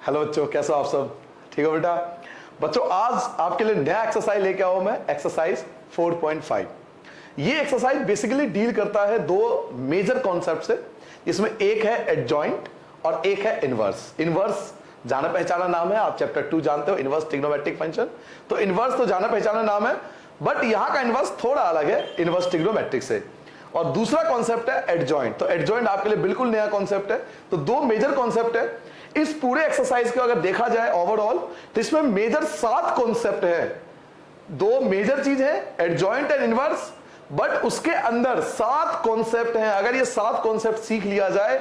Hello बच्चों, कैसे हो आप सब? ठीक हो बेटा? बच्चों आज आपके लिए नया एक्सरसाइज लेके आओ मैं, एक्सरसाइज 4.5। ये एक्सरसाइज बेसिकली डील करता है दो मेजर कॉन्सेप्ट से, जिसमें एक है एडजॉइंट और एक है इनवर्स। इनवर्स जाना पहचाना नाम है, आप चैप्टर 2 जानते हो, इनवर्स ट्रिग्नोमेट्रिक फंक्शन। तो इनवर्स तो जाना पहचाना नाम है, बट यहां का इनवर्स थोड़ा अलग है इनवर्स ट्रिग्नोमेट्रिक से। और दूसरा कॉन्सेप्ट है एडजॉइंट। तो एडजॉइंट आपके लिए बिल्कुल नया कॉन्सेप्ट है। तो दो मेजर कॉन्सेप्ट है इस पूरे एक्सरसाइज को। अगर देखा जाए ओवरऑल तो इसमें मेजर 7 कॉन्सेप्ट है। दो मेजर चीज है एडजॉइंट एंड इनवर्स, बट उसके अंदर 7 कॉन्सेप्ट हैं। अगर ये 7 कॉन्सेप्ट सीख लिया जाए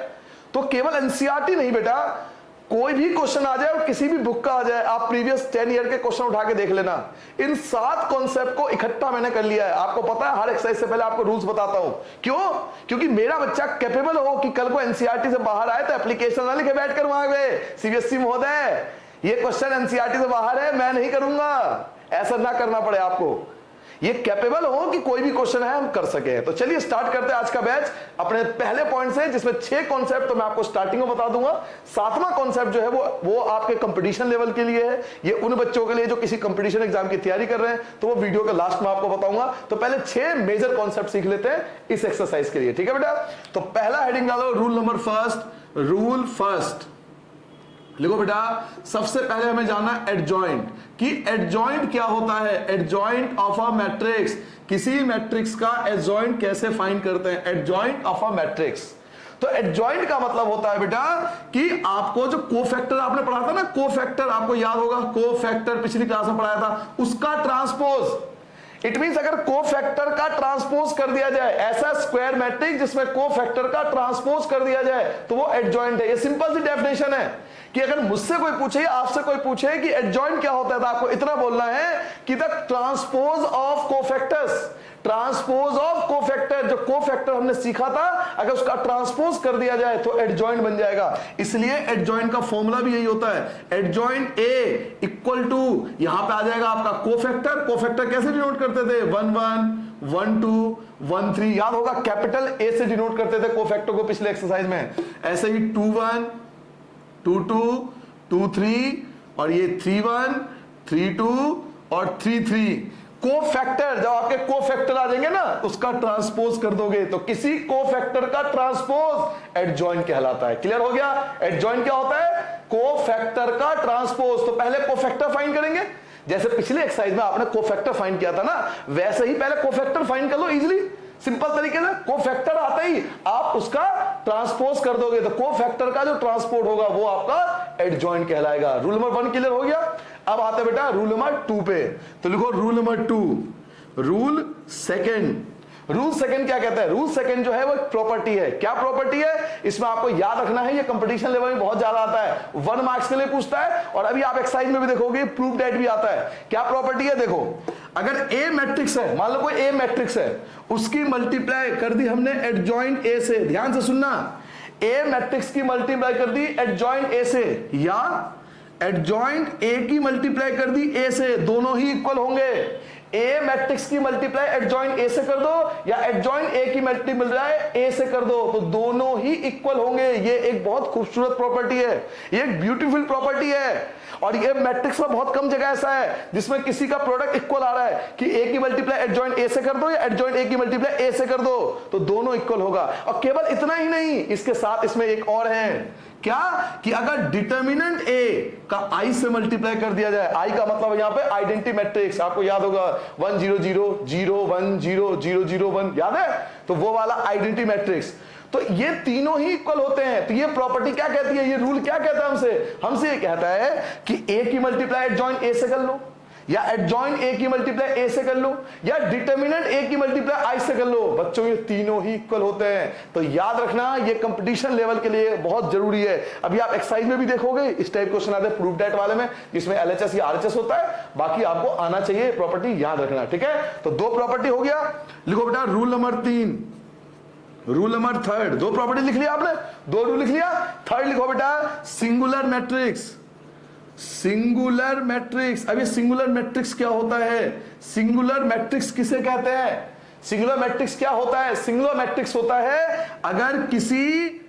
तो केवल एनसीईआरटी नहीं बेटा, कोई भी क्वेश्चन आ जाए और किसी भी बुक का आ जाए, आप प्रीवियस 10 ईयर के क्वेश्चन उठा के देख लेना। इन 7 कॉन्सेप्ट को इकट्ठा मैंने कर लिया है। आपको पता है हर एक्सरसाइज से पहले आपको रूल्स बताता हूं। क्यों? क्योंकि मेरा बच्चा कैपेबल हो कि कल को एनसीईआरटी से बाहर आए तो एप्लीकेशन ना लिखे बैठ कर वहां पे सीबीएसई महोदय ये क्वेश्चन एनसीईआरटी से बाहर है, मैं नहीं करूंगा, ऐसा ना करना पड़े आपको। ये कैपेबल हो कि कोई भी क्वेश्चन है हम कर सके। तो चलिए स्टार्ट करते हैं आज का बैच अपने पहले पॉइंट से, जिसमें 6 कॉन्सेप्ट तो मैं आपको स्टार्टिंग में बता दूंगा। 7वां कॉन्सेप्ट जो है वो आपके कंपटीशन लेवल के लिए है। ये उन बच्चों के लिए जो किसी कंपटीशन एग्जाम की तैयारी कर रहे हैं, तो वो वीडियो के लास्ट में आपको बताऊंगा। तो पहले 6 मेजर कॉन्सेप्ट सीख लेते हैं इस एक्सरसाइज के लिए, ठीक है बेटा? तो पहला हेडिंग डालो, rule number first. Rule first लिखो बेटा, सबसे पहले हमें जानना एडजॉइंट कि एडजॉइंट क्या होता है। एडजॉइंट ऑफ अ मैट्रिक्स, किसी मैट्रिक्स का एडजॉइंट कैसे फाइंड करते हैं? Adjoint of a matrix. तो एडजॉइंट का मतलब होता है बेटा कि आपको जो कोफैक्टर आपने पढ़ा था ना, कोफैक्टर आपको याद होगा, कोफैक्टर पिछली क्लास में पढ़ाया था, उसका ट्रांसपोज। इट मींस अगर कोफैक्टर का ट्रांसपोज कर दिया जाए, ऐसा स्क्वायर मैट्रिक्स जिसमें कोफैक्टर का ट्रांसपोज कर दिया जाए, तो वो एडजॉइंट है। ये सिंपल सी डेफिनेशन है कि अगर मुझसे कोई पूछे या आपसे कोई पूछे कि एडजॉइंट क्या होता है, तो आपको इतना बोलना है कि the transpose of cofactors. Transpose of cofactor, जो कोफैक्टर हमने सीखा था, अगर उसका ट्रांसपोज कर दिया जाए तो एडजॉइंट बन जाएगा। इसलिए एडजॉइंट का फॉर्मूला भी यही होता है, एडजॉइंट ए इक्वल टू, यहां पे आ जाएगा आपका कोफैक्टर। कोफैक्टर कैसे डिनोट करते थे? 1 1 1 2 1 3, याद होगा कैपिटल ए से डिनोट करते थे कोफैक्टर को पिछले एक्सरसाइज में। ऐसे ही 2 1 2 2 2 3 और ये 3 1 3 2 और 3 3। कोफैक्टर, जब आपके कोफैक्टर आ जाएंगे ना, उसका ट्रांसपोज कर दोगे तो किसी कोफैक्टर का ट्रांसपोज एडजॉइंट कहलाता है। क्लियर हो गया? एडजॉइंट क्या होता है? कोफैक्टर का ट्रांसपोज। तो पहले कोफैक्टर फाइंड करेंगे, जैसे पिछले एक्सरसाइज में आपने कोफैक्टर फाइंड किया था ना, वैसे ही पहले कोफैक्टर फाइंड कर लो इजीली, सिंपल तरीके से। कोफैक्टर आता ही आप उसका ट्रांसपोज कर दोगे, तो कोफैक्टर का जो ट्रांसपोर्ट होगा वो आपका एडजॉइंट कहलाएगा। रूल नंबर 1 क्लियर हो गया? अब आते बेटा रूल नंबर 2 पे। तो लिखो rule number 2। Rule second. Rule second क्या कहता है? रूल सेकंड जो है वो एक प्रॉपर्टी है। क्या प्रॉपर्टी है? इसमें आपको याद रखना है, ये कंपटीशन लेवल में बहुत ज्यादा आता है, 1 मार्क्स के लिए पूछता है, और अभी आप एक्सरसाइज में भी देखोगे प्रूफ दैट भी आता है। क्या प्रॉपर्टी है? देखो, अगर ए मैट्रिक्स है, मान लो कोई ए मैट्रिक्स है, उसकी मल्टीप्लाई कर दी हमने एडजॉइंट ए से। ध्यान से सुनना, ए मैट्रिक्स की मल्टीप्लाई कर दी एडजॉइंट ए से, या एडजॉइंट ए की मल्टीप्लाई कर दी ए से, दोनों ही इक्वल होंगे। ए मैट्रिक्स की मल्टीप्लाई एडजॉइंट ए से कर दो, या एडजॉइंट ए की मल्टीप्लाई ए से कर दो, तो दोनों ही इक्वल होंगे। ये एक बहुत खूबसूरत प्रॉपर्टी है, ये एक ब्यूटीफुल प्रॉपर्टी है। और ये मैट्रिक्स में बहुत कम जगह ऐसा है जिसमें किसी का प्रोडक्ट इक्वल आ रहा है कि ए की मल्टीप्लाई एडजॉइंट ए से कर दो या एडजॉइंट ए की मल्टीप्लाई ए से कर दो, तो दोनों इक्वल होगा। और केवल इतना ही नहीं, इसके साथ इसमें एक और है, क्या कि अगर डिटर्मिनेंट ए का आई से मल्टीप्लाई कर दिया जाए, आई का मतलब यहां पे आइडेंटिटी मैट्रिक्स, आपको याद होगा 1 0 0 0 1 0 0 0 1, याद है? तो वो वाला आइडेंटिटी मैट्रिक्स, तो ये तीनों ही इक्वल होते हैं। तो ये प्रॉपर्टी क्या कहती है, ये रूल क्या कहता है हमसे ये कहता है कि ए की मल्टीप्लाई एडजॉइंट ए से कर लो, या एडजॉइंट ए की मल्टीप्लाई ए से कर लो, या डिटर्मिनेंट ए की मल्टीप्लाई आई से कर लो। बच्चों ये तीनों ही इक्वल होते हैं। तो याद रखना, ये कंपटीशन लेवल के लिए बहुत जरूरी है। अभी आप एक्सरसाइज में भी देखोगे इस टाइप क्वेश्चन आते हैं प्रूफ दैट वाले में, जिसमें एलएचएस या आरएचएस होता है। बाकी आपको आना चाहिए, प्रॉपर्टी याद रखना, ठीक है? तो 2 प्रॉपर्टी हो गया। लिखो बेटा rule number 3। Rule number 3, 2 property लिख लिया आपने, 2 रूल लिख लिया। 3rd लिखो बेटा सिंगुलर मैट्रिक्स। सिंगुलर मैट्रिक्स, अब ये सिंगुलर मैट्रिक्स क्या होता है? सिंगुलर मैट्रिक्स किसे कहते हैं? सिंगुलर मैट्रिक्स क्या होता है? सिंगुलर मैट्रिक्स होता है अगर किसी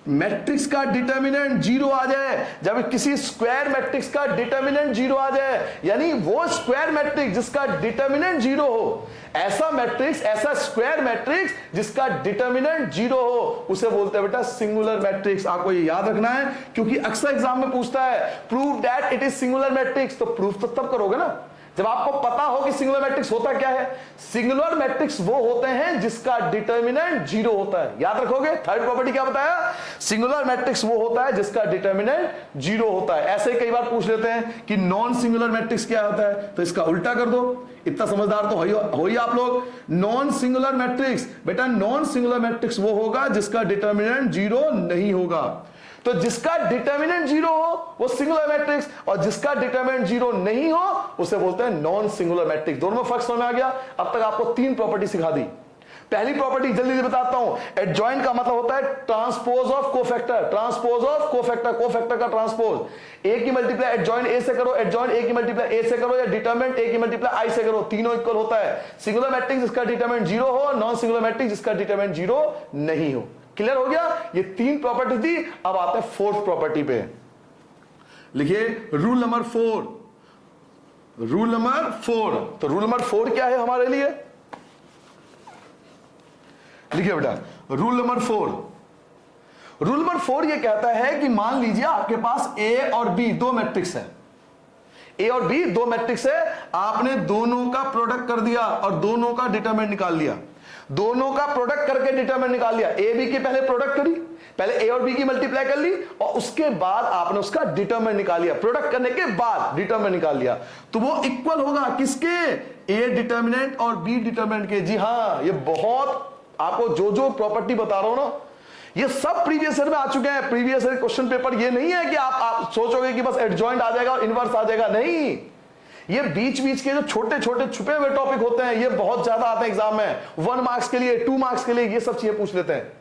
मैट्रिक्स का डिटर्मिनेंट जीरो आ जाए, जब किसी स्क्वायर मैट्रिक्स का डिटर्मिनेंट जीरो आ जाए, यानी वो स्क्वायर मैट्रिक्स जिसका डिटर्मिनेंट जीरो हो, ऐसा मैट्रिक्स, ऐसा स्क्वायर मैट्रिक्स जिसका डिटर्मिनेंट जीरो हो, उसे बोलते हैं बेटा सिंगुलर मैट्रिक्स। आपको ये याद रखना है, क्योंकि अक्सर एग्जाम में पूछता है prove that it is singular matrix. तो प्रूफ तो तब करोगे ना जब आपको पता हो कि सिंगुलर मैट्रिक्स होता क्या है। सिंगुलर मैट्रिक्स वो होते हैं जिसका डिटर्मिनेंट जीरो होता है। याद रखोगे, थर्ड प्रॉपर्टी क्या बताया, सिंगुलर मैट्रिक्स वो होता है जिसका डिटर्मिनेंट जीरो होता है। ऐसे ही कई बार पूछ लेते हैं कि नॉन सिंगुलर मैट्रिक्स क्या होता है, तो इसका उल्टा कर दो। इतना समझदार तो हो ही आप लोग। नॉन सिंगुलर मैट्रिक्स, बेटा नॉन सिंगुलर मैट्रिक्स वो होगा जिसका डिटर्मिनेंट जीरो नहीं होगा। तो जिसका डिटर्मिनेंट जीरो हो वो सिंगुलर मैट्रिक्स, और जिसका डिटर्मिनेंट जीरो नहीं हो उसे बोलते हैं नॉन सिंगुलर मैट्रिक्स। दोनों में फर्क समझ में आ गया। अब तक आपको तीन प्रॉपर्टी सिखा दी। पहली प्रॉपर्टी जल्दी से बताता हूं, एडजॉइंट का मतलब होता है transpose of cofactor. Transpose of cofactor, cofactor का ट्रांसपोज। ए की मल्टीप्लाई एडजॉइंट ए से करो, एडजॉइंट ए की मल्टीप्लाई ए से करो, या डिटरमिनेंट ए की मल्टीप्लाई आई से करो, तीनों इक्वल होता है। सिंगुलर मैट्रिक्स जिसका डिटरमिनेंट जीरो हो, नॉन सिंगुलर मैट्रिक्स जिसका डिटरमिनेंट जीरो नहीं हो। क्लियर हो गया, ये तीन प्रॉपर्टी थी। अब आते हैं फोर्थ प्रॉपर्टी पे। लिखिए रूल नंबर 4। रूल नंबर 4, तो रूल नंबर 4 क्या है हमारे लिए, लिखिए बेटा रूल नंबर 4। रूल नंबर 4 ये कहता है कि मान लीजिए आपके पास ए और बी दो मैट्रिक्स है, ए और बी दो मैट्रिक्स है, आपने दोनों का प्रोडक्ट कर दिया और दोनों का डिटरमिनेंट निकाल लिया। दोनों का प्रोडक्ट करके डिटरमिनेंट निकाल लिया। ए बी की पहले प्रोडक्ट करी, पहले ए और बी की मल्टीप्लाई कर ली, और उसके बाद आपने उसका डिटरमिनेंट निकाल लिया। प्रोडक्ट करने के बाद डिटरमिनेंट निकाल लिया, तो वो इक्वल होगा किसके, ए डिटरमिनेंट और बी डिटरमिनेंट के। जी हां, ये बहुत आपको जो जो प्रॉपर्टी बता रहा हूं ना, ये सब प्रीवियस ईयर में आ चुके हैं। प्रीवियस ईयर क्वेश्चन पेपर ये नहीं है कि आप सोचोगे कि बस एडजॉइंट आ जाएगा और इनवर्स आ जाएगा, नहीं। ये बीच बीच के जो छोटे छोटे छुपे हुए टॉपिक होते हैं, ये बहुत ज्यादा आते हैं एग्जाम में। 1 मार्क्स के लिए, 2 मार्क्स के लिए, ये सब चीजें पूछ लेते हैं।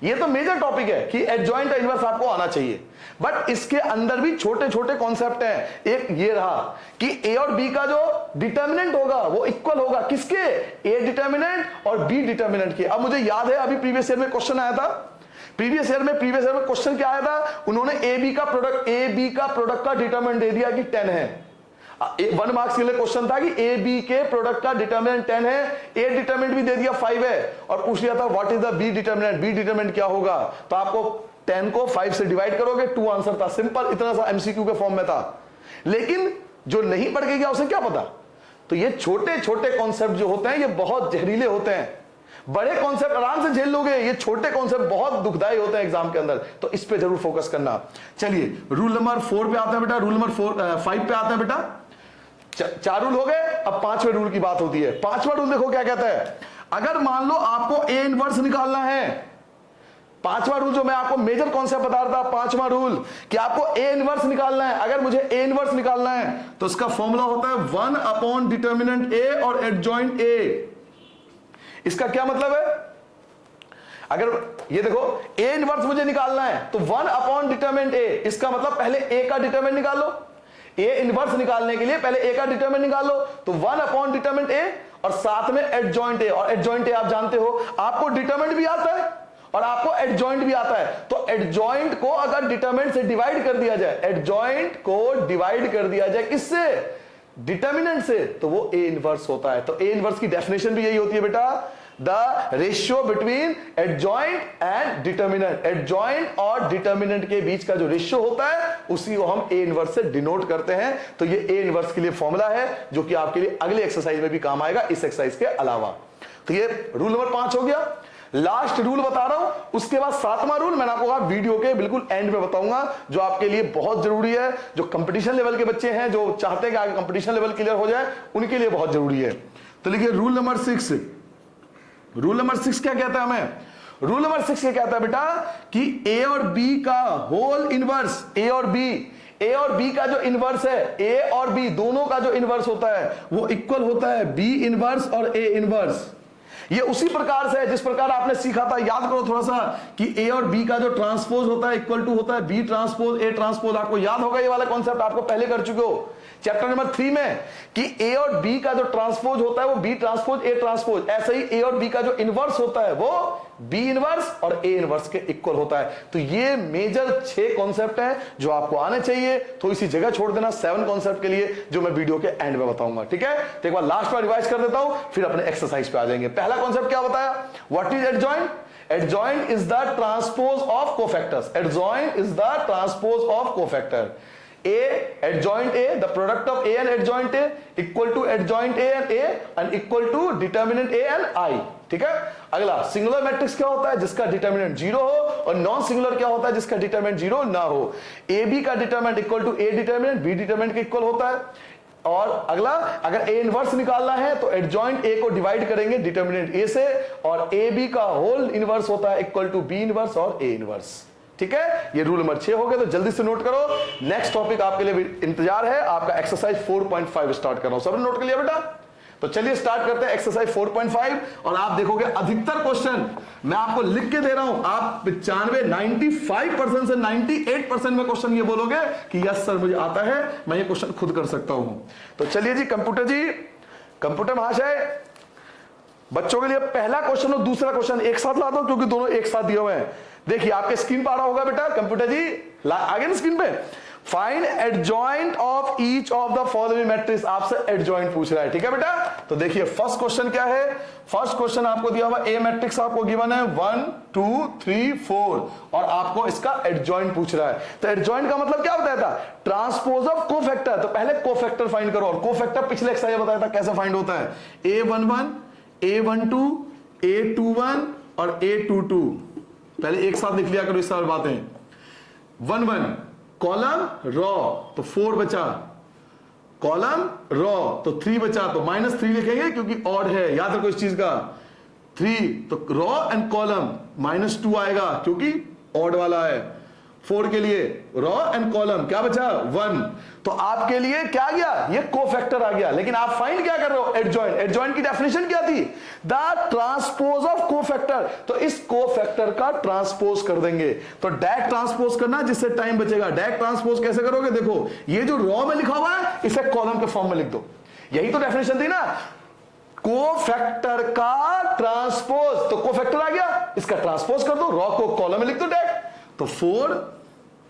ये तो मेजर टॉपिक है कि एडजॉइंट और इनवर्स आपको आना चाहिए, बट इसके अंदर भी छोटे छोटे कॉन्सेप्ट हैं। एक ये रहा कि ए और बी का जो डिटर्मिनेंट होगा वो इक्वल होगा किसके, ए डिटर्मिनेंट और बी डिटर्मिनेंट के। अब मुझे याद है अभी प्रीवियस ईयर में क्वेश्चन आया था, प्रीवियस ईयर में क्वेश्चन क्या आया था, उन्होंने ए बी का प्रोडक्ट का डिटरमिनेंट दे दिया कि 10 है। 1 मार्क्स के लिए क्वेश्चन था कि ए बी के प्रोडक्ट का डिटरमिनेंट 10 है, ए डिटरमिनेंट भी दे दिया 5 है, और पूछ लिया था what is the B determinant, B determinant क्या होगा। तो आपको 10 को 5 से डिवाइड करोगे, 2 आंसर था। सिंपल, इतना सा एमसीक्यू के फॉर्म में था। लेकिन जो नहीं पढ़ के गया उसे क्या पता। तो ये छोटे छोटे कॉन्सेप्ट जो होते हैं ये बहुत जहरीले होते हैं। बड़े कॉन्सेप्ट आराम से झेल लोगे, ये छोटे कॉन्सेप्ट बहुत दुखदाई होते हैं एग्जाम के अंदर, तो इस पे जरूर फोकस करना। चलिए रूल नंबर 4 पे आता है बेटा, रूल नंबर 5 पे आता है बेटा। 4 रूल हो गए, अब 5वें रूल की बात होती है। 5वां रूल देखो क्या कहता है, अगर मान लो आपको ए इनवर्स निकालना है, 5वां रूल जो मैं आपको मेजर कॉन्सेप्ट बता रहा था, 5वां रूल कि आपको ए इनवर्स निकालना है। अगर मुझे ए इनवर्स निकालना है तो इसका फॉर्मूला होता है 1 अपॉन डिटर्मिनेंट ए और एडजॉइंट ए। इसका क्या मतलब है, अगर ये देखो ए इनवर्स मुझे निकालना है तो 1 अपॉन डिटरमिनेंट ए, इसका मतलब पहले ए का डिटरमिनेंट निकाल लो। ए इनवर्स निकालने के लिए पहले ए का डिटरमिनेंट निकाल लो, तो 1 अपॉन डिटरमिनेंट ए और साथ में एडजॉइंट ए। और एडजॉइंट ए आप जानते हो, आपको डिटरमिनेंट भी आता है और आपको एडजॉइंट भी आता है। तो एडजॉइंट को अगर डिटरमिनेंट से डिवाइड कर दिया जाए, एडजॉइंट को डिवाइड कर दिया जाए किससे, डिटरमिनेंट से, तो वो ए इनवर्स होता है। तो ए इनवर्स की डेफिनेशन भी यही होती है बेटा, the ratio between adjoint and determinant. Adjoint और डिटर्मिनेंट के बीच का जो रेशियो होता है उसी को हम ए इनवर्स से डिनोट करते हैं। तो ये ए इनवर्स के लिए फॉर्मूला है जो कि आपके लिए अगले एक्सरसाइज में भी काम आएगा, इस एक्सरसाइज के अलावा। तो ये रूल नंबर 5 हो गया। लास्ट रूल बता रहा हूं, उसके बाद 7वां रूल मैंने आपको कहा वीडियो के बिल्कुल एंड में बताऊंगा, जो आपके लिए बहुत जरूरी है। जो कंपटीशन लेवल के बच्चे हैं, जो चाहते हैं कि आगे कंपटीशन लेवल क्लियर हो जाए, उनके लिए बहुत जरूरी है। तो लिखिए रूल नंबर 6। रूल नंबर 6 क्या कहता है हमें, रूल नंबर 6 क्या कहता है बेटा कि ए और बी का होल इनवर्स, ए और बी का जो इनवर्स है, ए और बी दोनों का जो इनवर्स होता है वो इक्वल होता है बी इनवर्स और ए इनवर्स। ये उसी प्रकार से है जिस प्रकार आपने सीखा था, याद करो थोड़ा सा, कि ए और बी का जो ट्रांसपोज होता है इक्वल टू होता है बी ट्रांसपोज ए ट्रांसपोज। आपको याद होगा ये वाला कॉन्सेप्ट, आपको पहले कर चुके हो चैप्टर नंबर 3 में, कि ए और बी का जो ट्रांसपोज होता है वो बी ट्रांसपोज ए ट्रांसपोज। ऐसे ही ए और बी का जो इनवर्स होता है वो बी इनवर्स और ए इनवर्स के इक्वल होता है। तो ये मेजर 6 कॉन्सेप्ट हैं जो आपको आने चाहिए। तो इसी जगह छोड़ देना 7 कॉन्सेप्ट के लिए जो मैं वीडियो के एंड में बताऊंगा, ठीक है। तो एक बार लास्ट में रिवाइज कर देता हूं, फिर अपने एक्सरसाइज पे आ जाएंगे। पहला कॉन्सेप्ट क्या बताया, what is adjoint? Adjoint is the transpose of cofactors. Adjoint is the transpose of cofactor. A adjoint A, the product of A and adjoint A equal to adjoint A and equal to determinant A and I. ठीक है। अगला singular matrix क्या होता है, जिसका determinant 0 हो, और non singular क्या होता है, जिसका डिटर्मिनेंट 0 ना हो। ए बी का determinant equal to A determinant B determinant के इक्वल होता है। और अगला, अगर ए इनवर्स निकालना है तो एडजॉइंट ए को डिवाइड करेंगे डिटर्मिनेंट ए से, और ए बी का होल इनवर्स होता है इक्वल टू बी इनवर्स और ए इनवर्स। ठीक है, ये रूल नंबर 6 हो गया। तो जल्दी से नोट करो। नेक्स्ट टॉपिक आपके लिए इंतजार है, आपका एक्सरसाइज 4.5 स्टार्ट कर रहा हूं। सबने नोट कर लिया बेटा? तो चलिए स्टार्ट करते हैं एक्सरसाइज 4.5। और आप देखोगे अधिकतर क्वेश्चन मैं आपको लिख के दे रहा हूं, आप 95% से 98% में क्वेश्चन ये बोलोगे कि यस सर मुझे आता है, मैं ये क्वेश्चन खुद कर सकता हूं। तो चलिए जी, कंप्यूटर महाशय, बच्चों के लिए पहला क्वेश्चन और दूसरा क्वेश्चन एक साथ ला दो, क्योंकि दोनों एक साथ दिए हुए हैं। देखिए आपके स्क्रीन पर आ रहा होगा बेटा, कंप्यूटर जी आगे ना स्क्रीन पे। Find adjoint of each of the following matrix, आपसे एडजॉइंट पूछ रहा है। ठीक है बेटा, तो देखिए फर्स्ट क्वेश्चन क्या है। फर्स्ट क्वेश्चन आपको दिया हुआ ए मैट्रिक्स आपको गिवन है 1 2 3 4, और आपको इसका एडजॉइंट पूछ रहा है। तो एडजॉइंट का मतलब क्या बताया था, ट्रांसपोज ऑफ कोफैक्टर। तो पहले कोफैक्टर फाइंड करो, और कोफैक्टर पिछले एक्सरसाइज बताया था कैसे फाइंड होता है। A11 A12 A21 और A22 पहले एक साथ लिख लिया करो इस सारी बातें। 1 1 कॉलम रॉ तो 4 बचा, कॉलम रॉ तो 3 बचा, तो -3 लिखेंगे क्योंकि ऑड है, याद रखो इस चीज का। 3 तो रॉ एंड कॉलम -2 आएगा क्योंकि ऑड वाला है। 4 के लिए रॉ एंड कॉलम क्या बचा 1, तो आपके लिए क्या गया, ये कोफैक्टर आ गया। लेकिन आप फाइंड क्या कर रहे हो, एडजॉइंट। एडजॉइंट की डेफिनेशन क्या थी, द ट्रांसपोज ऑफ कोफैक्टर। तो इस कोफैक्टर का ट्रांसपोज कर देंगे। तो डायरेक्ट ट्रांसपोज करना जिससे टाइम बचेगा। डायरेक्ट ट्रांसपोज कैसे करोगे, देखो ये जो रॉ में लिखा हुआ है इसे कॉलम के फॉर्म में लिख दो, यही तो डेफिनेशन थी ना, कोफैक्टर का ट्रांसपोज। तो कोफैक्टर आ गया, इसका ट्रांसपोज कर दो, रॉ को कॉलम में लिख दो डायरेक्ट। तो 4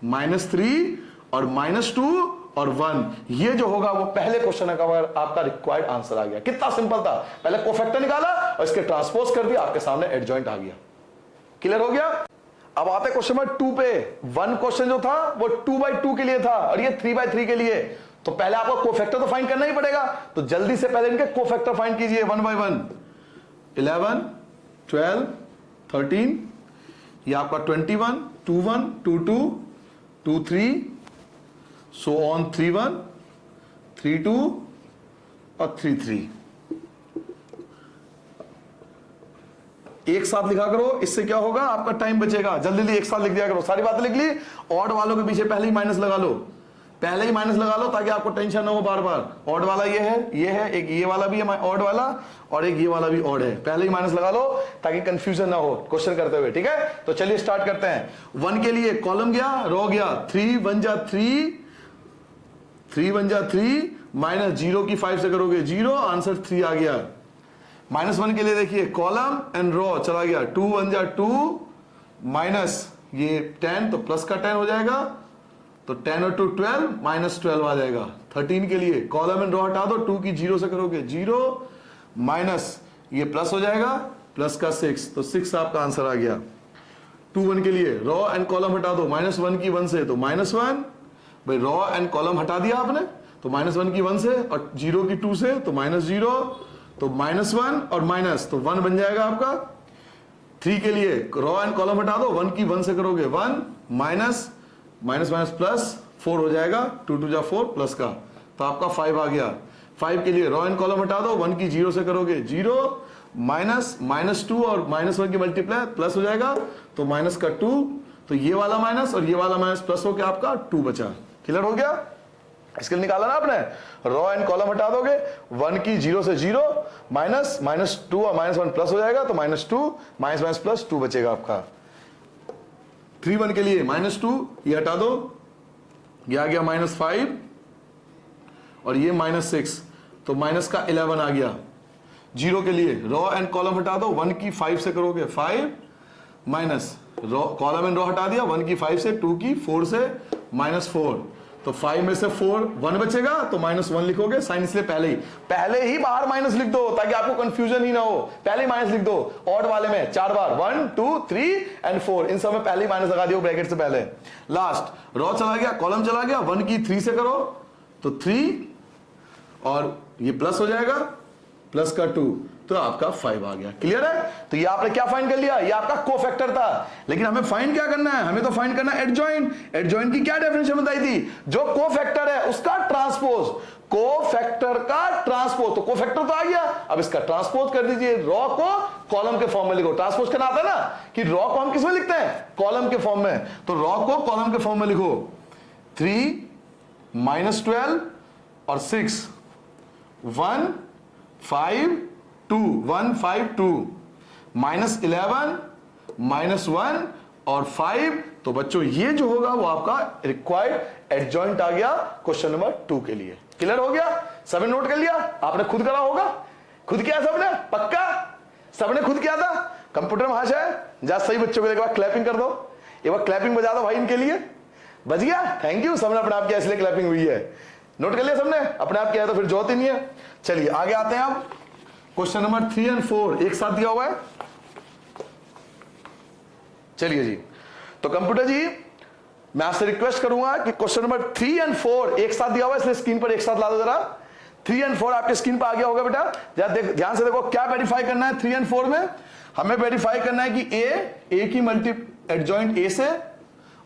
-3 और -2 और 1, ये जो होगा वो पहले क्वेश्चन का आपका रिक्वायर्ड आंसर आ गया। कितना सिंपल था, पहले कोफैक्टर निकाला और इसके ट्रांसपोज कर दिया, आपके सामने एडजॉइंट आ गया। क्लियर हो गया। अब आते क्वेश्चन नंबर 2 पे। 1 क्वेश्चन जो था वो 2/2 के लिए था और ये 3/3 के लिए। तो पहले आपको कोफैक्टर तो फाइंड करना ही पड़ेगा, तो जल्दी से पहले इनके कोफैक्टर फाइंड कीजिए 1 by 1। 11 12 13, ये आपका 21 21 22 23 सो ऑन 31 32 और 33। एक साथ लिखा करो, इससे क्या होगा, आपका टाइम बचेगा। जल्दी एक साथ लिख दिया करो, सारी बातें लिख ली। ऑड वालों के पीछे पहले ही माइनस लगा लो, पहले ही माइनस लगा लो ताकि आपको टेंशन ना हो बार बार। ऑड वाला ये है, एक ये वाला भी है ऑड वाला, और एक ये वाला भी ऑड है। पहले ही माइनस लगा लो ताकि कंफ्यूजन ना हो क्वेश्चन करते हुए। ठीक है, तो चलिए स्टार्ट करते हैं। 1 के लिए कॉलम गया, रो गया। 3 1 जा 3, 3 1 जा 3, -0 की 5 से करोगे 0, आंसर 3 आ गया। -1 के लिए देखिए कॉलम एंड रो चला गया। 2 1 जा 2, माइनस ये 10 तो प्लस का 10 हो जाएगा, तो 10 और 2 12, -12 आ जाएगा। 13 के लिए कॉलम एंड रो हटा दो, 2 की 0 से करोगे 0, माइनस ये प्लस हो जाएगा, प्लस का 6, तो 6 आपका आंसर आ गया। 2 1 के लिए रॉ एंड कॉलम हटा दो, -1 की 1 से तो -1, भाई रॉ एंड कॉलम हटा दिया आपने, तो -1 की 1 से और 0 की 2 से तो -0, तो -1 और माइनस तो 1 बन जाएगा आपका। 3 के लिए रॉ एंड कॉलम हटा दो, 1 की 1 से करोगे 1, माइनस माइनस प्लस 4 हो जाएगा, 2 2 जा 4 प्लस का, तो आपका 5 आ गया। 5 के लिए रॉ एंड कॉलम हटा दो, 1 की 0 से करोगे 0, माइनस -2 और -1 की मल्टीप्लाई प्लस हो जाएगा, तो माइनस का 2, तो ये वाला माइनस और ये वाला माइनस प्लस हो गया, आपका 2 बचा। क्लियर हो गया। इसके लिए निकाला ना आपने, रॉ एंड कॉलम हटा दोगे, 1 की 0 से 0, -2 और -1 प्लस हो जाएगा, तो -2 माइनस प्लस 2 बचेगा आपका। 3 1 के लिए -2 ये हटा दो, ये आ गया -5 और ये -6, तो माइनस का 11 आ गया। 0 के लिए रॉ एंड कॉलम हटा दो, 1 की 5 से करोगे 5, माइनस रो, कॉलम एंड रो हटा दिया, 1 की 5 से, 2 की 4 से, -4, तो 5 में से 4 1 बचेगा तो -1 लिखोगे, साइन इसलिए पहले ही बाहर माइनस लिख दो ताकि आपको कंफ्यूजन ही ना हो, पहले ही माइनस लिख दो। ऑड वाले में 4 बार 1 2 3 एंड 4, इन सब में पहले ही माइनस लगा दियो ब्रैकेट से पहले। लास्ट रो चला गया, कॉलम चला गया, 1 की 3 से करो तो 3 और ये प्लस हो जाएगा, प्लस का 2 तो आपका 5 आ गया। क्लियर है? तो ये आपने क्या फाइंड कर लिया, ये आपका कोफैक्टर था। लेकिन हमें फाइंड क्या करना है, हमें तो फाइंड करना है एडजॉइंट। एडजॉइंट की क्या डेफिनेशन बताई थी, जो कोफैक्टर है उसका ट्रांसपोज, कोफैक्टर का ट्रांसपोज, तो कोफैक्टर तो आ गया, अब इसका ट्रांसपोज कर दीजिए, रॉ को कॉलम के फॉर्म में लिखो। ट्रांसपोज करना आता है ना कि रॉ को हम किस में लिखते हैं, कॉलम के फॉर्म में, तो रॉ को कॉलम के फॉर्म में लिखो। 3 -12 और 6 1 5 2 1 5 2 -11 -1 और 5, तो बच्चों ये जो होगा वो आपका रिक्वायर्ड एडजॉइंट आ गया क्वेश्चन नंबर 2 के लिए। क्लियर हो गया? सबने नोट कर लिया? आपने खुद करा होगा, खुद किया सबने, पक्का सबने खुद किया था, कंप्यूटर में हाथ है जा, सही बच्चों को एक बार क्लैपिंग कर दो, एक बार क्लैपिंग बजा दो भाई इनके लिए, बज गया, थैंक यू, सबने अपने आप किया इसलिए क्लैपिंग हुई है। नोट कर लिया सबने, अपने आप किया है तो फिर जरूरत ही नहीं है। चलिए आगे आते हैं आप, क्वेश्चन नंबर 3 एंड 4 एक साथ दिया हुआ है। चलिए जी, तो कंप्यूटर जी मैं आपसे रिक्वेस्ट करूंगा कि क्वेश्चन नंबर 3 एंड 4 एक साथ दिया हुआ है, इसलिए स्क्रीन पर एक साथ ला दो जरा। 3 एंड 4 आपके स्क्रीन पर आ गया होगा बेटा, ध्यान से देखो क्या वेरीफाई करना है। 3 एंड 4 में हमें वेरीफाई करना है कि ए की मल्टी एडजॉइंट ए से,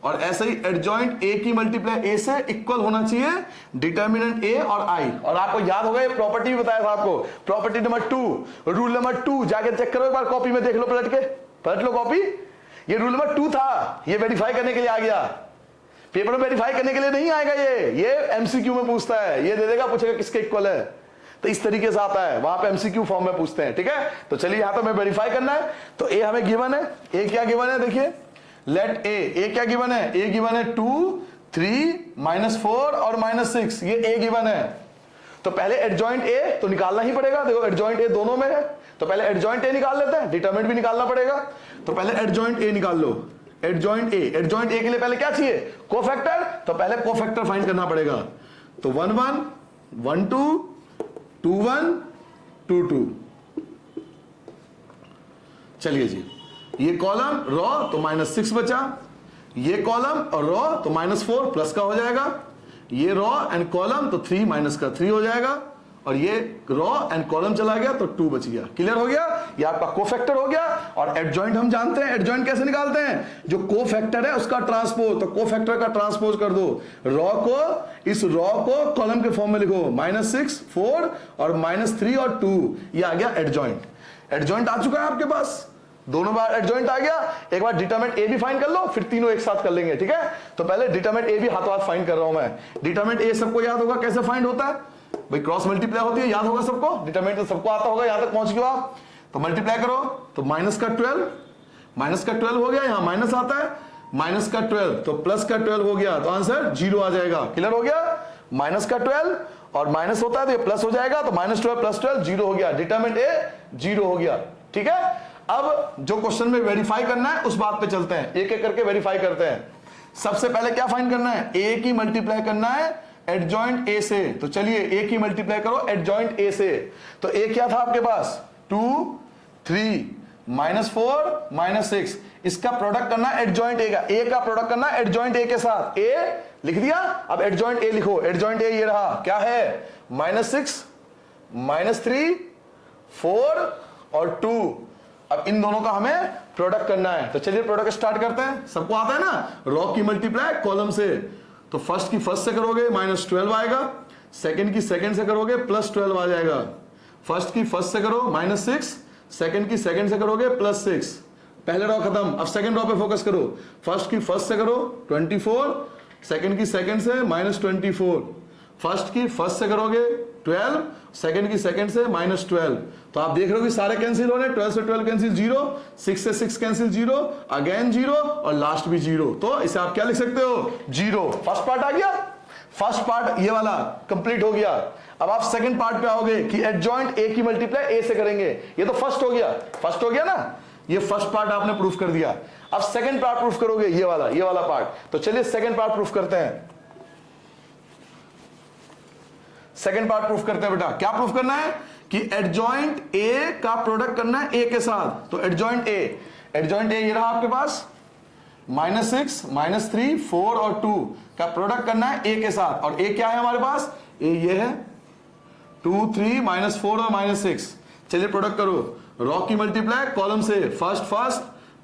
और ऐसे ही एडजॉइंट ए की मल्टीप्लाई ए से इक्वल होना चाहिए डिटर्मिनेंट ए और आई। और आपको याद होगा ये प्रॉपर्टी भी बताया था आपको, प्रॉपर्टी नंबर 2, रूल नंबर 2, जाके चेक करो एक बार कॉपी में, देख लो पलट के, पलट लो कॉपी, ये रूल नंबर 2 था, ये वेरीफाई करने के लिए आ गया, पेपर में वेरीफाई करने के लिए नहीं आएगा, ये एमसीक्यू में पूछता है, ये दे देगा, पूछेगा किसके इक्वल है, तो इस तरीके से आता है, वहां पे एमसीक्यू फॉर्म में पूछते हैं। ठीक है, तो चलिए यहां तो हमें वेरीफाई करना है, तो ए हमें गिवन है, ए क्या गिवन है देखिए, लेट ए क्या गिवन है, ए गिवन है 2 3 -4 और -6, ये ए गिवन है। तो पहले एडजॉइंट ए तो निकालना ही पड़ेगा, देखो एडजॉइंट ए दोनों में है, तो पहले एडजॉइंट ए निकाल लेते हैं, डिटरमिनेंट भी निकालना पड़ेगा, तो पहले एडजॉइंट ए निकाल लो। एडजॉइंट ए के लिए पहले क्या चाहिए, कोफैक्टर, तो पहले कोफैक्टर फाइंड करना पड़ेगा, तो 1 1 1 2 2 1 2 2। चलिए जी, ये कॉलम रॉ तो -6 बचा, ये कॉलम और रॉ तो -4 प्लस का हो जाएगा, ये रॉ एंड कॉलम तो 3 माइनस का 3 हो जाएगा, और ये रॉ एंड कॉलम चला गया तो 2 बच गया। क्लियर हो गया? ये आपका कोफैक्टर हो गया। और एडजॉइंट हम जानते हैं, एडजॉइंट कैसे निकालते हैं, जो कोफैक्टर है उसका ट्रांसपोज, तो कोफैक्टर का ट्रांसपोज कर दो, रॉ को, इस रॉ को कॉलम के फॉर्म में लिखो, -6 4 और -3 और 2, ये आ गया एडजॉइंट। एडजॉइंट आ चुका है आपके पास, दोनों बार एडजॉइंट आ गया, एक बार डिटरमिनेंट ए भी फाइंड कर लो, फिर तीनों एक साथ कर लेंगे। ठीक है, तो पहले डिटरमिनेंट ए भी हाथों हाथ फाइंड कर रहा हूं मैं। डिटरमिनेंट ए सबको याद होगा कैसे फाइंड होता है भाई, क्रॉस मल्टीप्लाई होती है, याद होगा सबको, डिटरमिनेंट तो सबको आता होगा, यहां तक पहुंच गए आप, तो मल्टीप्लाई करो, तो माइनस का 12 हो गया, यहां माइनस आता है, माइनस का 12 तो प्लस का 12 हो गया, तो आंसर 0 आ जाएगा। क्लियर हो गया? माइनस का 12 और माइनस होता है तो ये प्लस हो जाएगा, तो -12 + 12 0 हो गया, डिटरमिनेंट ए 0 हो गया। ठीक है, अब जो क्वेश्चन में वेरीफाई करना है उस बात पे चलते हैं, एक एक करके वेरीफाई करते हैं। सबसे पहले क्या फाइंड करना है, ए की मल्टीप्लाई करना है एडजॉइंट ए से, तो चलिए ए की मल्टीप्लाई करो एडजॉइंट ए से, तो ए क्या था आपके पास 2 3 -4 -6, इसका प्रोडक्ट करना है एडजॉइंट ए का, ए का प्रोडक्ट करना है एडजॉइंट ए के साथ, ए लिख दिया, अब एडजॉइंट ए लिखो, एडजॉइंट ए ये रहा, क्या है -6 -3 4 और 2, अब इन दोनों का हमें प्रोडक्ट करना है, तो चलिए प्रोडक्ट स्टार्ट करते हैं। सबको आता है ना, रॉ की मल्टीप्लाई कॉलम से, तो फर्स्ट की फर्स्ट से करोगे -12 आएगा, सेकंड की सेकंड से करोगे +12 आ जाएगा, फर्स्ट की फर्स्ट से करो -6, सेकंड की सेकंड से करोगे +6, पहले रॉ खत्म, अब सेकंड रॉ पे फोकस करो, फर्स्ट की फर्स्ट से करो 24, सेकंड की सेकंड से -24, फर्स्ट की फर्स्ट से करोगे 12, सेकंड की सेकंड से -12, तो आप देख रहे हो कि सारे कैंसिल हो रहे हैं, 12 से 12 कैंसिल 0, 6 से 6 कैंसिल 0, अगेन 0 और लास्ट भी 0, तो इसे आप क्या लिख सकते हो 0। फर्स्ट पार्ट आ गया, फर्स्ट पार्ट ये वाला कंप्लीट हो गया। अब आप सेकंड पार्ट पे आओगे कि एडजॉइंट ए की मल्टीप्लाई ए से करेंगे, ये तो फर्स्ट हो गया ना, ये फर्स्ट पार्ट आपने प्रूफ कर दिया। अब सेकंड पार्ट प्रूफ करोगे, ये वाला पार्ट। तो चलिए सेकंड पार्ट प्रूफ करते हैं। सेकंड पार्ट प्रूफ करते हैं बेटा। क्या प्रूफ करना है कि एडजॉइंट ए का प्रोडक्ट करना है ए के साथ। तो एडजॉइंट ए ये रहा आपके पास, -6, -3, 4 और 2 का प्रोडक्ट करना है ए के साथ। और ए क्या है हमारे पास, ए ये है 2, 3, -4 और -6। चलिए प्रोडक्ट करो, रॉ की मल्टीप्लाई कॉलम से, फर्स्ट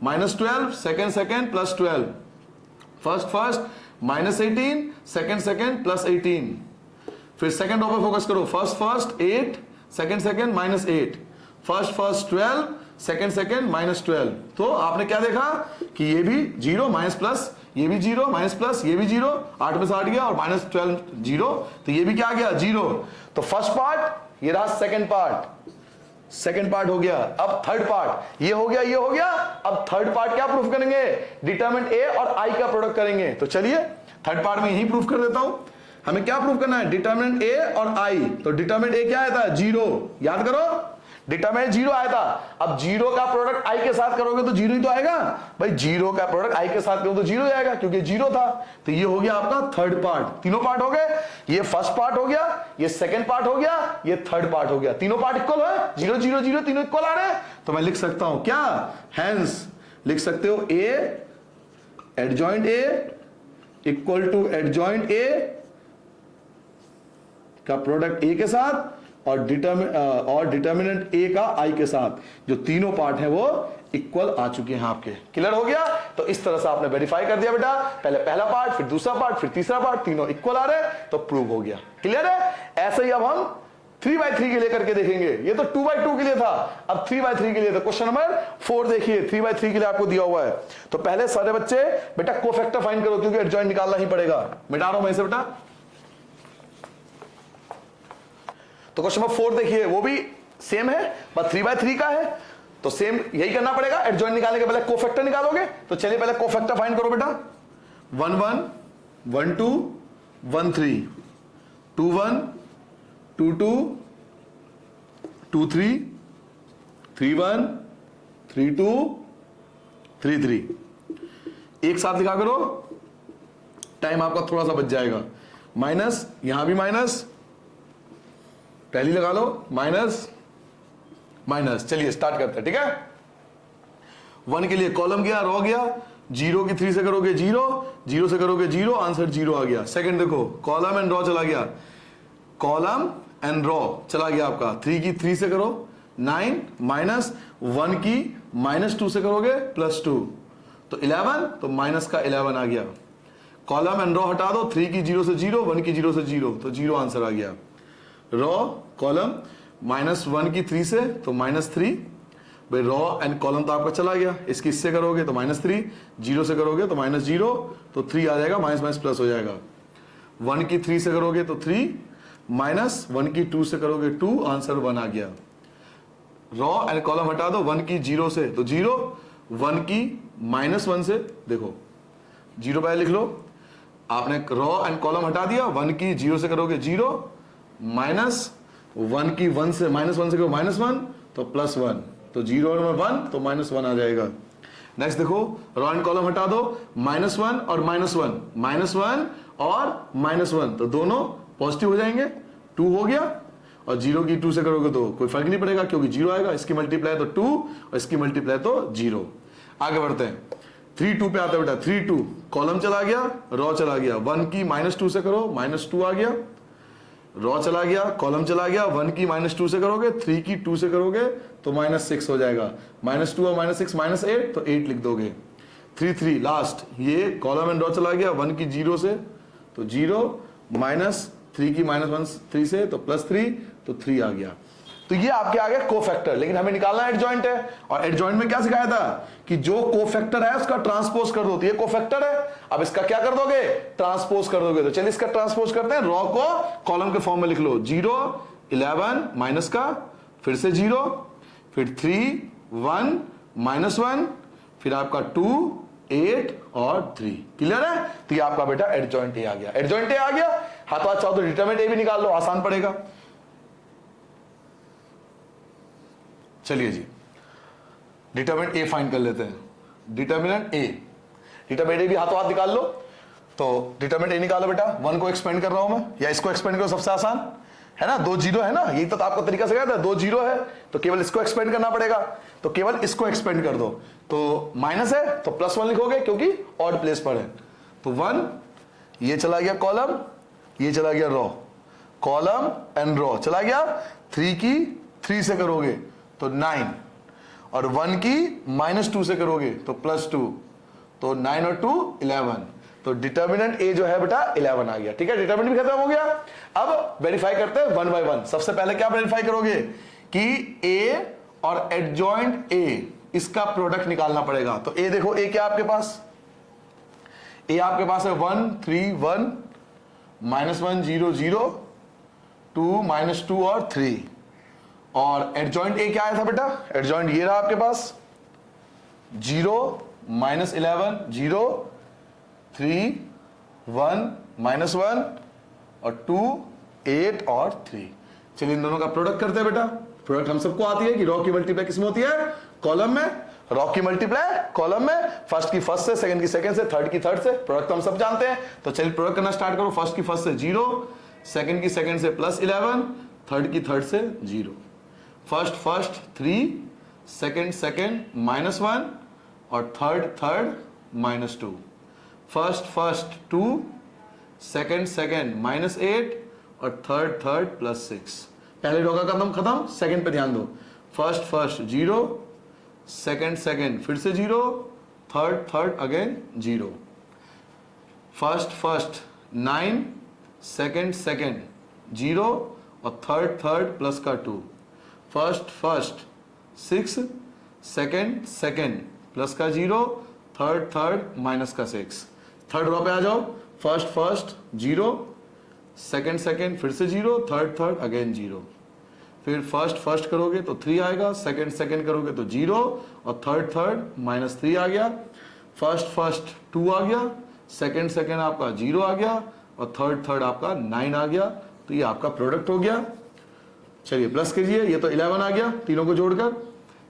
-12, सेकंड +12, फर्स्ट -18, सेकंड +18। फिर सेकंड रो पे फोकस करो, फर्स्ट 8, सेकंड -8, फर्स्ट 12, सेकंड -12। तो आपने क्या देखा कि ये भी 0 माइनस प्लस, ये भी 0 माइनस प्लस, ये भी 0, 8 में से 8 गया और -12 0, तो ये भी क्या आ गया 0। तो फर्स्ट पार्ट ये रहा, सेकंड पार्ट हो गया। अब थर्ड पार्ट ये हो गया। अब थर्ड पार्ट क्या प्रूफ करेंगे, डिटरमिनेंट ए और आई का प्रोडक्ट करेंगे। तो चलिए थर्ड पार्ट में यही प्रूफ कर देता हूं। हमें क्या प्रूफ करना है, डिटरमिनेंट ए और आई। तो डिटरमिनेंट ए क्या आया था, 0, याद करो डिटरमिनेंट 0 आया था। अब 0 का प्रोडक्ट आई के साथ करोगे तो 0 ही तो आएगा भाई, 0 का प्रोडक्ट आई के साथ करोगे तो 0 आएगा क्योंकि 0 था। तो ये हो गया आपका थर्ड पार्ट। तीनों पार्ट हो गए, ये फर्स्ट पार्ट हो गया, ये सेकंड पार्ट हो गया, ये थर्ड पार्ट हो गया। तीनों पार्ट इक्वल है, 0 0 0 तीनों इक्वल आ रहे हैं। तो मैं लिख सकता हूं क्या, हैंस लिख सकते हो A adjoint A equal to adjoint A का प्रोडक्ट ए के साथ और डिटरमिनेंट ए का आई के साथ, जो तीनों पार्ट है वो इक्वल आ चुके हैं आपके। क्लियर हो गया। तो इस तरह से आपने वेरीफाई कर दिया बेटा, पहले पहला पार्ट, फिर दूसरा पार्ट, फिर तीसरा पार्ट, तीनों इक्वल आ रहे हैं तो प्रूव हो गया। क्लियर है। ऐसे ही अब हम 3/3 के लिए करके देखेंगे। ये तो 2/2 के लिए था, अब 3/3 के लिए। तो क्वेश्चन नंबर 4 देखिए, 3/3 के लिए आपको दिया हुआ है। तो पहले सारे बच्चे बेटा कोफैक्टर फाइंड करो क्योंकि एडजॉइंट निकालना ही पड़ेगा। मिटा रहा हूं मैं इसे बेटा। तो क्वेश्चन नंबर 4 देखिए, वो भी सेम है बस 3/3 का है। तो सेम यही करना पड़ेगा, एडजॉइंट निकालने के पहले कोफैक्टर निकालोगे। तो चलिए पहले कोफैक्टर फाइंड करो बेटा। 1 1 1 2 1 3 2 1 2 2 2 3 3 1 3 2 3 3। एक साथ लिखा करो, टाइम आपका थोड़ा सा बच जाएगा। माइनस, यहां भी माइनस, पहली लगा लो, माइनस माइनस। चलिए स्टार्ट करते हैं, ठीक है। 1 के लिए कॉलम गया, रॉ गया, 0 की 3 से करोगे 0, 0 से करोगे 0, आंसर 0 आ गया। सेकंड देखो, कॉलम एंड रॉ चला गया, कॉलम एंड रॉ चला गया आपका। 3 की 3 से करो 9, माइनस 1 की -2 से करोगे +2 तो 11, तो माइनस का 11 आ गया। कॉलम एंड रॉ हटा दो, 3 की 0 से 0, 1 की 0 से 0, तो 0 आंसर आ गया। रॉ कॉलम -1 की 3 से तो -3, भाई रॉ एंड कॉलम तो आपका चला गया। इसकी इससे करोगे तो -3, 0 से करोगे तो -0, तो 3 आ जाएगा, माइनस माइनस प्लस हो जाएगा। 1 की 3 से करोगे तो 3, माइनस 1 की 2 से करोगे 2, आंसर 1 आ गया। रॉ एंड कॉलम हटा दो, 1 की 0 से तो 0, 1 की -1 से देखो 0 पहले लिख लो। आपने रॉ एंड कॉलम हटा दिया, 1 की 0 से करोगे 0, -1 की 1 से -1 से करो -1 तो +1, तो 0 और 1 तो -1 आ जाएगा। नेक्स्ट देखो, रॉ एंड कॉलम हटा दो, -1 और -1, -1 और -1 तो दोनों पॉजिटिव हो जाएंगे, 2 हो गया। और 0 की 2 से करोगे तो कोई फर्क नहीं पड़ेगा क्योंकि 0 आएगा। इसकी मल्टीप्लाई तो 2 और इसकी मल्टीप्लाई तो 0। आगे बढ़ते हैं, 3 2 पे आता है बेटा। 3 2 कॉलम चला गया, रॉ चला गया। 1 की -2 से करो, -2 आ गया। रॉ चला गया, कॉलम चला गया। 1 की -2 से करोगे, 3 की 2 से करोगे तो -6 हो जाएगा। -2 और -6 -8 तो 8 लिख दोगे। 3 3 लास्ट, ये कॉलम एंड रॉ चला गया। 1 की 0 से तो 0, -3 की -3 से तो +3 तो 3 आ गया। तो ये आपके आ गया कोफैक्टर। लेकिन हमें निकालना एडजॉइंट है, और एडजॉइंट में क्या सिखाया था कि जो कोफैक्टर है उसका ट्रांसपोज कर दो। तो ये कोफैक्टर है, अब इसका क्या कर दोगे, ट्रांसपोज कर दोगे। तो चलिए इसका ट्रांसपोज करते हैं। रॉ को कॉलम के फॉर्म में लिख लो, 0 11 माइनस का, फिर से 0, फिर 3 1 -1, फिर आपका 2 8 और 3। क्लियर है। तो ये आपका बेटा एडजॉइंट ए आ गया। एडजॉइंट ए आ गया, हाथों हाथ चाहो तो डिटरमिनेंट ए भी निकाल लो, आसान पड़ेगा। चलिए जी, डिटर्मिनेंट ए फाइंड कर लेते हैं। डिटर्मिनेंट ए, डिटर्मिनेंट ए भी हाथों हाथ निकाल लो। तो डिटर्मिनेंट ए निकालो बेटा, 1 को एक्सपेंड कर रहा हूं मैं, या इसको एक्सपेंड करो, सबसे आसान है ना, 2 जीरो है ना, यही तो आपको तरीका से कहता है, 2 जीरो है तो केवल इसको एक्सपेंड करना पड़ेगा, तो केवल इसको एक्सपेंड कर दो। तो माइनस है तो +1 लिखोगे क्योंकि ऑड प्लेस पर है। तो 1 ये चला गया कॉलम, ये चला गया रो, कॉलम एंड रो चला गया। 3 की 3 से करोगे तो 9, और 1 की -2 से करोगे तो +2, तो 9 और 2 11। तो डिटर्मिनेंट ए जो है बेटा 11 आ गया। ठीक है, डिटर्मिनेंट भी खत्म हो गया। अब वेरीफाई करते हैं 1 बाय 1। सबसे पहले क्या वेरीफाई करोगे कि ए और एडजॉइंट ए इसका प्रोडक्ट निकालना पड़ेगा। तो ए देखो, ए क्या आपके पास, ए आपके पास है 1 3 1 -1 0 0 2 -2 और 3, और एडजॉइंट ए क्या आया था बेटा, एडजॉइंट ये रहा आपके पास 0 -11 0 3 1 -1 और 2 8 और 3। चलिए इन दोनों का प्रोडक्ट करते हैं बेटा। प्रोडक्ट हम सबको आती है कि रॉ की मल्टीप्लाई किसमें होती है, कॉलम में। रॉ की मल्टीप्लाई कॉलम में, फर्स्ट की फर्स्ट से, सेकंड की सेकंड से, थर्ड की थर्ड से। प्रोडक्ट तो हम सब जानते हैं, तो चलिए प्रोडक्ट करना स्टार्ट करो। फर्स्ट की फर्स्ट से 0, सेकंड की सेकंड से +11, थर्ड की थर्ड से 0। फर्स्ट 3, सेकंड -1 और थर्ड -2। फर्स्ट 2, सेकंड -8 और थर्ड +6। पहले रो का खत्म, सेकंड पे ध्यान दो। फर्स्ट 0, सेकंड फिर से 0, थर्ड अगेन 0। फर्स्ट 9, सेकंड 0 और थर्ड प्लस का 2। फर्स्ट 6, सेकंड प्लस का 0, थर्ड माइनस का 6। थर्ड रो पे आ जाओ। फर्स्ट 0, सेकंड फिर से 0, थर्ड अगेन 0। फिर फर्स्ट करोगे तो 3 आएगा, सेकंड करोगे तो 0 और थर्ड -3 आ गया। फर्स्ट 2 आ गया, सेकंड आपका 0 आ गया और थर्ड आपका 9 आ गया। तो ये आपका प्रोडक्ट हो गया। चलिए प्लस कीजिए, ये तो 11 आ गया तीनों को जोड़कर।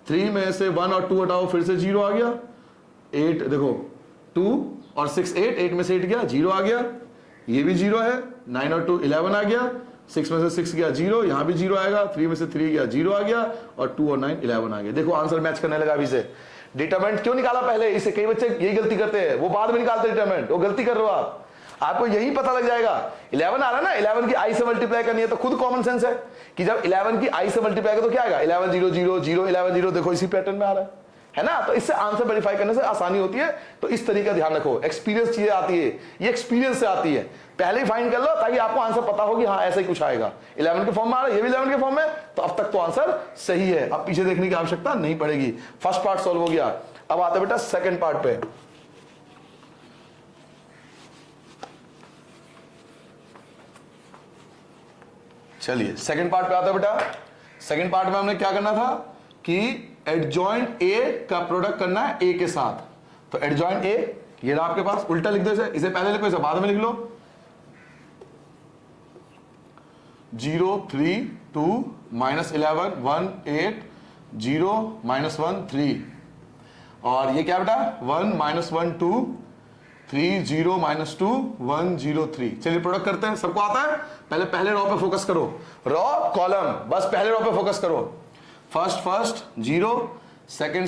3 में से 1 और 2 हटाओ, फिर से 0 आ गया। 8 देखो, 2 और 6 8 में से 8 गया, 0 आ गया। ये भी 0 है। 9 और 2 11 आ गया। 6 में से 6 गया 0, यहां भी 0 आएगा। 3 में से 3 गया 0 आ गया, और 2 और 9 11 आ गया। देखो आंसर मैच करने लगा अभी से। डिटरमिनेंट क्यों निकाला पहले, इसे कई बच्चे यही गलती करते हैं, वो बाद में निकालते डिटरमिनेंट, वो गलती कर रहे हो आप। आपको यही पता लग जाएगा। 11 आ रहा है ना, 11 की आई से मल्टीप्लाई करनी है, तो खुद कॉमन सेंस है कि जब 11 की आई से मल्टीप्लाई करो तो क्या आएगा, 11 0 0 0 11 0। देखो इसी पैटर्न में आ रहा है ना। तो इससे आंसर वेरीफाई करने से आसानी होती है। तो इस तरीके का ध्यान रखो, एक्सपीरियंस चीजें आती है, ये एक्सपीरियंस से आती है। पहले ही फाइंड कर लो ताकि आपको आंसर पता हो कि हाँ ऐसा ही कुछ आएगा। 11 के फॉर्म में आ रहा है, ये भी 11 के फॉर्म में, तो अब तक तो आंसर सही है। अब पीछे देखने की आवश्यकता नहीं पड़ेगी। फर्स्ट पार्ट सॉल्व हो गया। अब आते बेटा सेकंड पार्ट पे। चलिए सेकंड पार्ट पे आते बेटा। सेकंड पार्ट में हमने क्या करना था कि एडजॉइंट ए का प्रोडक्ट करना है ए के साथ। तो एडजॉइंट ए ये रहा आपके पास, उल्टा लिख दो इसे पहले लिखो, इसे बाद में लिख लो। 0 3 2 -11 1 8 0 -1 3। और ये क्या बेटा 1 -1 2 3 0 -2 1 0 3। चलिए प्रोडक्ट करते हैं, सबको आता है। पहले रो पे फोकस करो, रो कॉलम, बस पहले रो पे फोकस करो। फर्स्ट 0, सेकंड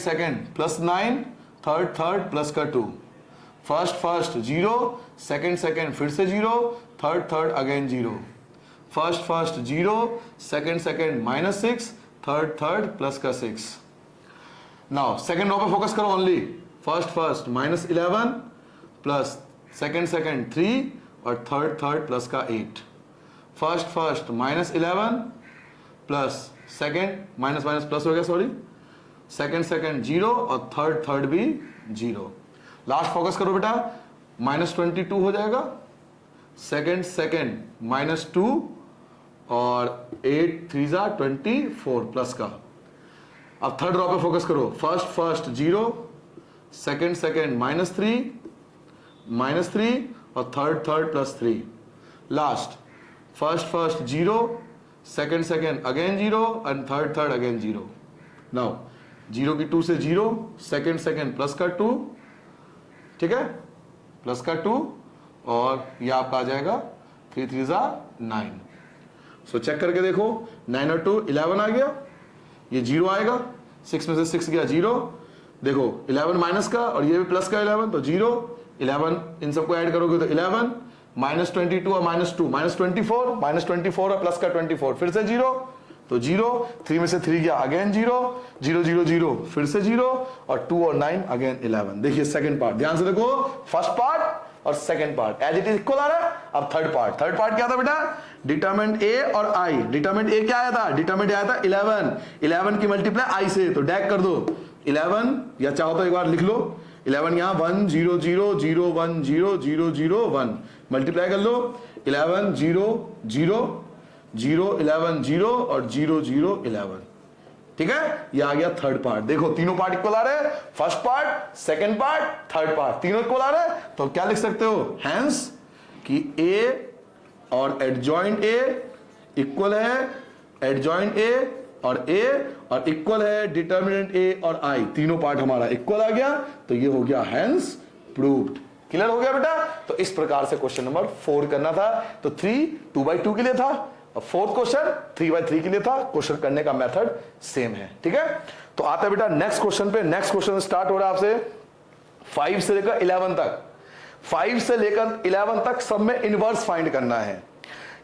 +9, थर्ड प्लस का 2। फर्स्ट 0, सेकंड फिर से 0, third again 0। First 0, second -6, third plus का 6। नाउ सेकंड रो पे फोकस करो ओनली। फर्स्ट -11 प्लस सेकंड 3 और थर्ड प्लस का 8। First -11 plus second minus plus हो गया, सॉरी। सेकंड 0 और थर्ड भी 0। लास्ट फोकस करो बेटा, -22 हो जाएगा। सेकंड -2 और 8 3 24 प्लस का। अब थर्ड रो पे फोकस करो। फर्स्ट 0, सेकंड -3 और third +3। Last first 0, second again 0 and third again 0। Now 0 की 2 से 0, सेकेंड सेकेंड प्लस का 2, ठीक है, प्लस का 2, और ये आपका आ जाएगा 3 3 जा 9। सो चेक करके देखो, 9 और 2 11 आ गया, ये 0 आएगा, 6 में से 6 गया 0, देखो 11 माइनस का और ये भी प्लस का 11, तो 0 11 इन सबको ऐड करोगे तो 11, -22 और -2 -24 और प्लस का 24 फिर से 0, तो 0, 3 में से 3 गया अगेन 0 0 0 0 फिर से 0 और 2 और 9 अगेन 11। देखिए सेकंड पार्ट, ध्यान से देखो, फर्स्ट पार्ट और second part as it is equal आ रहा है। अब थर्ड पार्ट क्या था बेटा, डिटरमिनेंट ए और आई। डिटरमिनेंट ए क्या आया था, डिटरमिनेंट आया था 11 की मल्टीप्लाई आई से, तो डैक कर दो 11, या चाहो तो एक बार लिख लो 11 यहां 1 0 0 0 1 0 0 0 1 मल्टीप्लाई कर लो 11 0 0 0 11 0 और 0 0 11, ठीक है, ये आ गया थर्ड पार्ट। देखो तीनों पार्ट इक्वल आ रहे हैं, first part, second part, third part, तीनों इक्वल आ रहे हैं, तो क्या लिख सकते हो, हेंस कि ए और एडजॉइंट ए इक्वल है, एडजॉइंट ए और इक्वल है डिटर्मिनेंट ए और आई, तीनों पार्ट हमारा इक्वल आ गया, तो ये हो गया हेंस प्रूव्ड। क्लियर हो गया बेटा। तो इस प्रकार से क्वेश्चन नंबर 4 करना था, तो 3 2/2 के लिए था, और फोर्थ क्वेश्चन 3/3 के लिए था। क्वेश्चन करने का मेथड सेम है, ठीक है। तो आता है बेटा नेक्स्ट क्वेश्चन पे। नेक्स्ट क्वेश्चन स्टार्ट हो रहा है आपसे 5 से लेकर 11 तक। 5 से लेकर 11 तक सब में इनवर्स फाइंड करना है।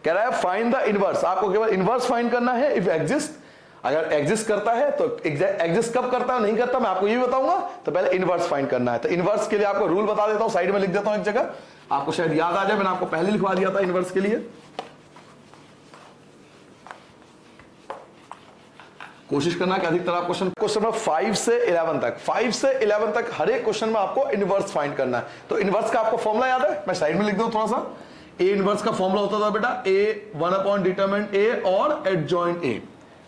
कह रहा है फाइंड द इनवर्स, आपको केवल इनवर्स फाइंड करना है इफ एग्जिस्ट। अगर एग्जिस्ट करता है तो एग्जिस्ट कब करता है नहीं करता मैं आपको ये बताऊंगा, तो पहले इनवर्स फाइंड करना है। तो इनवर्स के लिए आपको रूल बता देता हूं, साइड में लिख देता हूं एक जगह, आपको शायद याद आ जाए, मैंने आपको पहले लिखवा दिया था इनवर्स के लिए। कोशिश करना कि अधिकतर आप क्वेश्चन नंबर 5 से 11 तक, 5 से 11 तक हर एक क्वेश्चन में आपको इनवर्स फाइंड करना है। तो इनवर्स का आपको फॉर्मूला याद है, मैं साइड में लिख दूं थोड़ा सा। ए इनवर्स का फॉर्मूला होता था बेटा ए 1 डिटरमिनेंट ए और एडजॉइंट ए,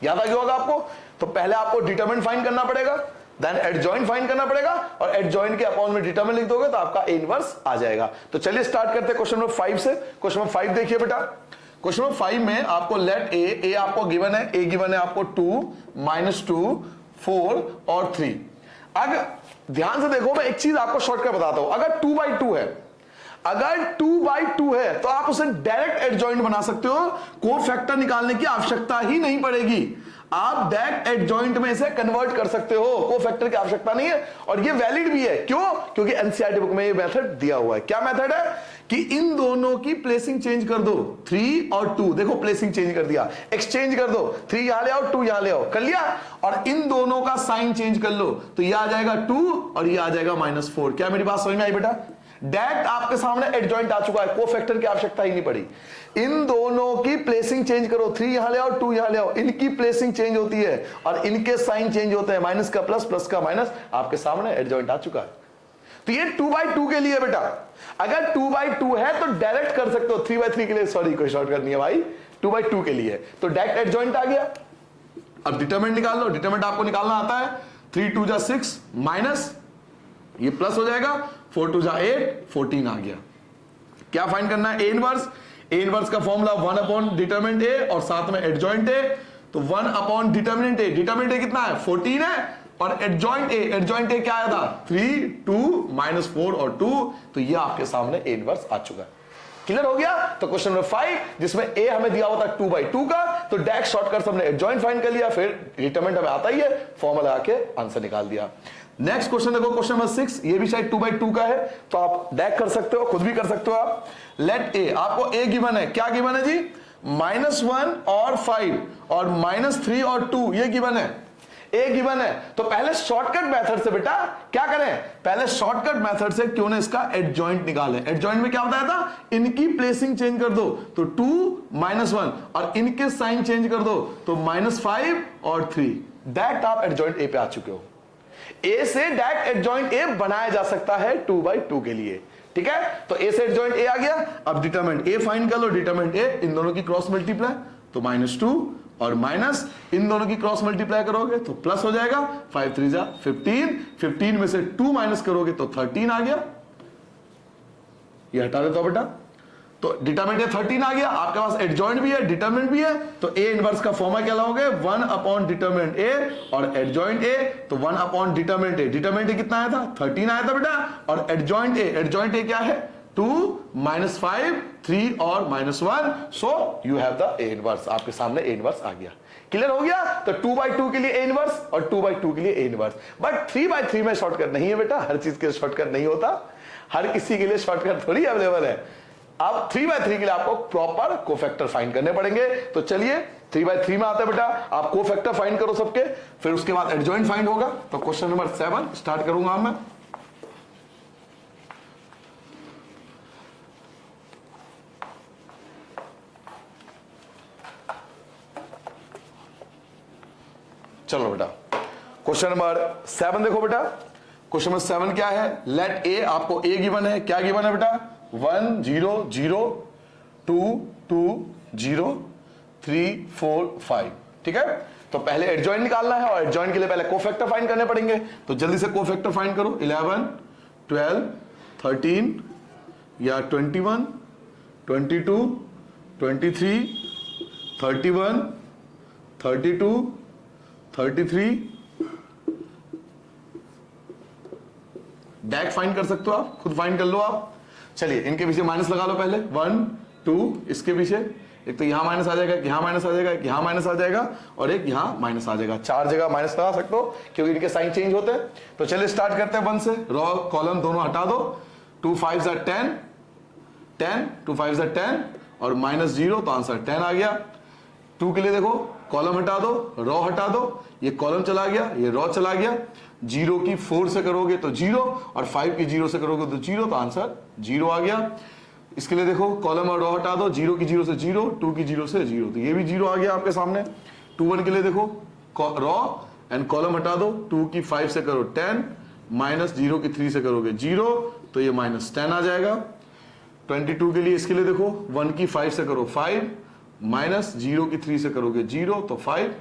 याद आ गया होगा आपको। तो पहले आपको डिटरमिनेंट फाइंड करना पड़ेगा, देन एडजॉइंट फाइंड करना पड़ेगा, और एडजॉइंट के अपॉन में डिटरमिनेंट लिख दोगे तो आपका ए इनवर्स आ जाएगा। तो चलिए स्टार्ट करते हैं क्वेश्चन नंबर 5 से। क्वेश्चन नंबर 5 देखिए बेटा, क्वेश्चन नंबर 5 में आपको लेट ए आपको गिवन है, ए गिवन है आपको 2 -2 4 और 3। अगर ध्यान से देखो, मैं एक चीज आपको शॉर्टकट बताता हूं, अगर 2/2 है, अगर 2/2 है तो आप उसे डायरेक्ट एडजॉइंट बना सकते हो, को फैक्टर निकालने की आवश्यकता ही नहीं पड़ेगी। आप डायरेक्ट एडजॉइंट में इसे कन्वर्ट कर सकते हो, को फैक्टर की आवश्यकता नहीं है, और ये वैलिड भी है। क्यों? क्योंकि एनसीईआरटी बुक में ये मेथड दिया हुआ है। क्या मेथड है कि इन दोनों की प्लेसिंग चेंज कर दो, 3 और 2, देखो प्लेसिंग चेंज कर दिया, एक्सचेंज कर दो, 3 यहां ले आओ 2 यहां ले आओ, कर लिया, और इन दोनों का साइन चेंज कर लो, तो ये आ जाएगा 2 और ये आ जाएगा -4। क्या मेरी बात समझ में आई बेटा? डायरेक्ट आपके सामने एडजॉइंट आ चुका है, को फैक्टर की आवश्यकता ही नहीं पड़ी। इन दोनों की प्लेसिंग चेंज करो, 3 यहां ले आओ 2 यहां ले आओ, इनकी प्लेसिंग चेंज होती है और इनके साइन चेंज होते हैं, माइनस का प्लस, प्लस का माइनस, आपके सामने एडजॉइंट आ चुका है। तो ये 2/2 के लिए बेटा, अगर 2/2 है तो डायरेक्ट कर सकते हो, 3/3 के लिए सॉरी कोई शॉर्टकट नहीं है भाई, 2/2 के लिए तो डायरेक्ट एडजॉइंट आ गया। अब डिटरमिनेंट निकाल लो, डिटरमिनेंट आपको निकालना आता है, 3 2 जा 6 माइनस ये प्लस हो जाएगा, 4 2 जा 8 14 आ गया। क्या फाइंड करना है? A inverse. ए इनवर्स का फॉर्मूला 1 डिटरमिनेंट ए और साथ में एडजॉइंट ए, तो 1 डिटरमिनेंट ए, डिटरमिनेंट ए कितना है 14 है, और एडजॉइंट ए क्या आया था 3 2 -4 और 2, तो ये आपके सामने ए इनवर्स आ चुका है। क्लियर हो गया? तो क्वेश्चन नंबर 5 जिसमें ए हमें दिया हुआ था 2/2 का, तो डायरेक्ट शॉर्टकट हमने एडजॉइंट फाइंड कर लिया, फिर डिटरमिनेंट हमें आता ही है, फॉर्मूला आके आंसर निकाल दिया। नेक्स्ट क्वेश्चन देखो, क्वेश्चन नंबर 6, ये भी शायद 2/2 का है, तो आप डायरेक्ट कर सकते हो, खुद भी कर सकते हो आप। लेट ए, आपको ए गिवन है, क्या गिवन है जी? -1 और 5 और -3 और 2 ये गिवन है, ए गिवन है। तो पहले शॉर्टकट मेथड से बेटा क्या करें, पहले शॉर्टकट मेथड से क्यों ना इसका एडजॉइंट निकालें। एडजॉइंट में क्या बताया था, इनकी प्लेसिंग चेंज कर दो, तो 2 -1, और इनके साइन चेंज कर दो, तो -5 और 3, डायरेक्ट आप एडजॉइंट ए पे आ चुके हो। ए से डायरेक्ट एडजॉइंट ए बनाया जा सकता है 2/2 के लिए, ठीक है। तो ए से एडजॉइंट ए आ गया, अब डिटरमिनेंट ए फाइंड कर लो, डिटरमिनेंट ए, इन दोनों की क्रॉस मल्टीप्लाई, तो -2 और माइनस, इन दोनों की क्रॉस मल्टीप्लाई करोगे तो प्लस हो जाएगा, 5 3 जा 15, 15 में से 2 माइनस करोगे तो 13 आ गया, ये हटा देता हूं बेटा, तो डिटरमिनेंट ए 13 आ गया, आपके पास एडजॉइंट भी है डिटरमिनेंट भी है, तो ए इनवर्स का फॉर्मूला क्या लाओगे 1 अपॉन डिटरमिनेंट ए और एडजॉइंट ए, तो 1 upon determinant A, determinant A कितना आया था 13 आया था बेटा, और एडजॉइंट ए क्या है 2 -5 3 और -1, so you have the A inverse, आपके सामने ए इनवर्स आ गया। क्लियर हो गया? तो 2/2 के लिए ए इनवर्स और 2/2 के लिए ए इनवर्स, बट 3/3 में शॉर्टकट नहीं है बेटा, हर चीज के शॉर्टकट नहीं होता, हर किसी के लिए शॉर्टकट थोड़ी अवेलेबल है। अब 3/3 के लिए आपको प्रॉपर कोफैक्टर फाइंड करने पड़ेंगे, तो चलिए 3/3 में आता है बेटा, आप कोफैक्टर फाइंड करो सबके, फिर उसके बाद एडजॉइंट फाइंड होगा। तो क्वेश्चन नंबर 7 स्टार्ट करूंगा मैं। चलो बेटा क्वेश्चन नंबर 7 देखो बेटा, क्वेश्चन नंबर 7 क्या है, लेट ए, आपको ए गिवन है, क्या गिवन है बेटा 1 0 0 2 2 0 3 4 5, ठीक है। तो पहले एडजॉइंट निकालना है और एडजॉइंट के लिए पहले कोफैक्टर फाइंड करने पड़ेंगे, तो जल्दी से कोफैक्टर फाइंड करो। 11 12 13 या 21 22 23 31 32 33, डैक फाइंड कर सकते हो आप, खुद फाइंड कर लो आप। चलिए इनके पीछे माइनस लगा लो पहले, 1 2, इसके पीछे एक तो यहां माइनस आ जाएगा, एक यहां माइनस आ जाएगा, एक यहां माइनस आ जाएगा और एक यहां माइनस आ जाएगा, 4 जगह माइनस लगा सकते हो क्योंकि इनके साइन चेंज होते हैं। तो चलिए स्टार्ट करते हैं 1 से, रॉ कॉलम दोनों हटा दो, 2 5 are 10 10 2 5 are 10 और -0, तो आंसर 10 आ गया। 2 के लिए देखो, कॉलम हटा दो, रॉ हटा दो, ये कॉलम चला गया, ये रॉ चला गया, 0 की 4 से करोगे तो 0 और 5 की 0 से करोगे तो 0, तो आंसर 0 आ गया। इसके लिए देखो, कॉलम और रॉ हटा दो, 0 की 0 से 0, 2 की 0 से 0, तो ये भी 0 आ गया आपके सामने। 2 1 के लिए देखो, रॉ एंड कॉलम हटा दो, 2 की 5 से करो 10, -0 की 3 से करोगे 0, तो ये -10 आ जाएगा। 22 के लिए, इसके लिए देखो, 1 की 5 से करो 5, -0 की 3 से करोगे 0, तो 5।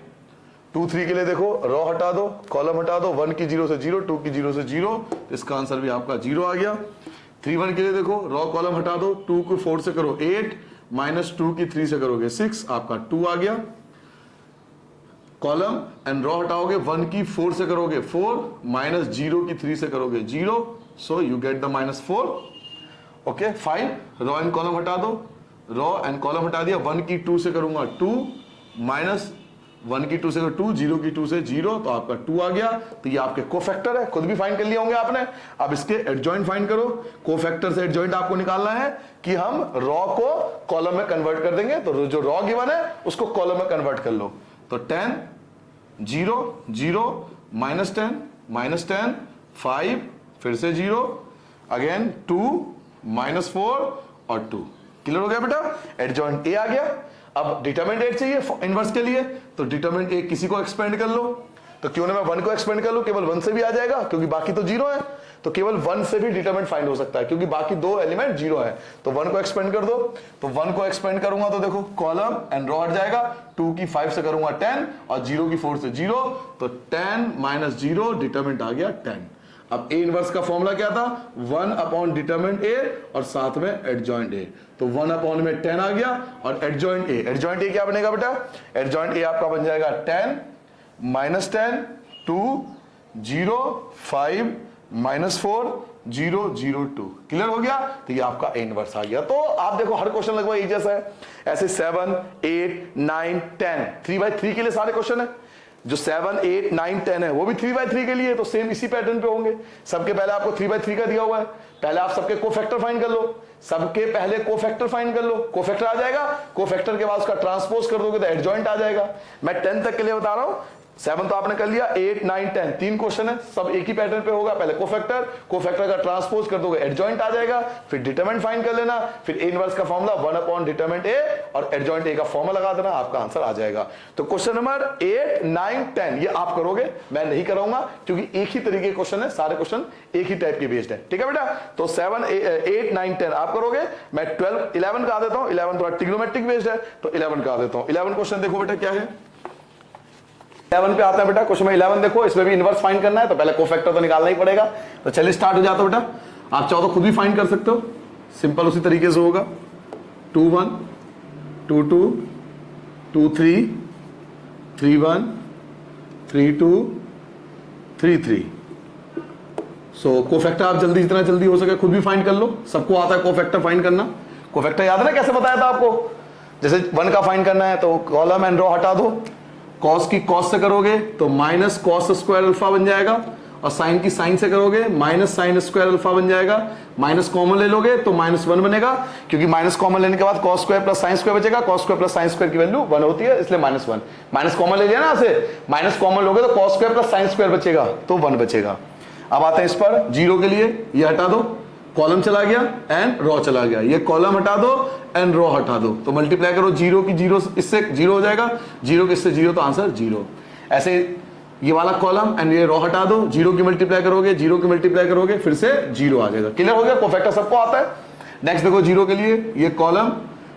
2 3 के लिए देखो, रॉ हटा दो, कॉलम हटा दो, 1 की 0 से 0, 2 की 0 से 0, तो इसका आंसर भी आपका 0 आ गया। 3 1 के लिए देखो, रॉ कॉलम हटा दो, 2 को 4 से करो 8, -2 की 3 से करोगे 6, आपका 2 आ गया। कॉलम एंड रॉ हटाओगे, 1 की 4 से करोगे 4, -0 की 3 से करोगे 0, so you get the -4। Okay fine, raw and column हटा दो, रॉ एंड कॉलम हटा दिया, 1 की 2 से करूंगा 2, -1 की 2 से 2, 0 की 2 से 0, तो आपका 2 आ गया। तो ये आपके कोफैक्टर है, खुद भी फाइंड कर लिए होंगे आपने। अब इसके एडजॉइंट फाइंड करो, कोफैक्टर से एडजॉइंट आपको निकालना है कि हम रॉ को कॉलम में कन्वर्ट कर देंगे, तो जो रॉ गिवन है उसको कॉलम में कन्वर्ट कर लो। तो 10 0 0 -10 5, फिर से 0 अगेन 2 -4 और 2। क्लियर हो गया बेटा, एडजॉइंट ए आ गया। अब डिटरमिनेंट ए चाहिए इनवर्स के लिए, तो डिटरमिनेंट ए किसी को एक्सपेंड कर लो, तो क्यों ना मैं 1 को एक्सपेंड कर लूं, केवल 1 से भी आ जाएगा क्योंकि बाकी तो 0 है, तो केवल 1 से भी डिटरमिनेंट फाइंड हो सकता है क्योंकि बाकी 2 एलिमेंट 0 है। तो 1 को एक्सपेंड कर दो, तो 1 को एक्सपेंड करूंगा तो देखो, कॉलम एंड रॉ हट जाएगा, 2 की 5 से करूंगा 10 और 0 की 4 से 0, तो 10 -0, डिटरमिनेंट आ गया 10। अब ए इनवर्स का फॉर्मूला क्या था, 1 अपॉन डिटरमिनेंट ए और साथ में एडजॉइंट ए, तो 1 अपॉन में 10 आ गया और एडजॉइंट ए क्या बनेगा बेटा, एडजॉइंट ए आपका बन जाएगा 10 -10 2 0 5 -4 0 0 2। क्लियर हो गया, तो ये आपका ए इनवर्स आ गया। तो आप देखो हर क्वेश्चन लगभग एक जैसा है, ऐसे 7 8 9 10 3/3 के लिए सारे क्वेश्चन है, जो 7 8 9 10 है वो भी 3/3 के लिए, तो सेम इसी पैटर्न पे होंगे। सबके पहले आपको 3/3 का दिया हुआ है, पहले आप सबके कोफैक्टर फाइंड कर लो, सबके पहले कोफैक्टर फाइंड कर लो, कोफैक्टर आ जाएगा, कोफैक्टर के बाद उसका ट्रांसपोज कर दोगे तो एडजॉइंट आ जाएगा। मैं 10 तक के लिए बता रहा हूं, 7 तो आपने कर लिया, 8 9 10 3 क्वेश्चन है, सब एक ही पैटर्न पे होगा, पहले कोफैक्टर का ट्रांसपोज कर दोगे एडजॉइंट आ जाएगा, फिर डिटरमिनेंट फाइंड कर लेना, फिर ए इनवर्स का फॉर्मूला 1 अपॉन डिटरमिनेंट ए और एडजॉइंट ए का फॉर्मूला लगा देना, आपका आंसर आ जाएगा। तो क्वेश्चन नंबर 8 9 10 ये आप करोगे, मैं नहीं कराऊंगा क्योंकि एक ही तरीके के क्वेश्चन है, सारे क्वेश्चन एक ही टाइप के बेस्ड है, ठीक है बेटा। तो 7 8 9 10 आप करोगे, मैं 12 11 का देता हूं, 11 थोड़ा ट्रिग्नोमेट्रिक बेस्ड है तो 11 का देता हूं। 11 क्वेश्चन देखो बेटा क्या है, 11 पे आता है बेटा क्वेश्चन में 11 देखो, इसमें भी इनवर्स फाइंड करना है तो पहले कोफैक्टर तो निकालना ही पड़ेगा। तो चलिए स्टार्ट हो जाता है बेटा, आप चाहो तो खुद भी फाइंड कर सकते हो, सिंपल उसी तरीके से होगा। 2 1 2 2 2 3 3 1 3 2 3 3। सो कोफैक्टर आप जल्दी जितना जल्दी हो सके खुद भी फाइंड कर लो, सबको आता है कोफैक्टर फाइंड करना। कोफैक्टर याद है ना कैसे बताया था आपको, जैसे 1 का फाइंड करना है तो कॉलम एंड रो हटा दो, कॉस की कॉस से करोगे तो माइनस कॉस स्क्वायर अल्फा बन जाएगा, और साइन की साइन से करोगे माइनस साइन स्क्वायर अल्फा बन जाएगा। माइनस कॉमन ले लोगे तो -1 बनेगा, क्योंकि माइनस कॉमन लेने के बाद cos square plus sine square बचेगा, cos square plus sine square की वैल्यू 1 होती है, इसलिए -1। माइनस कॉमन ले लिया ना ऐसे, माइनस कॉमन लोगे तो cos square plus sine square बचेगा तो 1 बचेगा। अब आते हैं इस पर, जीरो के लिए ये हटा दो, कॉलम चला गया एंड रो चला गया, ये कॉलम हटा दो एंड रो हटा दो, तो मल्टीप्लाई करो, जीरो की जीरो इससे जीरो हो जाएगा, जीरो के इससे जीरो तो आंसर 0। ऐसे ये वाला कॉलम एंड ये रो हटा दो, जीरो की मल्टीप्लाई करोगे, जीरो की मल्टीप्लाई करोगे फिर से 0 आ जाएगा। क्लियर हो गया, कोफैक्टर सबको आता है। नेक्स्ट देखो, जीरो के लिए ये कॉलम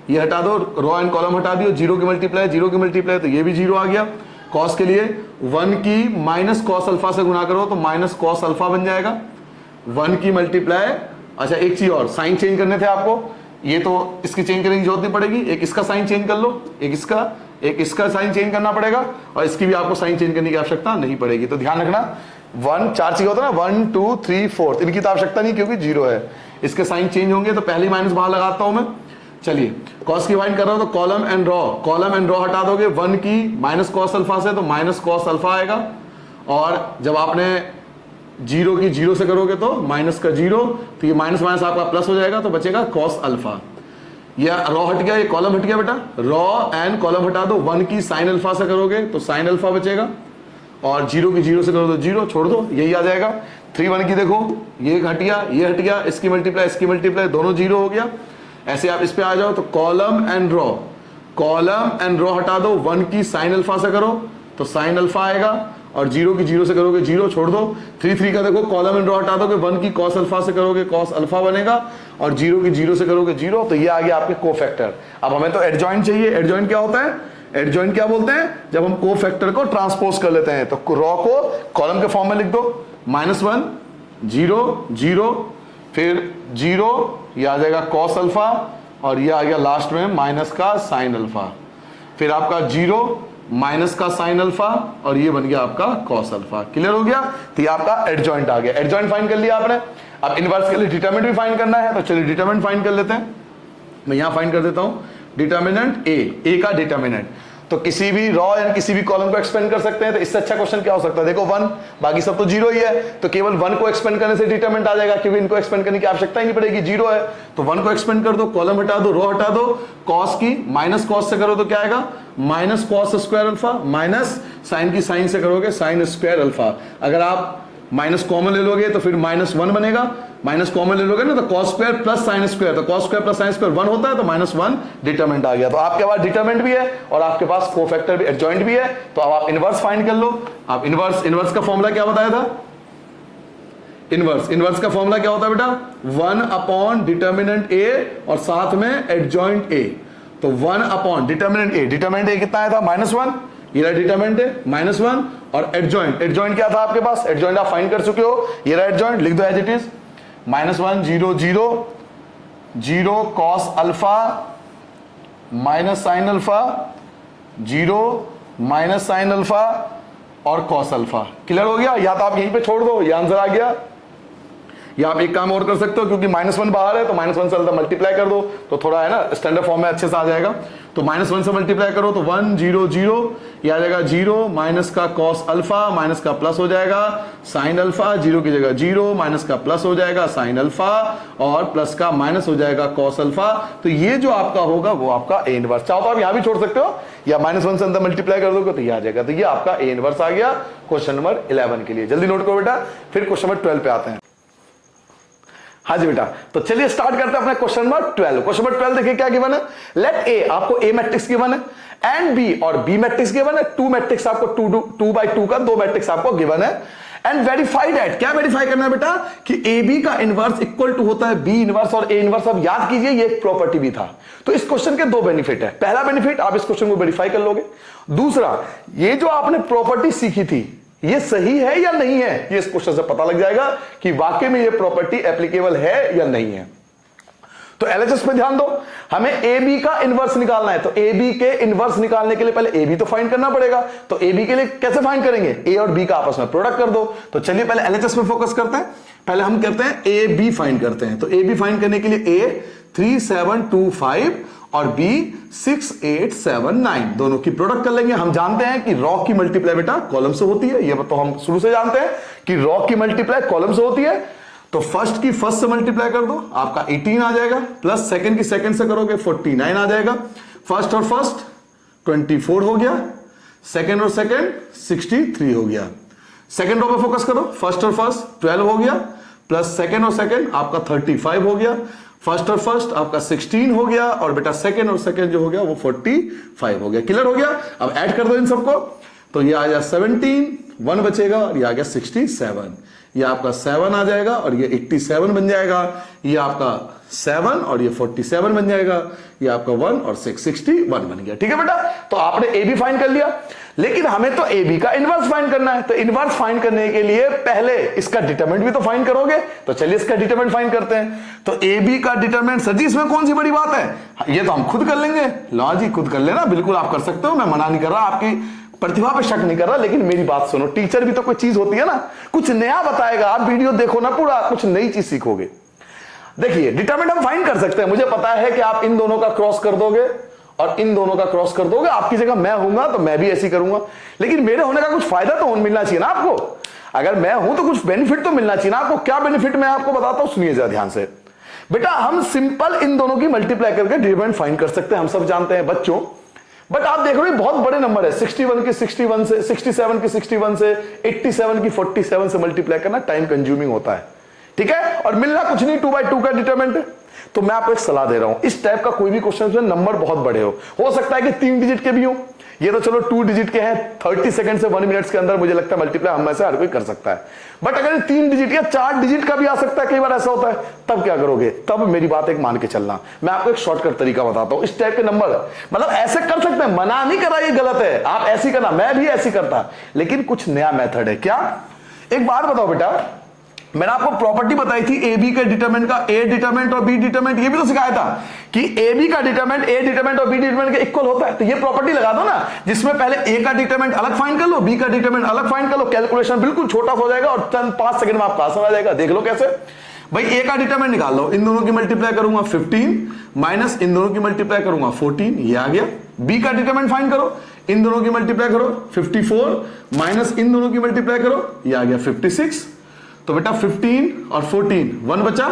ये हटा दो, रो एंड कॉलम हटा दियो, जीरो की मल्टीप्लाई तो ये भी 0 आ गया। कॉस के लिए 1 की माइनस कॉस अल्फा से गुणा करो तो माइनस कॉस अल्फा बन जाएगा। 1 की मल्टीप्लाई, अच्छा एक चीज और, साइन चेंज करने थे आपको, ये तो इसकी चेंज करने की जरूरत नहीं पड़ेगी, एक इसका साइन चेंज कर लो, एक इसका साइन चेंज करना पड़ेगा, और इसकी भी आपको साइन चेंज करने की आवश्यकता नहीं पड़ेगी। तो ध्यान रखना, 1 4 चीज होता है ना, 1 2 3 4, इनकी तो आवश्यकता नहीं क्योंकि 0 है, इसके साइन चेंज होंगे तो पहले माइनस बाहर लगाता हूं मैं। चलिए कॉस की फाइंड कर रहा हूं तो कॉलम एंड रो हटा दोगे, 1 की माइनस कॉस अल्फा से तो माइनस कॉस अल्फा आएगा, और जब आपने 0 की 0 से करोगे तो माइनस का 0, तो ये माइनस माइनस आपका प्लस हो जाएगा तो बचेगा कॉस अल्फा। ये रो हट गया, ये कॉलम हट गया बेटा, रो एंड कॉलम हटा दो, 1 की साइन अल्फा से करोगे तो साइन अल्फा बचेगा, और 0 की 0 से करो तो 0, छोड़ दो यही आ जाएगा। 3 1 की देखो, ये हट गया, इसकी मल्टीप्लाई दोनों 0 हो गया। ऐसे आप इस पे आ जाओ तो कॉलम एंड रो हटा दो, 1 की साइन अल्फा से करो तो साइन अल्फा आएगा, और 0 की 0 से करोगे 0, छोड़ दो। 3 3 का देखो, कॉलम एंड रो हटा दोगे, 1 की कॉस अल्फा से करोगे कॉस अल्फा बनेगा, और 0 की 0 से करोगे 0, तो ये आ गया आपके कोफैक्टर। अब हमें तो एडजॉइंट चाहिए। एडजॉइंट क्या होता है, एडजॉइंट क्या बोलते हैं, जब हम कोफैक्टर को ट्रांसपोज कर लेते हैं, तो रो को कॉलम के फॉर्म में लिख दो, -1 0 0, फिर 0, ये आ जाएगा कॉस अल्फा, और ये आ गया लास्ट में माइनस का साइन अल्फा, फिर आपका 0 माइनस का साइन अल्फा, और ये बन गया आपका कॉस अल्फा। क्लियर हो गया, तो ये आपका एडजॉइंट आ गया। एडजॉइंट फाइंड कर लिया आपने। अब इनवर्स के लिए डिटरमिनेंट भी फाइंड करना है, तो चलिए डिटरमिनेंट फाइंड कर लेते हैं। मैं यहां फाइंड कर देता हूं डिटरमिनेंट ए का डिटरमिनेंट, तो किसी भी रो या किसी भी कॉलम को एक्सपेंड कर सकते हैं, तो इससे अच्छा क्वेश्चन क्या हो सकता है, देखो 1, बाकी सब तो 0 ही है, तो केवल 1 को एक्सपेंड करने से डिटरमिनेंट आ जाएगा, क्योंकि इनको एक्सपेंड करने की आवश्यकता ही नहीं पड़ेगी, 0 है, तो 1 को एक्सपेंड कर दो, कॉलम हटा दो, रो हटा दो, कॉस की माइनस कॉस से करो तो क्या आएगा, minus cos square alpha, minus sine की साइन से करोगे साइन स्क्वायर अल्फा। अगर आप माइनस कॉमन ले लोगे तो फिर -1 बनेगा, माइनस कॉमन ले लोगे ना तो cos square plus sine square, तो cos square plus sine square 1 होता है, तो -1 डिटरमिनेंट आ गया। तो आपके पास डिटरमिनेंट भी है और आपके पास कोफैक्टर भी, एडजॉइंट भी है। तो अब आप इनवर्स फाइंड कर लो। आप इनवर्स का फॉर्मूला क्या बताया था, इनवर्स का फॉर्मूला क्या होता है बेटा, 1 अपॉन डिटरमिनेंट ए और साथ में एडजॉइंट ए। तो 1 अपॉन डिटरमिनेंट ए कितना आया था, -1, ये रहा डिटरमिनेंट है -1, और एडजॉइंट क्या था आपके पास, एडजॉइंट आप फाइंड कर चुके हो, ये रहा एडजॉइंट, लिख दो as it is, -1 0 0 0 cos alpha minus sine alpha 0 minus sine alpha और कॉस अल्फा। क्लियर हो गया, या तो आप यहीं पे छोड़ दो, ये आंसर आ गया, या आप एक काम और कर सकते हो, क्योंकि -1 बाहर है तो -1 से अल्फा मल्टीप्लाई कर दो, तो थोड़ा है ना स्टैंडर्ड फॉर्म में अच्छे से आ जाएगा। तो -1 से मल्टीप्लाई करो तो 1 0 0, ये आ जाएगा 0 माइनस का कॉस अल्फा, माइनस का प्लस हो जाएगा साइन अल्फा, 0 की जगह 0, माइनस का प्लस हो जाएगा साइन अल्फा, और प्लस का माइनस हो जाएगा कॉस अल्फा। तो ये जो आपका होगा वो आपका ए इनवर्स। चाहो तो आप यहां भी छोड़ सकते हो, या -1 से अंदर मल्टीप्लाई कर दोगे तो ये आ जाएगा। तो ये आपका ए इनवर्स आ गया क्वेश्चन नंबर 11 के लिए। जल्दी नोट करो बेटा, फिर क्वेश्चन नंबर 12 पे आते हैं। हाँ जी बेटा, तो चलिए स्टार्ट करते हैं अपने क्वेश्चन नंबर 12। क्वेश्चन नंबर 12 देखिए क्या गिवन है, लेट ए, आपको ए मैट्रिक्स गिवन है, एंड बी, और बी मैट्रिक्स गिवन है, 2 मैट्रिक्स आपको 2 by 2 का 2 मैट्रिक्स आपको गिवन है, एंड वेरीफाई दैट, क्या वेरीफाई करना है बेटा, कि ए बी का इनवर्स इक्वल टू होता है बी इनवर्स और ए इनवर्स। अब याद कीजिए ये एक प्रॉपर्टी भी था। तो इस क्वेश्चन के 2 बेनिफिट है। पहला बेनिफिट, आप इस क्वेश्चन को वेरीफाई कर लोगे। दूसरा, ये जो आपने प्रॉपर्टी सीखी थी ये सही है या नहीं है, ये इस क्वेश्चन से पता लग जाएगा कि वाकई में ये प्रॉपर्टी एप्लीकेबल है या नहीं है। तो एलएचएस पे ध्यान दो, हमें ए बी का इनवर्स निकालना है, तो ए बी के इनवर्स निकालने के लिए पहले ए बी तो फाइंड करना पड़ेगा। तो ए बी के लिए कैसे फाइंड करेंगे, ए और बी का आपस में प्रोडक्ट कर दो। तो चलिए पहले एलएचएस पे फोकस करते हैं। पहले हम करते हैं ए बी फाइंड करते हैं। तो ए बी फाइंड करने के लिए ए 3725 और बी 6879 दोनों की प्रोडक्ट कर लेंगे। हम जानते हैं कि रॉ की मल्टीप्लाई बेटा कॉलम से होती है, ये तो हम शुरू से जानते हैं कि रॉ की मल्टीप्लाई कॉलम से होती है। तो फर्स्ट की फर्स्ट से मल्टीप्लाई कर दो, आपका 18 आ जाएगा, प्लस सेकंड की सेकंड से करोगे 49 आ जाएगा। फर्स्ट और फर्स्ट 24 हो गया, सेकंड और सेकंड 63 हो गया। सेकंड रो पे फोकस करो, फर्स्ट और फर्स्ट 12 हो गया, प्लस सेकंड और सेकंड आपका 35 हो गया। फर्स्ट और फर्स्ट आपका 16 हो गया, और बेटा सेकंड और सेकंड जो हो गया वो 45 हो गया। क्लियर हो गया। अब ऐड कर दो इन सबको, तो ये आ गया 17, 1 बचेगा, और ये आ गया 67, ये आपका 7 आ जाएगा, और ये 87 बन जाएगा, ये आपका 7 और ये 47 बन जाएगा, ये आपका 1 और 6 61 बन गया। ठीक है बेटा, तो आपने ए बी फाइंड कर लिया, लेकिन हमें तो ए बी का इनवर्स फाइंड करना है। तो इनवर्स फाइंड करने के लिए पहले इसका डिटरमिनेंट भी तो फाइंड करोगे, तो चलिए इसका डिटरमिनेंट फाइंड करते हैं। तो ए बी का डिटरमिनेंट, सर जी इसमें कौन सी बड़ी बात है, ये तो हम खुद कर लेंगे। लो जी, खुद कर लेना, बिल्कुल आप कर सकते हो, मैं मना नहीं कर रहा, आपकी प्रतिभा पे शक नहीं कर रहा, लेकिन मेरी बात सुनो, टीचर भी तो कोई चीज होती है ना, कुछ नया बताएगा। आप वीडियो देखो ना पूरा, कुछ नई चीज सीखोगे। देखिए डिटरमिनेंट हम फाइंड कर सकते हैं, मुझे पता है कि आप इन दोनों का क्रॉस कर दोगे और इन दोनों का क्रॉस कर दोगे। आपकी जगह मैं होऊंगा तो मैं भी ऐसी करूंगा, लेकिन मेरे होने का कुछ फायदा तो मिलना चाहिए ना आपको। अगर मैं हूं तो कुछ बेनिफिट तो मिलना चाहिए ना आपको। क्या बेनिफिट मैं आपको बताता हूं, सुनिए जरा ध्यान से। बेटा हम सिंपल इन दोनों की मल्टीप्लाई करके डिटरमिनेंट फाइंड कर सकते हैं, हम सब जानते हैं बच्चों। बट आप देख रहे हो बहुत बड़े नंबर है, 61 की 61 से, 67 की 61 से, 87 की 47 से मल्टीप्लाई करना टाइम कंज्यूमिंग होता है। ठीक है, और मिलना कुछ नहीं, 2/2 का डिटरमिनेंट। तो मैं आपको एक सलाह दे रहा हूं, इस टाइप का कोई भी क्वेश्चन में नंबर बहुत बड़े हो सकता है कि 3 डिजिट के भी हो, ये तो चलो 2 डिजिट के हैं, 30 सेकंड से 1 मिनट के अंदर मुझे लगता है मल्टीप्लाई हम में से हर कोई कर सकता है। बट अगर 3 डिजिट या 4 डिजिट का भी आ सकता है, कई बार ऐसा होता है, तब क्या करोगे, तब मेरी बात एक मान के चलना। मैं आपको एक शॉर्टकट तरीका बताता हूं, इस टाइप के नंबर मतलब ऐसे कर सकते हैं, मना नहीं करा, ये गलत है, आप ऐसी करना, मैं भी ऐसी करता, लेकिन कुछ नया मेथड है। क्या, एक बात बताओ बेटा, मैंने आपको प्रॉपर्टी बताई थी ए बी के डिटरमिनेंट का, ए डिटरमिनेंट और बी डिटरमिनेंट, ये भी तो सिखाया था कि ए बी का डिटरमिनेंट ए डिटरमिनेंट और बी डिटरमिनेंट के इक्वल होता है। तो ये प्रॉपर्टी लगा दो ना, जिसमें पहले ए का डिटरमिनेंट अलग फाइंड कर लो, बी का डिटरमिनेंट अलग फाइंड कर लो, कैलकुलेशन बिल्कुल छोटा हो जाएगा और 5 सेकंड में आपका आंसर आ जाएगा। देख लो कैसे। भाई ए का डिटरमिनेंट निकाल लो, इन दोनों की मल्टीप्लाई करूंगा 15 माइनस इन दोनों की मल्टीप्लाई करूंगा 14, ये आ गया। बी का डिटरमिनेंट फाइंड करो, इन दोनों की मल्टीप्लाई करो 54 माइनस इन दोनों की मल्टीप्लाई करो, ये आ गया 56। तो बेटा 15 और 14 1 बचा,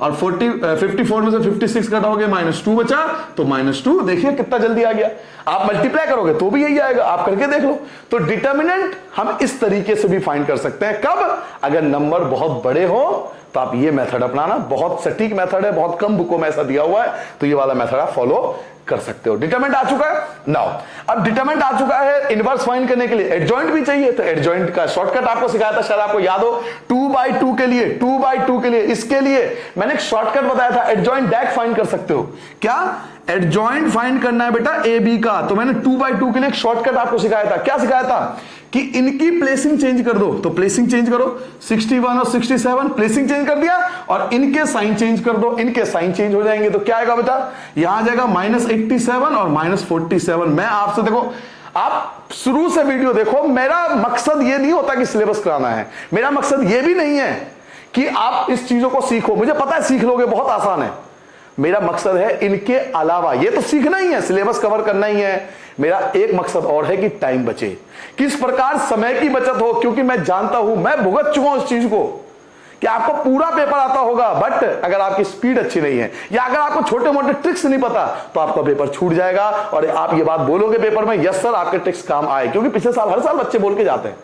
और 54 में से 56 घटाओगे -2 बचा, तो -2। देखिए कितना जल्दी आ गया। आप मल्टीप्लाई करोगे तो भी यही आएगा, आप करके देख लो। तो डिटरमिनेंट हम इस तरीके से भी फाइंड कर सकते हैं। कब, अगर नंबर बहुत बड़े हो तो आप ये मेथड अपनाना, बहुत सटीक मेथड है, बहुत कम बुकों में ऐसा दिया हुआ है, तो ये वाला मेथड आप फॉलो कर सकते हो। डिटरमिनेंट आ चुका है नाउ, अब डिटरमिनेंट आ चुका है, इनवर्स फाइंड करने के लिए एडजॉइंट भी चाहिए। तो एडजॉइंट का शॉर्टकट आपको सिखाया था, शायद आपको याद हो, 2/2 के लिए, 2/2 के लिए, इसके लिए मैंने एक शॉर्टकट बताया था, एडजॉइंट डैक फाइंड कर सकते हो। क्या, एडजॉइंट फाइंड करना है बेटा ए बी का, तो मैंने 2/2 के लिए एक शॉर्टकट आपको सिखाया था। क्या सिखाया था कि इनकी प्लेसिंग चेंज कर दो, तो प्लेसिंग चेंज करो, 61 और 67 प्लेसिंग चेंज कर दिया, और इनके साइन चेंज कर दो, इनके साइन चेंज हो जाएंगे। तो क्या आएगा बेटा, यहां आ जाएगा -87 और -47। मैं आपसे, देखो आप शुरू से वीडियो देखो, मेरा मकसद ये नहीं होता कि सिलेबस कराना है, मेरा मकसद ये भी नहीं है कि आप इस चीजों को सीखो, मुझे पता है सीख लोगे, बहुत आसान है। मेरा मकसद है इनके अलावा, ये तो सीखना ही है, सिलेबस कवर करना ही है, मेरा एक मकसद और है कि टाइम बचे, किस प्रकार समय की बचत हो। क्योंकि मैं जानता हूं, मैं भुगत चुका हूं इस चीज को, कि आपको पूरा पेपर आता होगा, बट अगर आपकी स्पीड अच्छी नहीं है, या अगर आपको छोटे मोटे ट्रिक्स नहीं पता, तो आपका पेपर छूट जाएगा। और आप ये बात बोलोगे पेपर में, यस सर आपके ट्रिक्स काम आए, क्योंकि पिछले साल हर साल बच्चे बोल के जाते हैं।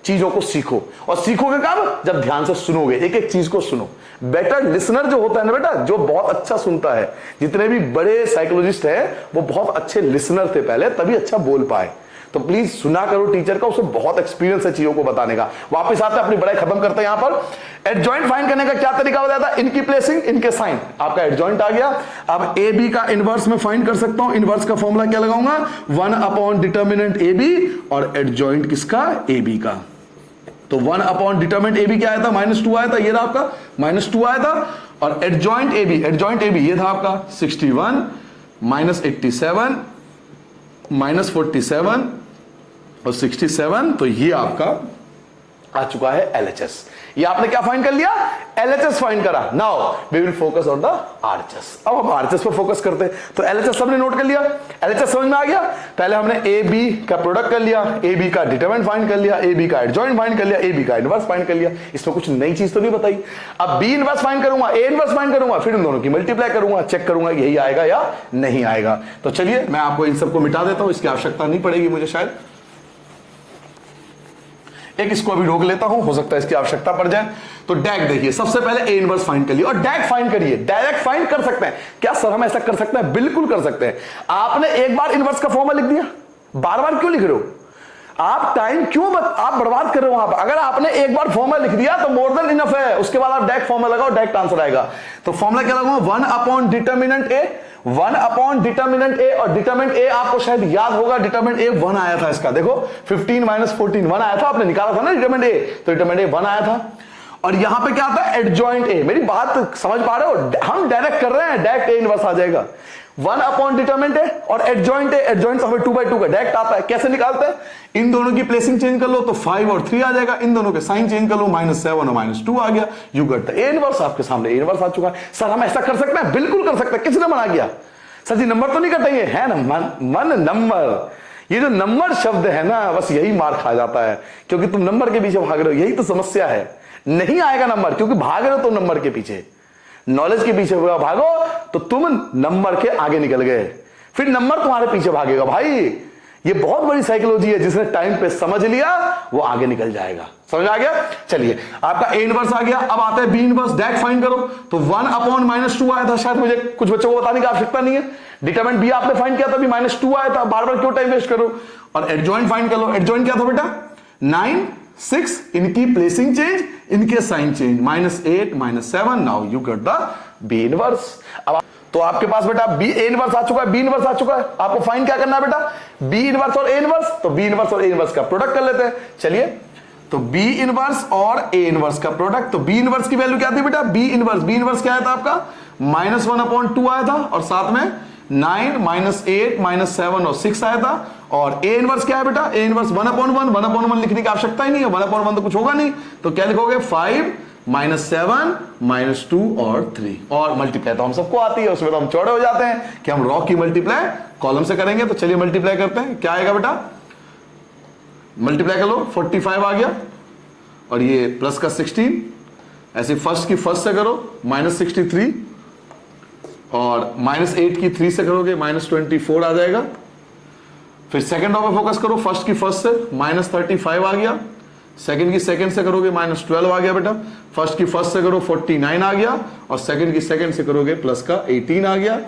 चीजों को सीखो, और सीखोगे कब, जब ध्यान से सुनोगे, एक एक चीज को सुनो। बेटर लिसनर जो होता है ना बेटा, जो बहुत अच्छा सुनता है, जितने भी बड़े साइकोलॉजिस्ट हैं वो बहुत अच्छे लिसनर थे पहले, तभी अच्छा बोल पाए। तो प्लीज सुना करो टीचर का, उसे बहुत एक्सपीरियंस है चीजों को बताने का। वापस आते हैं, अपनी पढ़ाई खत्म करते हैं। यहां पर एडजॉइंट फाइंड करने का क्या तरीका बताया था, इनकी प्लेसिंग, इनके साइन, आपका एडजॉइंट आ गया। अब ए बी का इनवर्स में फाइंड कर सकता हूं, इनवर्स का फॉर्मूला क्या लगाऊंगा, 1 डिटरमिनेंट ए बी, और एडजॉइंट किसका, ए बी का। तो 1 डिटरमिनेंट ए बी क्या आया था, -2 आया था, ये रहा आपका -2 आया था, और एडजॉइंट ए बी ये था आपका 61 माइनस 87 माइनस 47 और 67, तो ये आपका आ चुका है LHS। ये आपने क्या फाइंड कर लिया? LHS फाइंड करा। Now we will focus on the RHS। अब हम RHS पर फोकस करते हैं। तो LHS हमने नोट कर लिया, LHS समझ में आ गया। पहले हमने AB का प्रोडक्ट कर लिया, AB का डिटरमिनेंट फाइंड कर लिया, AB का एडजॉइंट फाइंड कर लिया, AB का इनवर्स फाइंड कर लिया। इसमें कुछ नई चीज तो नहीं बताई। अब B इनवर्स फाइंड करूंगा, A इनवर्स फाइंड करूंगा, फिर इन दोनों की मल्टीप्लाई करूंगा, चेक करूंगा यही आएगा या नहीं आएगा। तो चलिए मैं आपको इन सबको मिटा देता हूं, इसकी आवश्यकता नहीं पड़ेगी मुझे शायद। एक इसको अभी रोक लेता हूं, हो सकता है इसकी आवश्यकता पड़ जाए। तो डैक देखिए, सबसे पहले ए इनवर्स फाइंड कर लिया और डैक फाइंड करिए। डायरेक्ट फाइंड कर सकते हैं क्या सर? हम ऐसा कर सकते हैं, बिल्कुल कर सकते हैं। आपने एक बार इनवर्स का फॉर्मूला लिख दिया, बार बार क्यों लिख रहे हो आप? टाइम क्यों आप बर्बाद कर रहे हो वहां पर? अगर आपने एक बार फॉर्मूला लिख दिया तो मोर देन इनफ है। उसके बाद आप डायरेक्ट फॉर्मूला लगाओ, डायरेक्ट आंसर आएगा। तो फॉर्मूला क्या लगाऊंगा? 1 अपॉन डिटरमिनेंट ए, 1 अपॉन डिटरमिनेंट ए। और डिटरमिनेंट ए आपको शायद याद होगा, डिटरमिनेंट ए 1 आया था इसका। देखो 15 माइनस 14 1 आया था, आपने निकाला था ना डिटरमिनेंट ए, तो डिटरमिनेंट ए 1 आया था। और यहां पे क्या आता है? Adjoint A. मेरी बात समझ पा रहे हो? हम डायरेक्ट कर रहे हैं, डायरेक्ट ए इनवर्स आ जाएगा। 1 अपॉन डिटरमिनेंट है और एडजॉइंट है। एडजॉइंट हमें 2/2 का डायरेक्ट आता है। कैसे निकालते हैं? इन दोनों की प्लेसिंग चेंज कर लो तो 5 और 3 आ जाएगा। इन दोनों के साइन चेंज कर लो, -7 और -2 आ गया। You get the A inverse. आपके सामने ए इनवर्स आ चुका है। सर हम ऐसा कर सकते हैं? बिल्कुल कर सकते हैं। किसने मना किया? सर जी नंबर तो नहीं कटेंगे, है ना? मन नंबर, ये जो नंबर शब्द है ना, बस यही मार खा जाता है, क्योंकि तुम नंबर के पीछे भाग रहे हो। यही तो समस्या है। नहीं आएगा नंबर, क्योंकि भाग रहे हो तुम नंबर के पीछे। नॉलेज के पीछे भागो तो तुम नंबर के आगे निकल गए, फिर नंबर तुम्हारे पीछे भागेगा। भाई ये बहुत बड़ी साइकोलॉजी है। जिसने टाइम पे समझ लिया वो आगे निकल जाएगा। समझ आ गया? चलिए आपका ए इनवर्स आ गया। अब आता है बी इनवर्स। डायरेक्ट फाइंड करो। तो 1 अपॉन -2 आया था, शायद मुझे कुछ बच्चों को बताने की आवश्यकता नहीं है। डिटरमिनेंट बी आपने फाइंड किया था, अभी -2 आया था। बार बार क्यों टाइम वेस्ट करो? और एडजॉइंट फाइंड कर लो। एडजॉइंट क्या था बेटा? 9 6, इनकी प्लेसिंग चेंज, इनके sign change, -8 -7। Now you get the B inverse. अब तो आपके पास बेटा बी ए इनवर्स आ चुका है, बी इनवर्स आ चुका है। आपको फाइंड क्या करना है बेटा? बी इनवर्स और ए इनवर्स। तो बी इनवर्स और ए इनवर्स का प्रोडक्ट कर लेते हैं। चलिए, तो बी इनवर्स और ए इनवर्स का प्रोडक्ट। तो बी इनवर्स की वैल्यू क्या थी बेटा? बी इनवर्स क्या आया था आपका? -1/2 आया था, और साथ में 9 -8 -7 और 6 आया था। और ए इनवर्स क्या है बेटा? A inverse 1/1। 1/1 लिखने की आवश्यकता ही नहीं है, 1/1 तो कुछ होगा नहीं। तो क्या लिखोगे? 5 -7 -2 और 3। और मल्टीप्लाई तो हम सबको आती है, उसमें तो हम चौड़े हो जाते हैं कि हम रॉ की मल्टीप्लाई कॉलम से करेंगे। तो चलिए मल्टीप्लाई करते हैं। क्या आएगा बेटा? मल्टीप्लाई कर लो, 45 आ गया, और ये प्लस का 16। ऐसे फर्स्ट की फर्स्ट से करो, -63, और -8 की 3 से करोगे, -24 आ जाएगा। फिर सेकंड रॉ पे फोकस करो, फर्स्ट की फर्स्ट से -35 आ गया। सेकंड की सेकंड से करोगे, -12 आ गया बेटा। फर्स्ट की फर्स्ट से करो, 49 आ गया, और सेकंड की सेकंड से करोगे, प्लस का 18 आ गया।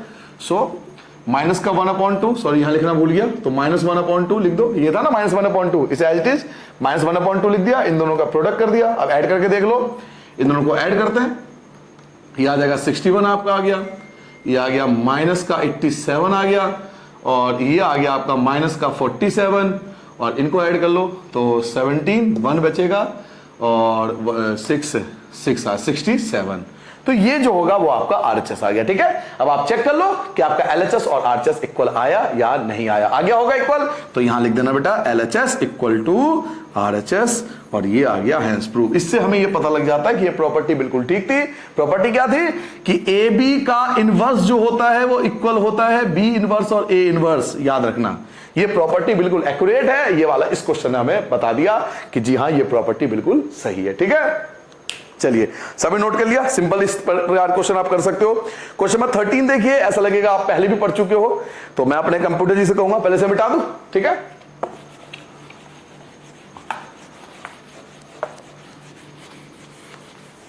सो माइनस का 1/2, सॉरी यहां लिखना भूल गया, तो -1/2 लिख दो। ये था ना -1/2, इसे एज इट इज -1/2 लिख दिया। इन दोनों का प्रोडक्ट कर दिया। अब ऐड करके देख लो, इन दोनों को ऐड करते हैं। ये आ जाएगा 61 आपका आ गया, ये आ गया -87 आ गया, और ये आ गया आपका -47, और इनको ऐड कर लो तो 17, 1 बचेगा, और 67। तो ये जो होगा वो आपका RHS आ गया। ठीक है, अब आप चेक कर लो कि आपका LHS और RHS इक्वल आया या नहीं आया। आ गया होगा इक्वल, तो यहां लिख देना बेटा LHS इक्वल टू RHS, और ये आ गया हैंस प्रूफ। इससे हमें ये पता लग जाता है कि ये प्रॉपर्टी बिल्कुल ठीक थी। प्रॉपर्टी क्या थी कि AB का इनवर्स जो होता है वो इक्वल होता है B इनवर्स और A इनवर्स। याद रखना, ये प्रॉपर्टी बिल्कुल एक्यूरेट है। ये वाला इस क्वेश्चन ने हमें बता दिया कि जी हाँ, ये प्रॉपर्टी बिल्कुल सही है। ठीक है, चलिए सभी नोट कर लिया। सिंपल इस प्रकार क्वेश्चन आप कर सकते हो। क्वेश्चन नंबर 13 देखिए, ऐसा लगेगा आप पहले भी पढ़ चुके हो, तो मैं अपने कंप्यूटर जी से कहूंगा पहले से मिटा दूं। ठीक है,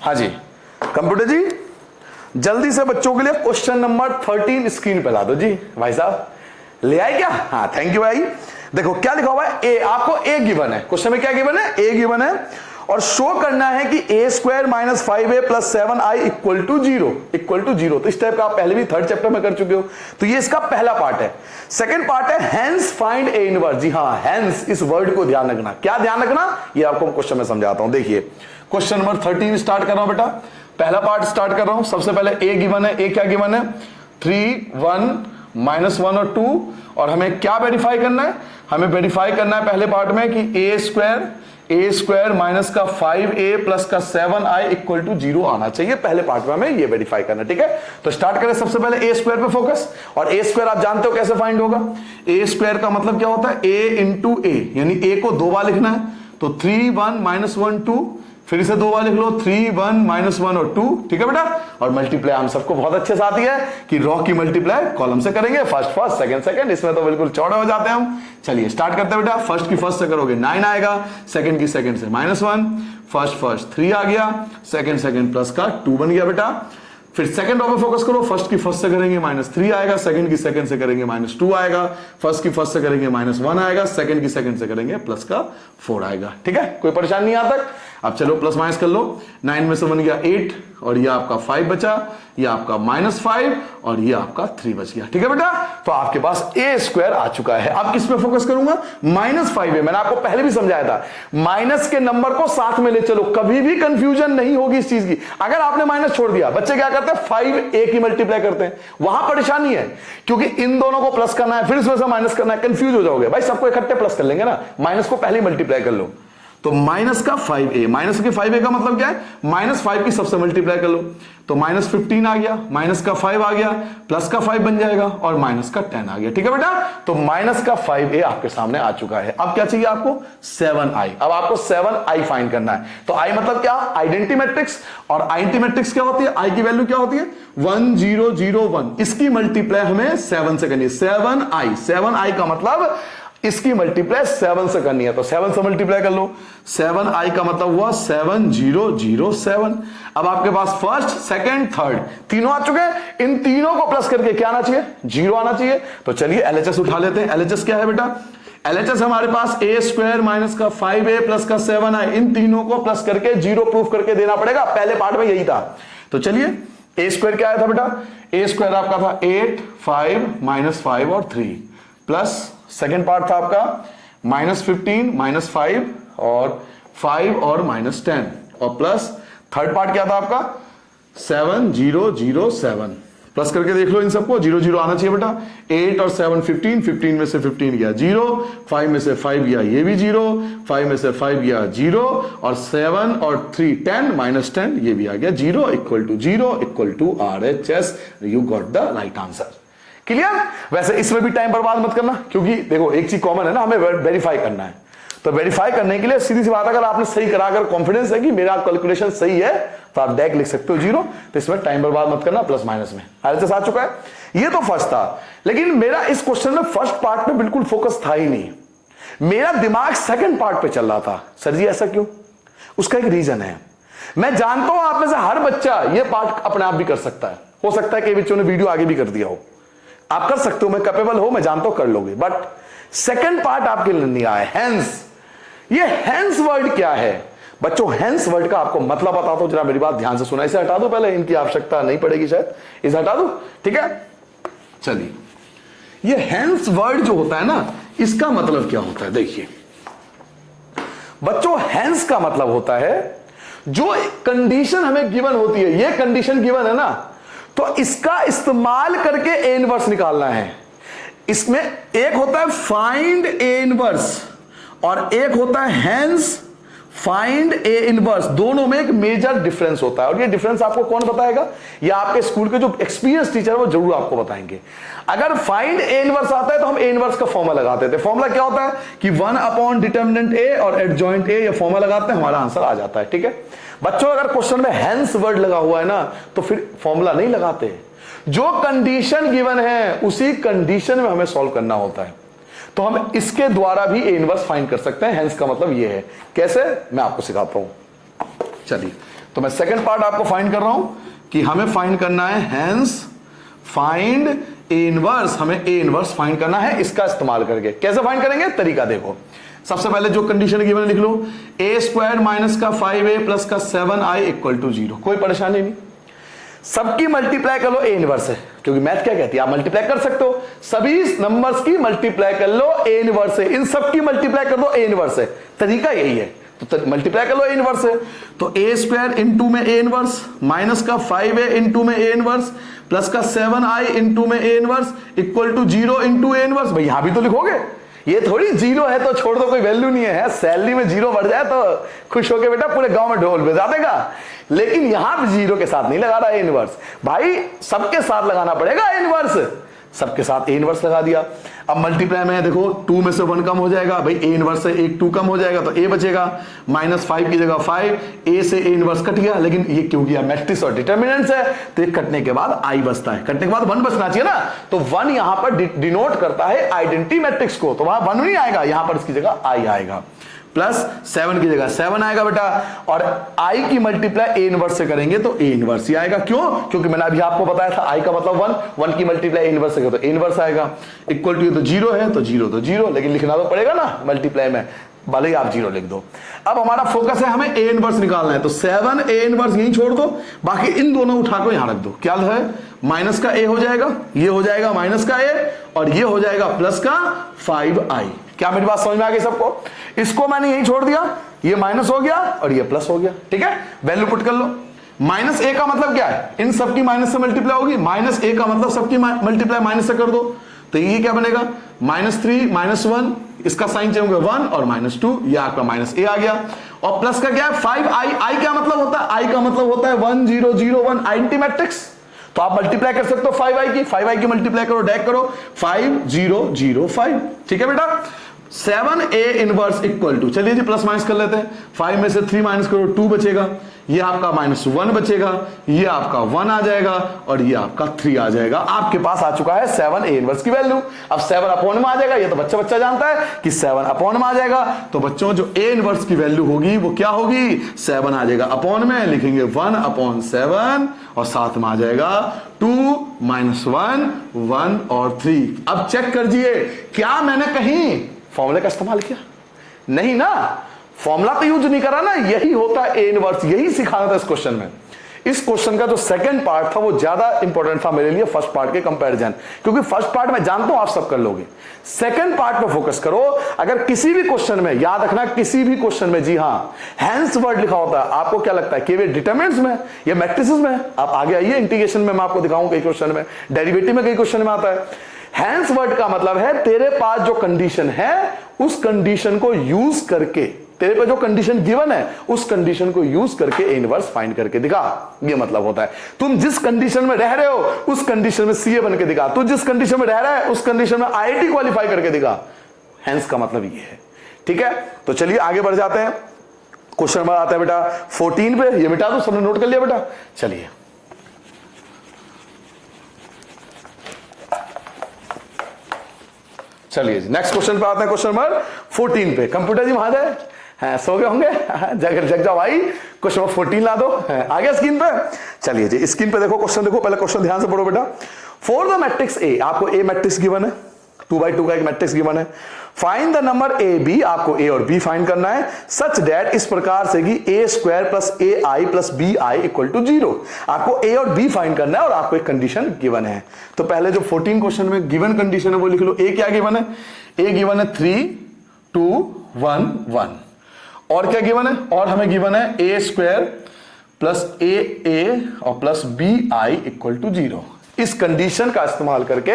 हाँ जी कंप्यूटर जी, जल्दी से बच्चों के लिए क्वेश्चन नंबर 13 स्क्रीन पे ला दो जी। भाई साहब ले आए क्या? हाँ थैंक यू भाई। देखो क्या लिखा हुआ है, ए, आपको ए गिवन है। क्वेश्चन में क्या गिवन है? ए गिवन है, और शो करना है कि a² - 5a + 7i = 0। तो इस टाइप का आप पहले भी 3rd चैप्टर में कर चुके हो। तो ये इसका पहला पार्ट है। सेकंड पार्ट है हेंस फाइंड ए इनवर्स। जी हाँ, हेंस इस वर्ड को ध्यान रखना। क्या ध्यान रखना? ये आपको क्वेश्चन में समझाता हूं। देखिए क्वेश्चन नंबर 13 स्टार्ट कर रहा हूं बेटा। पहला पार्ट स्टार्ट कर रहा हूं। सबसे पहले ए गिवन है। ए क्या गिवन है? 3 1 -1 और 2। और हमें क्या वेरीफाई करना है? हमें वेरीफाई करना है पहले पार्ट में कि ए स्क्वायर माइनस का 5a प्लस का 7i इक्वल टू 0 आना चाहिए। पहले पार्ट में हमें ये वेरीफाई करना है, ठीक है। तो स्टार्ट करें सबसे पहले ए स्क्वायर पे फोकस। और ए स्क्वायर आप जानते हो कैसे फाइंड होगा? ए स्क्वायर का मतलब क्या होता है? a इंटू ए, यानी a को 2 बार लिखना है। तो 3 1 -1 2, फिर इसे 2 बार लिख लो, 3 1 -1 और 2, ठीक है बेटा। और मल्टीप्लाई हम सबको बहुत अच्छे से आती है कि रॉ की मल्टीप्लाई कॉलम से करेंगे, फर्स्ट सेकंड, इसमें तो बिल्कुल चौड़े हो जाते हैं हम। चलिए स्टार्ट करते हैं बेटा। फर्स्ट की फर्स्ट से करोगे 9 आएगा, सेकंड की सेकंड से -1, फर्स्ट 3 आ गया, सेकंड प्लस का 2 बन गया बेटा। फिर सेकंड रॉ पे फोकस करो। फर्स्ट की फर्स्ट से करेंगे -3 आएगा, सेकंड की सेकंड से करेंगे -2 आएगा, फर्स्ट की फर्स्ट से करेंगे -1 आएगा, सेकंड की सेकंड से करेंगे प्लस का 4 आएगा, ठीक है। कोई परेशानी नहीं यहां तक? अब चलो प्लस माइनस कर लो। 9 में से बन गया 8 और ये आपका 5 बचा, ये आपका -5 और ये आपका 3 बच गया, ठीक है बेटा। तो आपके पास ए स्क्वायर आ चुका है। अब किस पे फोकस करूंगा? -5a। मैंने आपको पहले भी समझाया था, माइनस के नंबर को साथ में ले चलो, कभी भी कंफ्यूजन नहीं होगी इस चीज की। अगर आपने माइनस छोड़ दिया, बच्चे क्या करते हैं? 5a की मल्टीप्लाई करते हैं, वहां परेशानी है क्योंकि इन दोनों को प्लस करना है, फिर इसमें से माइनस करना है, कंफ्यूज हो जाओगे। भाई सबको इकट्ठे प्लस कर लेंगे ना, माइनस को पहले मल्टीप्लाई कर लो। तो माइनस का 5a, माइनस के 5a का मतलब क्या है? -5 की सबसे मल्टीप्लाई कर लो, तो -15 आ गया, माइनस का 5 आ गया, प्लस का 5 बन जाएगा और माइनस का 10 आ गया, ठीक है बेटा। तो माइनस का 5a आपके सामने आ चुका है। अब क्या चाहिए आपको? 7i। अब आपको 7i फाइंड करना है। तो i मतलब क्या? Identity matrix. और आइडेंटिटी मैट्रिक्स क्या होती है? i की वैल्यू क्या होती है? 1 0 0 1। इसकी मल्टीप्लाई हमें 7 से करनी है। 7i का मतलब इसकी मल्टीप्लाई 7 से करनी है, तो 7 से मल्टीप्लाई कर लो। 7i का मतलब हुआ 7007। अब आपके पास फर्स्ट सेकंड थर्ड तीनों आ चुके हैं। इन तीनों को प्लस करके क्या आना चाहिए? 0 आना चाहिए। तो चलिए एलएचएस उठा लेते हैं। एलएचएस क्या है बेटा? एलएचएस हमारे पास ए स्क्वायर माइनस का 5a प्लस का 7i, इन तीनों को प्लस करके 0 प्रूफ करके देना पड़ेगा। पहले पार्ट में यही था। तो चलिए ए स्क्वायर क्या आया था बेटा? ए स्क्वायर आपका था 8 5 -5 और 3 प्लस सेकेंड पार्ट था आपका -15 -5 और 5 और -10 और प्लस थर्ड पार्ट क्या था आपका? 7 0 0 7। प्लस करके देख लो इन सबको, 0 0 आना चाहिए बेटा। 8 और 7 15 में से 15 गया 0, 5 में से 5 गया ये भी 0, 5 में से 5 गया 0 और 7 और 3 10 -10 ये भी आ गया 0 equal to RHS। You got the right answer. Clear? वैसे इसमें भी टाइम बर्बाद मत करना, क्योंकि देखो एक चीज कॉमन है ना, हमें वेरीफाई करना है। तो वेरीफाई करने के लिए सीधी सी बात, अगर आपने सही करा, अगर कॉन्फिडेंस है कि मेरा कैलकुलेशन सही है, तो आप डायरेक्ट लिख सकते हो 0। तो इसमें टाइम बर्बाद मत करना। प्लस माइनस में आरएचएस आ चुका है। ये तो फर्स्ट था, लेकिन मेरा इस क्वेश्चन में फर्स्ट पार्ट में बिल्कुल फोकस था ही नहीं। मेरा दिमाग सेकंड पार्ट पे चल रहा था। सर जी ऐसा क्यों? उसका एक रीजन है। मैं जानता हूं आप में से हर बच्चा ये पार्ट अपने आप भी कर सकता है। हो सकता है कई बच्चों ने वीडियो आगे भी कर दिया हो। आप कर सकते हो, मैं कैपेबल हो, मैं जानता हूं कर लोगे, बट सेकंड पार्ट आपके लिए नहीं आया। हेंस। ये हेंस वर्ड क्या है बच्चों? हेंस वर्ड का आपको मतलब बताता हूं, जरा मेरी बात ध्यान से सुना। इसे हटा दो पहले, इनकी आवश्यकता नहीं पड़ेगी शायद, इसे हटा दो, ठीक है। चलिए, ये हेंस वर्ड जो होता है ना, इसका मतलब क्या होता है? देखिए बच्चों, हेंस का मतलब होता है जो कंडीशन हमें गिवन होती है, ये कंडीशन गिवन है ना, तो इसका इस्तेमाल करके ए इनवर्स निकालना है। इसमें एक होता है फाइंड ए इनवर्स और एक होता है हेंस फाइंड ए इनवर्स। दोनों में एक मेजर डिफरेंस होता है, और ये डिफरेंस आपको कौन बताएगा? या आपके स्कूल के जो एक्सपीरियंस टीचर है वो जरूर आपको बताएंगे। अगर फाइंड ए इनवर्स आता है तो हम ए इनवर्स का फॉर्मूला लगाते थे। फॉर्मूला क्या होता है कि 1 डिटर्मिनेंट ए और एडजॉइंट ए, ये फॉर्मूला लगाते हैं, हमारा आंसर आ जाता है, ठीक है। बच्चों, अगर क्वेश्चन में हेंस वर्ड लगा हुआ है ना, तो फिर फॉर्मूला नहीं लगाते। जो कंडीशन गिवन है उसी कंडीशन में हमें सॉल्व करना होता है। तो हम इसके द्वारा भी ए इनवर्स फाइंड कर सकते हैं। हेंस का मतलब ये है। कैसे? मैं आपको सिखाता हूं। चलिए, तो मैं सेकंड पार्ट आपको फाइंड कर रहा हूं कि हमें फाइंड करना है हेंस फाइंड ए इनवर्स। हमें ए इनवर्स फाइंड करना है इसका इस्तेमाल करके। कैसे फाइंड करेंगे? तरीका देखो। सबसे पहले जो कंडीशन गिवन है लिख लो, ए स्क्वायर माइनस का 5a प्लस का 7i इक्वल टू 0। कोई परेशानी नहीं, सबकी मल्टीप्लाई कर लो, ए इनवर्स है, क्योंकि मैथ क्या कहती है, आप मल्टीप्लाई कर सकते हो। सभी नंबर्स की मल्टीप्लाई कर लो, ए इनवर्स है। इन सब की मल्टीप्लाई कर दो, ए इनवर्स है। तरीका यही है। तो मल्टीप्लाई कर लो ए इनवर्स से। तो ए स्क्वायर इंटू में ए इनवर्स माइनस का 5a इंटू में ए इनवर्स प्लस का 7i इंटू में A inverse equal to 0 into A inverse. भाई यहां भी तो लिखोगे, ये थोड़ी 0 है तो छोड़ दो, कोई वैल्यू नहीं है। सैलरी में 0 बढ़ जाए तो खुश होके बेटा पूरे गांव में ढोल बजा देगा, लेकिन यहां पे 0 के साथ नहीं लगा रहा ए इनवर्स। भाई सबके साथ लगाना पड़ेगा ए इनवर्स, सबके साथ ए इनवर्स लगा दिया। अब मल्टीप्लाई में देखो 2 में से 1 कम हो जाएगा, भाई ए इनवर्स से 1 2 कम हो जाएगा तो ए बचेगा, -5 की जगह 5, ए से ए इनवर्स कट गया। लेकिन ये क्यों किया, मैट्रिक्स और डिटर्मिनेंट्स है तो ये कटने के बाद आई बचता है, कटने के बाद 1 बचना चाहिए ना, तो 1 यहां पर डिनोट करता है आइडेंटिटी मैट्रिक्स को, तो वहां 1 नहीं आएगा, यहां पर इसकी जगह आई आएगा। प्लस 7 की जगह 7 आएगा बेटा, और आई की मल्टीप्लाई ए इनवर्स से करेंगे तो ए इनवर्स ही आएगा। क्यों, क्योंकि मैंने अभी आपको बताया था आई का मतलब 1 की मल्टीप्लाई ए इनवर्स से करें तो ए इनवर्स आएगा। इक्वल टू तो 0 है तो 0 तो 0, लेकिन लिखना तो पड़ेगा ना मल्टीप्लाई में, भले ही आप 0 लिख दो। अब हमारा फोकस है, हमें ए इनवर्स निकालना है, तो 7 ए इनवर्स यहीं छोड़ दो, बाकी इन दोनों उठाकर यहां रख दो। क्या है, माइनस का ए हो जाएगा, ये हो जाएगा माइनस का ए, और ये हो जाएगा प्लस का 5i। क्या मेरी बात समझ में आ गई सबको? इसको मैंने यही छोड़ दिया, ये माइनस हो गया और ये प्लस हो गया, ठीक है। वैल्यू पुट कर लो। माइनस ए का मतलब क्या है, इन सबकी माइनस से मल्टीप्लाई होगी, माइनस ए का मतलब सबकी मल्टीप्लाई माइनस से कर दो, तो ये क्या बनेगा, -3 -1, इसका साइन चेंज होगा 1 और -2, ये आपका -a आ गया। और प्लस का क्या है 5i, आई क्या मतलब होता है, आई का मतलब होता है 1 0 0 1 आइडेंटिटी मैट्रिक्स, तो आप मल्टीप्लाई कर सकते हो 5i की मल्टीप्लाई करो, डैक करो 5 0 0 5, ठीक है बेटा। 7a इनवर्स इक्वल टू, चलिए जी प्लस माइनस कर लेते हैं, 5 में से 3 माइनस करो 2 बचेगा, ये आपका -1 बचेगा, ये आपका 1 आ जाएगा और ये आपका 3 आ जाएगा। आपके पास आ चुका है 7a इनवर्स की वैल्यू। अब 7 अपॉन में आ जाएगा, ये तो बच्चा जानता है कि 7 अपॉन में आ जाएगा, तो बच्चों जो a इनवर्स की वैल्यू होगी वो क्या होगी, 7 आ जाएगा अपॉन में, लिखेंगे 1/7 और साथ में आ जाएगा 2 -1 1 और 3। अब चेक करिए, क्या मैंने कहीं फॉर्मूले का इस्तेमाल किया? नहीं ना, फॉर्मूला तो यूज नहीं करा ना, यही होता है ए इनवर्स, यही सिखाना था इस क्वेश्चन में। इस क्वेश्चन का जो सेकंड पार्ट था वो ज्यादा इंपॉर्टेंट था मेरे लिए फर्स्ट पार्ट के कंपैरिजन, क्योंकि फर्स्ट पार्ट मैं जानता हूं आप सब कर लोगे, सेकंड पार्ट पे फोकस करो। अगर किसी भी क्वेश्चन में, याद रखना किसी भी क्वेश्चन में, जी हां, हैंस वर्ड लिखा होता है, आपको क्या लगता है कि वे डिटरमिनेंट्स में या मैट्रिसेस में? आप आगे आइए, इंटीग्रेशन में मैं आपको दिखाऊं कई क्वेश्चन में, डेरिवेटिव में कई क्वेश्चन में आता है। हैंस वर्ड का मतलब है तेरे पास जो कंडीशन है उस कंडीशन को यूज करके, तेरे पे जो कंडीशन गिवन है उस कंडीशन को यूज करके ए इनवर्स फाइंड करके दिखा, ये मतलब होता है। तुम जिस कंडीशन में रह रहे हो उस कंडीशन में सीए बन के दिखा, तू जिस कंडीशन में रह रहा है उस कंडीशन में आईआईटी क्वालिफाई करके दिखा। हैंस का मतलब ये है, ठीक है। तो चलिए आगे बढ़ जाते हैं, क्वेश्चन नंबर आता है बेटा 14 पे, ये मिटा दो, सबने नोट कर लिया बेटा। चलिए चलिए जी नेक्स्ट क्वेश्चन पे आते हैं, क्वेश्चन नंबर 14 पे। कंप्यूटर जी वहां जाए, हाँ, सो गए होंगे, जग जाओ भाई, क्वेश्चन नंबर 14 ला दो, आ गया स्क्रीन पे। चलिए जी स्क्रीन पे देखो क्वेश्चन, देखो पहले क्वेश्चन ध्यान से पढ़ो बेटा। फॉर द मैट्रिक्स ए, आपको ए मैट्रिक्स गिवन है, 2x2 का एक मैट्रिक्स गिवन है। Find the number A B, आपको ए और बी फाइंड करना है, सच दैट, इस प्रकार से कि a² + ai + bi = 0। आपको ए और बी फाइंड करना है और आपको एक कंडीशन गिवन है। तो पहले जो 14 क्वेश्चन में गिवन कंडीशन है वो लिख लो। ए क्या गिवन है, ए गिवन है 3 2 1 1, और क्या गिवन है, और हमें गिवन है a² + aa और +bi = 0। इस कंडीशन का इस्तेमाल करके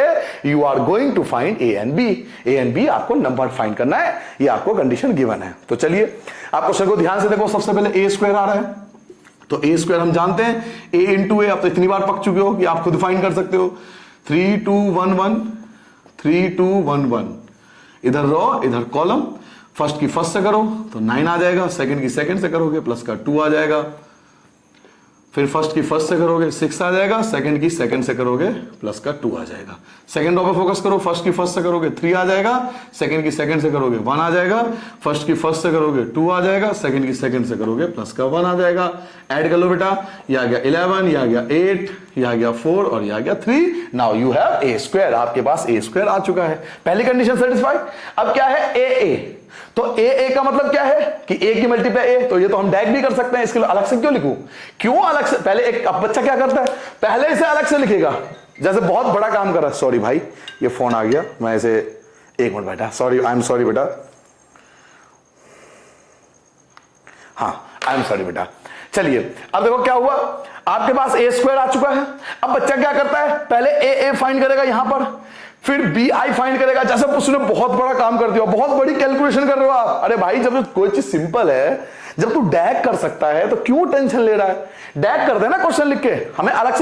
you are going to find A and B, आपको नंबर फाइंड करना है, ये आपको कंडीशन गिवन है। तो चलिए आप क्वेश्चन को ध्यान से देखो, सबसे पहले a² आ रहा है, तो a² हम जानते हैं a × a, आप तो इतनी बार पक चुके हो कि आप खुद फाइंड कर सकते हो। 3 2 1 1 3 2 1 1, इधर रो इधर कॉलम, फर्स्ट की फर्स्ट से करो तो 9 आ जाएगा, सेकंड की सेकंड से करोगे प्लस का 2 आ जाएगा, फिर फर्स्ट की फर्स्ट से करोगे 6 आ जाएगा, सेकंड की सेकंड से करोगे प्लस का 2 आ जाएगा। सेकंड रो पे फोकस करो, फर्स्ट की फर्स्ट से करोगे 3 आ जाएगा, सेकंड की सेकंड से करोगे 1 आ जाएगा, फर्स्ट की फर्स्ट से करोगे 2 आ जाएगा, सेकंड की सेकंड से करोगे प्लस का 1 आ जाएगा। ऐड कर लो बेटा, ये आ गया 11, ये आ गया 8, ये आ गया 4 और ये आ गया 3। नाउ यू हैव a², आपके पास a² आ चुका है, पहली कंडीशन सेटिस्फाइड। अब क्या है a, तो ए का मतलब क्या है कि ए की मल्टीप्लाई ए, तो ये तो हम डैग भी कर सकते हैं, इसके लिए अलग से क्यों लिखूं, क्यों अलग से? पहले एक, अब बच्चा क्या करता है, पहले इसे अलग से लिखेगा, जैसे बहुत बड़ा काम कर रहा है। सॉरी भाई, ये फोन आ गया, मैं इसे, एक मिनट बेटा, सॉरी, आई एम सॉरी बेटा, हाँ आई एम सॉरी बेटा। चलिए अब देखो क्या हुआ, आपके पास ए स्क्वायर आ चुका है। अब बच्चा क्या करता है, पहले ए फाइंड करेगा यहां पर, फिर बी आई फाइंड करेगा। जैसे उसने बहुत बड़ा काम कर दिया, बहुत बड़ी कैलकुलेशन कर रहे हो आप। अरे भाई जब कोई चीज सिंपल है, जब तू डैग कर सकता है तो क्यों टेंशन ले रहा है। डैग कर देना क्वेश्चन लिख के, हम अलग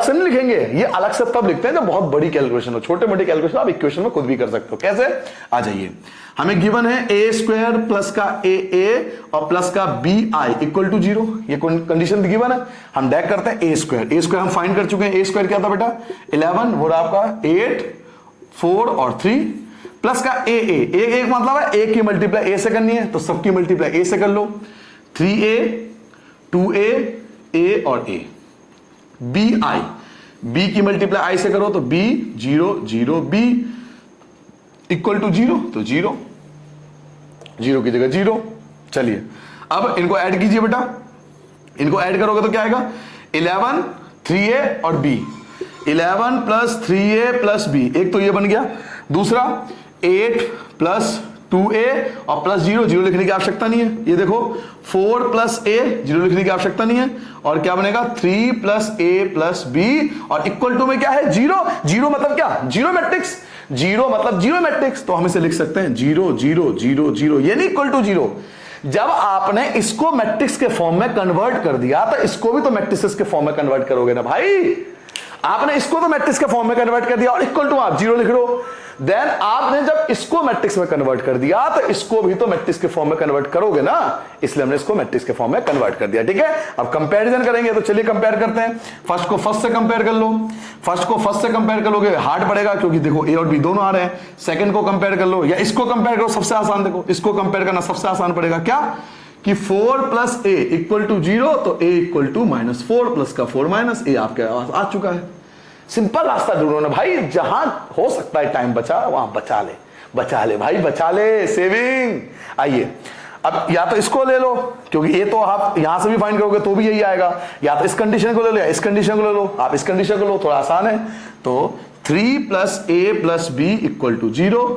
से नहीं लिखेंगे, ये अलग से तब लिखते हैं जब बहुत बड़ी कैलकुलेशन हो। छोटे मोटे कैलकुलेशन आप इक्वेशन में खुद भी कर सकते हो। कैसे, आ जाइए, हमें गिवन है ए स्क्वायर प्लस का ए और प्लस का बी आई इक्वल टू 0, ये कंडीशन गिवन है। हम डैग करते हैं ए स्क्वायर हम फाइंड कर चुके हैं। ए स्क्वायर क्या था बेटा, 11, वो रहा आपका 8, 4 और 3 प्लस का ए मतलब है ए की मल्टीप्लाई ए से करनी है, तो सबकी मल्टीप्लाई ए से कर लो। 3a 2a ए और ए, बी आई, बी की मल्टीप्लाई आई से करो तो बी 0 0 बी इक्वल टू 0, तो 0 की जगह 0। चलिए अब इनको ऐड कीजिए बेटा, इनको ऐड करोगे तो क्या आएगा, 11 3a और b, 11 plus 3a plus b, एक तो ये बन गया। दूसरा 8 प्लस 2a और प्लस 0 लिखने की आवश्यकता नहीं है। ये देखो 4 प्लस a, 0 लिखने की आवश्यकता नहीं है। और क्या बनेगा, 3 प्लस a प्लस b और इक्वल टू में क्या है, 0 मतलब क्या, जीरो मैट्रिक्स। तो हम इसे लिख सकते हैं 0 0 0 0, ये नहीं इक्वल टू 0। जब आपने इसको मैट्रिक्स के फॉर्म में कन्वर्ट कर दिया तो इसको भी तो मैट्रिक्स के फॉर्म में कन्वर्ट करोगे ना भाई। आपने इसको तो मैट्रिक्स के फॉर्म में कन्वर्ट कर दिया और इक्वल टू आप 0 लिख रहे हो। देन आपने जब इसको मैट्रिक्स में कन्वर्ट कर दिया तो इसको भी तो मैट्रिक्स के फॉर्म में कन्वर्ट करोगे ना, इसलिए हमने इसको मैट्रिक्स के फॉर्म में कन्वर्ट कर दिया। ठीक है, अब कंपैरिजन करेंगे, तो चलिए कंपेयर करते हैं। फर्स्ट को फर्स्ट से कंपेयर कर लो, फर्स्ट को फर्स्ट से कंपेयर करोगे हार्ड पड़ेगा क्योंकि देखो ए और बी दोनों आ रहे हैं। सेकंड को कंपेयर कर लो या इसको कंपेयर करो, सबसे आसान, देखो इसको कंपेयर करना सबसे आसान पड़ेगा। क्या कि 4 प्लस ए इक्वल टू 0, तो ए इक्वल टू -4 प्लस का 4 माइनस ए आपके आ चुका है। सिंपल रास्ता ढूंढो ना भाई, जहां हो सकता है टाइम बचा वहां बचा ले भाई, बचा ले, सेविंग। आइए अब या तो इसको ले लो क्योंकि ये तो आप यहां से भी फाइंड करोगे तो भी यही आएगा, या तो इस कंडीशन को ले लो या इस कंडीशन को ले लो। आप इस कंडीशन को लो, थोड़ा आसान है। तो 3 plus A plus B equal to 0,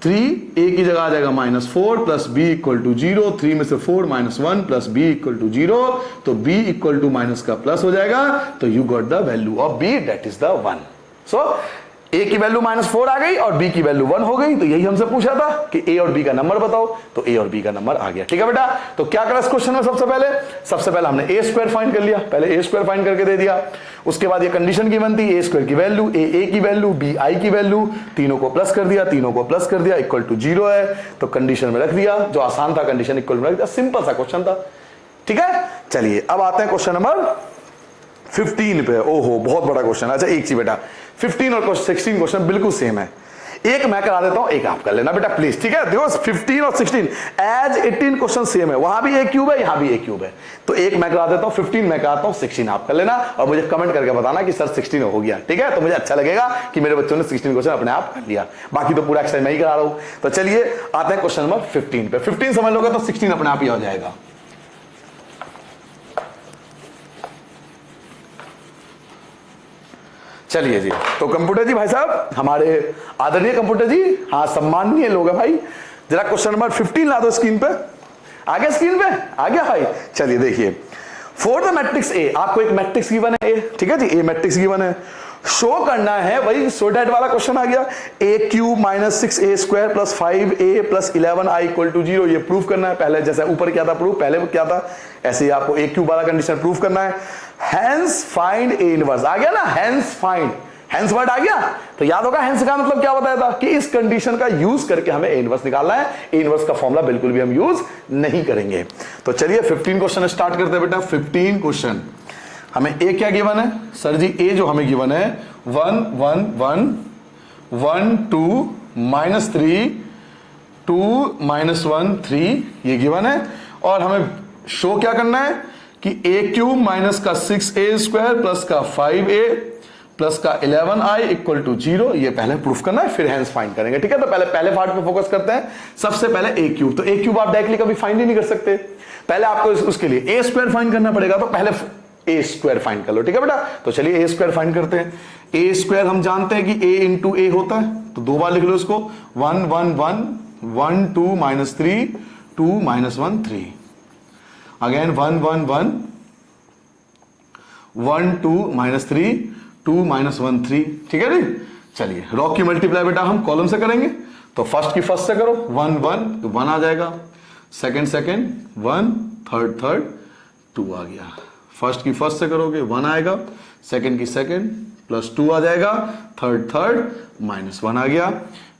3 A की जगह आ जाएगा -4 प्लस बी इक्वल टू 0, 3 में से 4 -1 प्लस बी इक्वल टू 0, तो बी इक्वल टू माइनस का प्लस हो जाएगा। तो you got the value of B, that is the 1। So A की वैल्यू -4 आ गई और बी की वैल्यू 1 हो गई। तो यही हमसे पूछा था कि ए और बी का नंबर बताओ, तो ए और बी का नंबर आ गया। ठीक है बेटा, तो क्या करा इस क्वेश्चन में, सबसे पहले हमने ए स्क्वायर फाइंड कर लिया, पहले ए स्क्वायर फाइंड करके दे दिया। उसके बाद ये कंडीशन की बनती, ए स्क्वायर की वैल्यू, ए की वैल्यू, बी आई की वैल्यू, तीनों को प्लस कर दिया इक्वल टू 0 है, तो कंडीशन में रख दिया। जो आसान था कंडीशन इक्वल में रख दिया, सिंपल सा क्वेश्चन था। ठीक है, चलिए अब आते हैं क्वेश्चन नंबर 15 पे। ओहो बहुत बड़ा क्वेश्चन। अच्छा एक चीज बेटा, 15 और 16 क्वेश्चन बिल्कुल सेम है। एक मैं करा देता हूं, एक आप कर लेना बेटा प्लीज। ठीक है, देखो 15 और 16 एज 18 क्वेश्चन सेम है, वहां भी ए क्यूब है यहां भी ए क्यूब है। तो एक मैं करा देता हूं 15, मैं कराता हूं 16 आप कर लेना और मुझे कमेंट करके बताना कि सर 16 हो गया। ठीक है, तो मुझे अच्छा लगेगा कि मेरे बच्चों ने 16 क्वेश्चन अपने आप कर लिया, बाकी तो पूरा एक्सरसाइज मैं ही करा रहा हूं। तो चलिए आते हैं क्वेश्चन नंबर 15 पे। 15 समझ लोगे तो 16 अपने आप ही हो जाएगा। चलिए जी, तो कंप्यूटर जी भाई साहब, हमारे आदरणीय कंप्यूटर जी, हाँ सम्माननीय लोग हैं भाई, जरा क्वेश्चन नंबर 15 ला दो स्क्रीन पे। आ गया स्क्रीन पे, आ गया भाई। चलिए देखिए, फॉर द मैट्रिक्स ए, आपको एक मैट्रिक्स गिवन है ए, ठीक है जी, ए मैट्रिक्स गिवन है, शो करना है, वही शो डैट वाला क्वेश्चन आ गया। A cube -6a square plus 5a plus 11i equal to 0, ये प्रूफ करना है। पहले जैसे ऊपर क्या था प्रूफ, पहले क्या था, ऐसे ही आपको ए क्यूब वाला कंडीशन प्रूफ करना है। हैंस फाइंड ए इनवर्स, आ गया ना, हैंस फाइंड, हैंस वर्ड आ गया। तो याद होगा हैंस का मतलब क्या बताया था कि इस कंडीशन का यूज करके हमें ए इनवर्स निकालना है। ए इनवर्स का फॉर्मूला बिल्कुल भी हम यूज नहीं करेंगे। तो चलिए 15 क्वेश्चन स्टार्ट करते हैं बेटा। 15 क्वेश्चन, हमें ए क्या गिवन है सर जी, ए जो हमें गिवन है 1 1 1 1 2 -3 2 -1 3, ये गिवन है। और हमें शो क्या करना है कि ए क्यूब माइनस का 6a स्क्वायर प्लस का 5a प्लस का 11i इक्वल टू 0, ये पहले प्रूफ करना है, फिर हैंस फाइंड करेंगे। ठीक है, तो पहले पार्ट पे फोकस करते हैं। सबसे पहले ए क्यूब, तो ए क्यूब आप डायरेक्टली कभी फाइंड ही नहीं कर सकते, पहले आपको उसके लिए ए स्क्वायर फाइंड करना पड़ेगा। तो पहले ए स्क्वायर फाइंड कर लो। ठीक है बेटा, तो चलिए ए स्क्वायर फाइंड करते हैं। ए स्क्वायर हम जानते हैं कि ए इंटू ए होता है, तो 2 बार लिख लो इसको, 1 1 1 1 2 -3 2 -1 3। अगेन 1 1 1 1 2 -3 2 -1 3, ठीक है जी। चलिए रॉ की मल्टीप्लाई बेटा हम कॉलम से करेंगे, तो फर्स्ट की फर्स्ट से करो, 1 1 1 आ जाएगा, सेकंड सेकंड 1, थर्ड थर्ड 2 आ गया। फर्स्ट की फर्स्ट से करोगे 1 आएगा, सेकंड की सेकंड प्लस 2 आ जाएगा, थर्ड थर्ड -1 आ गया,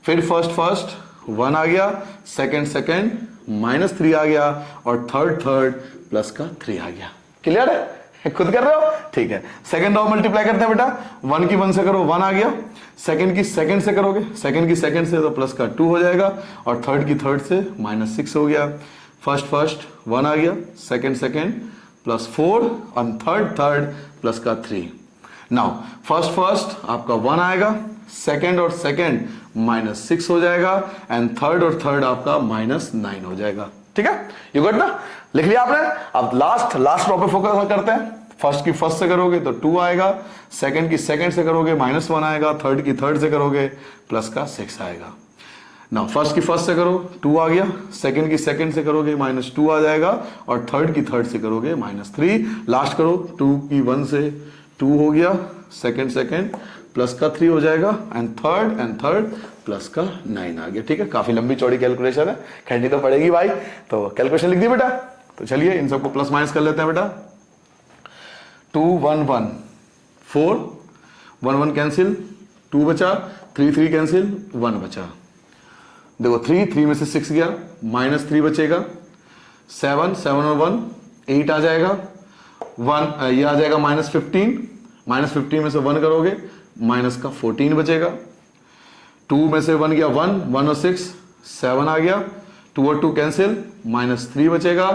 फिर फर्स्ट फर्स्ट 1 आ गया, सेकंड सेकंड -3 आ गया, और थर्ड थर्ड प्लस का 3 आ गया। क्लियर है, खुद कर रहे हो, ठीक है। सेकंड रॉ मल्टीप्लाई करते हैं बेटा, 1 की 1 से करो 1 आ गया, सेकंड की सेकंड से करोगे, सेकंड की सेकंड से तो प्लस का 2 हो जाएगा, और थर्ड की थर्ड से -6 हो गया। फर्स्ट फर्स्ट 1 आ गया, सेकंड सेकंड प्लस 4, और थर्ड थर्ड प्लस का 3। नाउ फर्स्ट फर्स्ट आपका 1 आएगा, सेकंड और सेकंड -6 हो जाएगा, एंड थर्ड और थर्ड आपका -9 हो जाएगा। ठीक है, यू गॉट ना, लिख लिया आपने। अब लास्ट रॉ पे फोकस करते हैं। फर्स्ट की फर्स्ट से करोगे तो 2 आएगा, सेकंड की सेकंड से करोगे -1 आएगा, थर्ड की थर्ड से करोगे प्लस का 6 आएगा। नाउ फर्स्ट की फर्स्ट से करो 2 आ गया, सेकंड की सेकंड से करोगे -2 आ जाएगा, और थर्ड की थर्ड से करोगे -3। लास्ट करो 2 की 1 से 2 हो गया, सेकंड सेकंड प्लस का 3 हो जाएगा, एंड थर्ड प्लस का 9 आ गया। ठीक है, काफी लंबी चौड़ी कैलकुलेशन है, करनी तो पड़ेगी भाई, तो कैलकुलेशन लिख दी बेटा। तो चलिए इन सबको प्लस माइनस कर लेते हैं बेटा। 2 1 1 4, 1 1 कैंसिल, 2 बचा, 3 3 कैंसिल, 1 बचा। देखो 3 में से 6 गया, -3 बचेगा, 7 7 और 1 8 आ जाएगा, 1 ये आ जाएगा -15, -15 में से 1 करोगे माइनस का 14 बचेगा। 2 में से 1 गया 1, 1 और 6 7 आ गया, 2 और 2 कैंसिल, -3 बचेगा,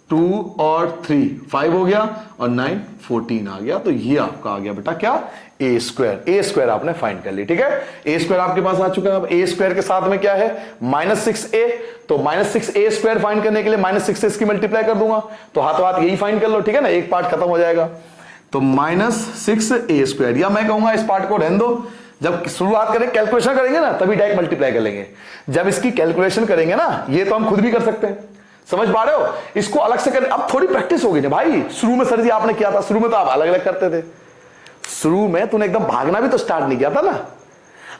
2 और 3 5 हो गया, और 9 14 आ गया। तो ये आपका आ गया बेटा क्या, ए स्क्वायर आपने फाइंड कर ली। ठीक है, ए स्क्वायर आपके पास आ चुका है। अब ए स्क्वायर के साथ में क्या है, -6a, तो -6a स्क्वायर फाइंड करने के लिए -6 से इसकी मल्टीप्लाई कर दूंगा, तो हाथों हाथ यही फाइंड कर लो। ठीक है ना, एक पार्ट खत्म हो जाएगा, तो -6a स्क्वायर, या मैं कहूंगा इस पार्ट को रहने दो, जब शुरुआत करें कैलकुलेशन करेंगे ना तभी डायरेक्ट मल्टीप्लाई कर लेंगे। जब इसकी कैलकुलेशन करेंगे ना, ये तो हम खुद भी कर सकते हैं, समझ पा रहे हो, इसको अलग से करें। अब थोड़ी प्रैक्टिस होगी ना भाई, शुरू में सर जी आपने किया था, शुरू में तो आप अलग अलग करते थे, शुरू में तूने एकदम भागना भी तो स्टार्ट नहीं किया था ना।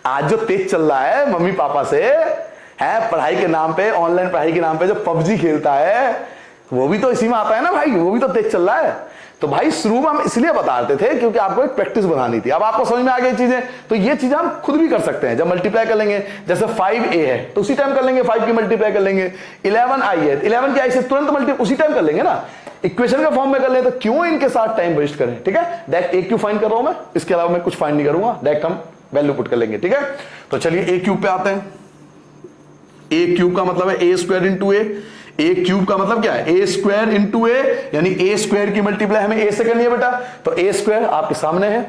आज जो तेज चल रहा है मम्मी पापा से है, पढ़ाई के नाम पे, ऑनलाइन पढ़ाई के नाम पे जो पबजी खेलता है, वो भी तो इसी में आता है ना भाई, वो भी तो तेज चल रहा है। तो भाई शुरू में हम इसलिए बताते थे क्योंकि आपको एक प्रैक्टिस बनानी थी। अब आपको समझ में आ गई चीजें, तो ये चीजें हम खुद भी कर सकते हैं। जब मल्टीप्लाई कर लेंगे, जैसे 5a है तो उसी टाइम कर लेंगे, 5 की मल्टीप्लाई कर लेंगे। 11i है, 11 की आई से तुरंत मल्टीप्लाई उसी टाइम कर लेंगे ना, इक्वेशन का फॉर्म में कर ले, तो क्यों इनके साथ टाइम वेस्ट करें। ठीक है, डायरेक्ट a क्यूब फाइंड कर रहा हूं मैं, इसके अलावा मैं कुछ फाइंड नहीं करूंगा, डायरेक्ट हम वैल्यू पुट कर लेंगे। ठीक है, तो चलिए a क्यूब पे आते हैं। a क्यूब का मतलब है a square into A cube का मतलब क्या है, ए स्क्वायर इंटू ए, यानी ए स्क्वायर की मल्टीप्लाई हमें ए से करनी है बेटा। तो ए स्क्वायर आपके सामने है,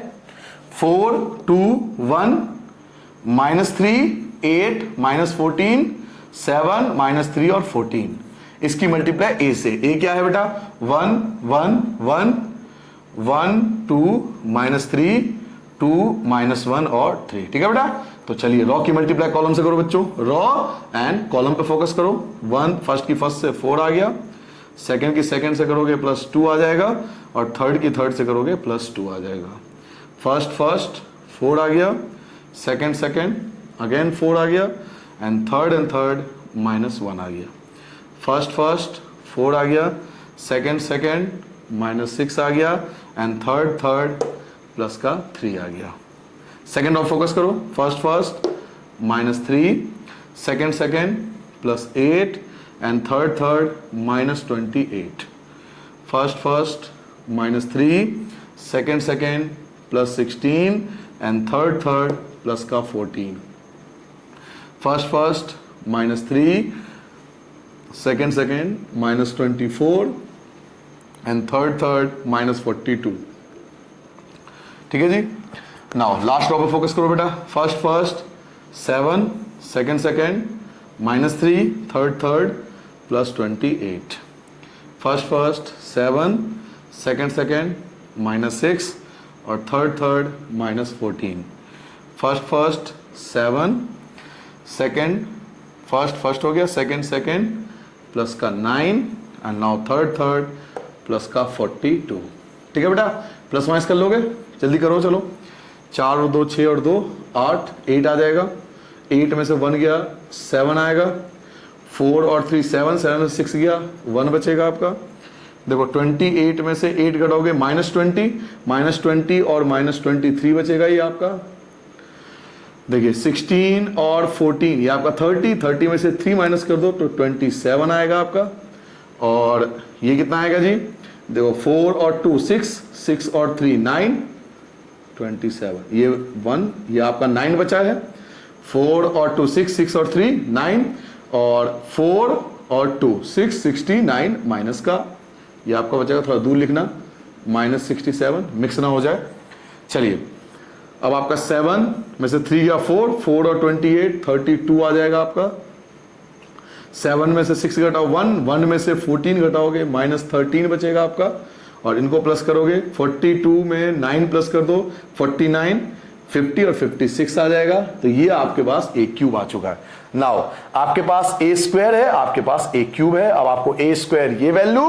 4 2 1 -3 8 -14 7 -3 और 14, इसकी मल्टीप्लाई ए से। ए क्या है बेटा, 1 1 1 1 2 -3 2 -1 और 3। ठीक है बेटा, तो चलिए रॉ की मल्टीप्लाई कॉलम से करो बच्चों, रॉ एंड कॉलम पे फोकस करो। 1 फर्स्ट की फर्स्ट से 4 आ गया, सेकंड की सेकंड से करोगे +2 आ जाएगा, और थर्ड की थर्ड से करोगे +2 आ जाएगा। फर्स्ट 4 आ गया, सेकंड अगेन 4 आ गया, एंड थर्ड -1 आ गया। फर्स्ट 4 आ गया, सेकंड -6 आ गया, एंड थर्ड प्लस का 3 आ गया। सेकेंड ऑफ फोकस करो, first -3, second +8, and third -28। First -3, second +16, and third plus का 14। First -3, second -24, and third -42। ठीक है जी। नाउ लास्ट रॉ पे फोकस करो बेटा, first 7, second -3, third +28। First 7, second -6, और थर्ड -14। फर्स्ट 7, सेकंड फर्स्ट हो गया, सेकंड प्लस का 9, एंड नाउ थर्ड प्लस का 42। ठीक है बेटा, प्लस माइनस कर लोगे, जल्दी करो चलो। 4 और 2 6 और 2 8, 8 आ जाएगा। 8 में से 1 गया 7 आएगा। 4 और 3 7, 7 में 6 गया 1 बचेगा आपका। देखो 28 में से 8 घटाओगे -20 और -23 बचेगा ये आपका। देखिए 16 और 14 ये आपका 30 में से 3 माइनस कर दो तो 27 आएगा आपका। और ये कितना आएगा जी, देखो 4 और 2 6 और 3 9, 27, ये 1, ये आपका 9 बचा है। 4 और 2 6 और 3 9, और 4 और 2 6 69 माइनस का ये आपका बचेगा, थोड़ा दूर लिखना, -67, मिक्स ना हो जाए। चलिए अब आपका 7 में से 3 या 4 और 28 32 आ जाएगा आपका। 7 में से 6 घटाओ 1 में से 14 घटाओगे -13 बचेगा आपका। और इनको प्लस करोगे 42 में 9 प्लस कर दो 49, 50 और 56 आ जाएगा। तो ये आपके पास ए क्यूब आ चुका है। नाउ आपके पास ए स्क्वायर है, आपके पास ए क्यूब है। अब आपको ए स्क्वायर ये वैल्यू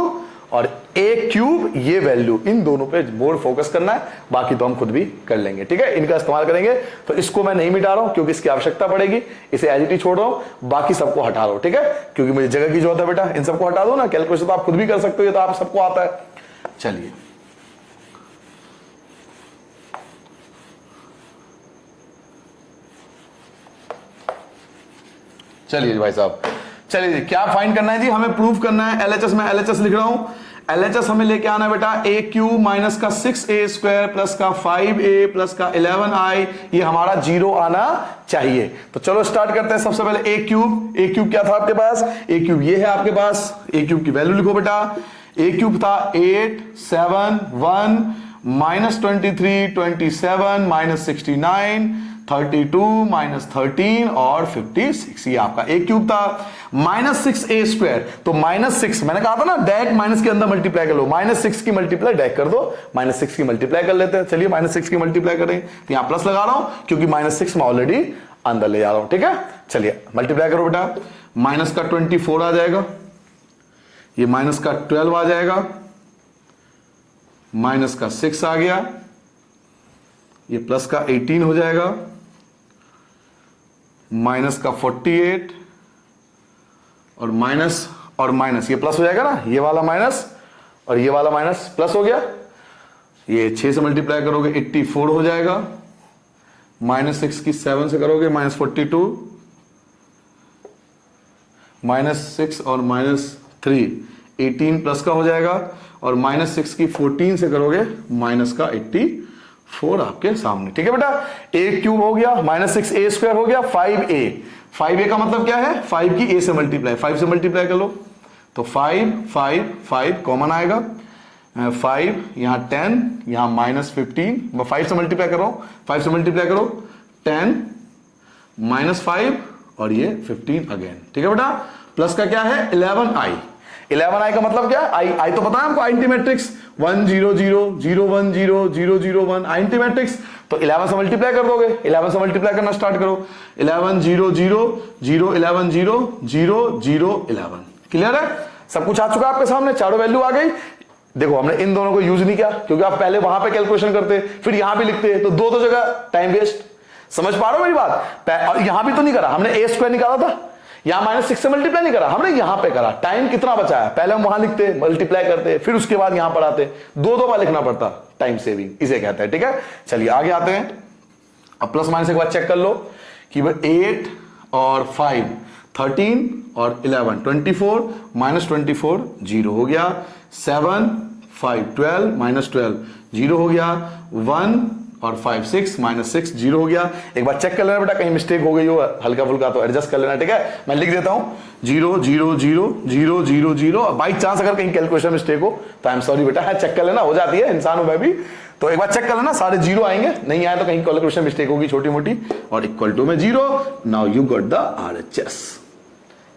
और ए क्यूब ये वैल्यू, इन दोनों पे मोर फोकस करना है, बाकी तो हम खुद भी कर लेंगे। ठीक है, इनका इस्तेमाल करेंगे। तो इसको मैं नहीं मिटा रहा हूं क्योंकि इसकी आवश्यकता पड़ेगी, इसे एज इट इज छोड़ रहा हूं, बाकी सबको हटा रहा हूं। ठीक है, क्योंकि मुझे जगह की जरूरत है बेटा, इन सबको हटा दो ना। कैलकुलेशन तो आप खुद भी कर सकते हो, ये तो आप सबको आता है। चलिए चलिए भाई साहब, चलिए जी, क्या फाइंड करना है जी, हमें प्रूव करना है। एलएचएस में एलएचएस लिख रहा हूं। एलएचएस हमें लेके आना है बेटा ए क्यूब माइनस का 6a स्क्वायर प्लस का 5a प्लस का 11i, ये हमारा 0 आना चाहिए। तो चलो स्टार्ट करते हैं। सबसे पहले ए क्यूब क्या था आपके पास, ए क्यूब ये है आपके पास। ए क्यूब की वैल्यू लिखो बेटा। ए क्यूब था 8 7 1 -23 27 -69 32 -13 और 56, ये आपका ए क्यूब था। -6a स्क्वायर, तो -6 मैंने कहा था ना, डायरेक्ट माइनस के अंदर मल्टीप्लाई कर लो। -6 की मल्टीप्लाई डायरेक्ट कर दो, -6 की मल्टीप्लाई कर लेते हैं। चलिए -6 की मल्टीप्लाई करें, तो यहां प्लस लगा रहा हूं क्योंकि -6 मैं ऑलरेडी अंदर ले जा रहा हूं। ठीक है, चलिए मल्टीप्लाई करो बेटा। माइनस का 24 आ जाएगा, ये माइनस का 12 आ जाएगा, माइनस का 6 आ गया, ये प्लस का 18 हो जाएगा, माइनस का 48 और माइनस ये प्लस हो जाएगा ना, ये वाला माइनस और ये वाला माइनस प्लस हो गया। ये 6 से मल्टीप्लाई करोगे 84 हो जाएगा, -6 की 7 से करोगे -42, -6 और -3 18 प्लस का हो जाएगा, और -6 की 14 से करोगे माइनस का 84 आपके सामने। ठीक है बेटा, ए क्यूब हो गया, -6a स्क्वायर हो गया, 5a का मतलब क्या है, 5 की a से मल्टीप्लाई, 5 से मल्टीप्लाई कर लो तो 5 कॉमन आएगा, 5 यहां 10 यहां -15, मैं 5 से मल्टीप्लाई कर रहा हूं, 5 से मल्टीप्लाई करो 10 -5 और ये 15 अगेन। ठीक है बेटा, प्लस का क्या है 11i का मतलब क्या है, आई तो पता है हमको, आइडेंटिटी मैट्रिक्स 1 0 0 0 1 0 0 0 1 आइडेंटिटी मैट्रिक्स। तो 11 से मल्टीप्लाई कर दोगे, 11 से मल्टीप्लाई करना स्टार्ट करो, 11 0 0 0 11 0 0 0 11। क्लियर है, सब कुछ आ चुका है आपके सामने, चारों वैल्यू आ गई। देखो हमने इन दोनों को यूज नहीं किया क्योंकि आप पहले वहां पे कैलकुलेशन करते फिर यहां भी लिखते, तो दो जगह टाइम वेस्ट। समझ पा रहे हो मेरी बात, और यहां भी तो नहीं करा हमने, ए स्क्वायर निकाला था, यहां -6 से मल्टीप्लाई नहीं करा हमने, यहां पे करा। टाइम कितना बचा है, पहले हम वहां लिखते मल्टीप्लाई करते फिर उसके बाद यहां पर आते, दो बार लिखना पड़ता, टाइम सेविंग इसे कहते हैं। ठीक है, चलिए आगे आते हैं। अब प्लस माइनस एक बार चेक कर लो कि 8 और 5 13 और 11 24 -24 0 हो गया, 7 5 12 -12 0 हो गया, 1 और 5 6 -6 0 हो गया। एक बार चेक कर लेना बेटा, कहीं मिस्टेक हो गई हो हल्का फुल्का तो एडजस्ट कर लेना। ठीक है, मैं लिख देता हूं 0 0 0 0 0 0। बाई चांस अगर कहीं कैलकुलेशन मिस्टेक हो तो आई एम सॉरी बेटा, है चेक कर लेना, हो जाती है, इंसान हूं मैं भी। तो एक बार चेक कर लेना, सारे 0 आएंगे, नहीं आए तो कहीं कैलकुलेशन मिस्टेक होगी छोटी मोटी, और इक्वल टू में 0। Now you got the RHS।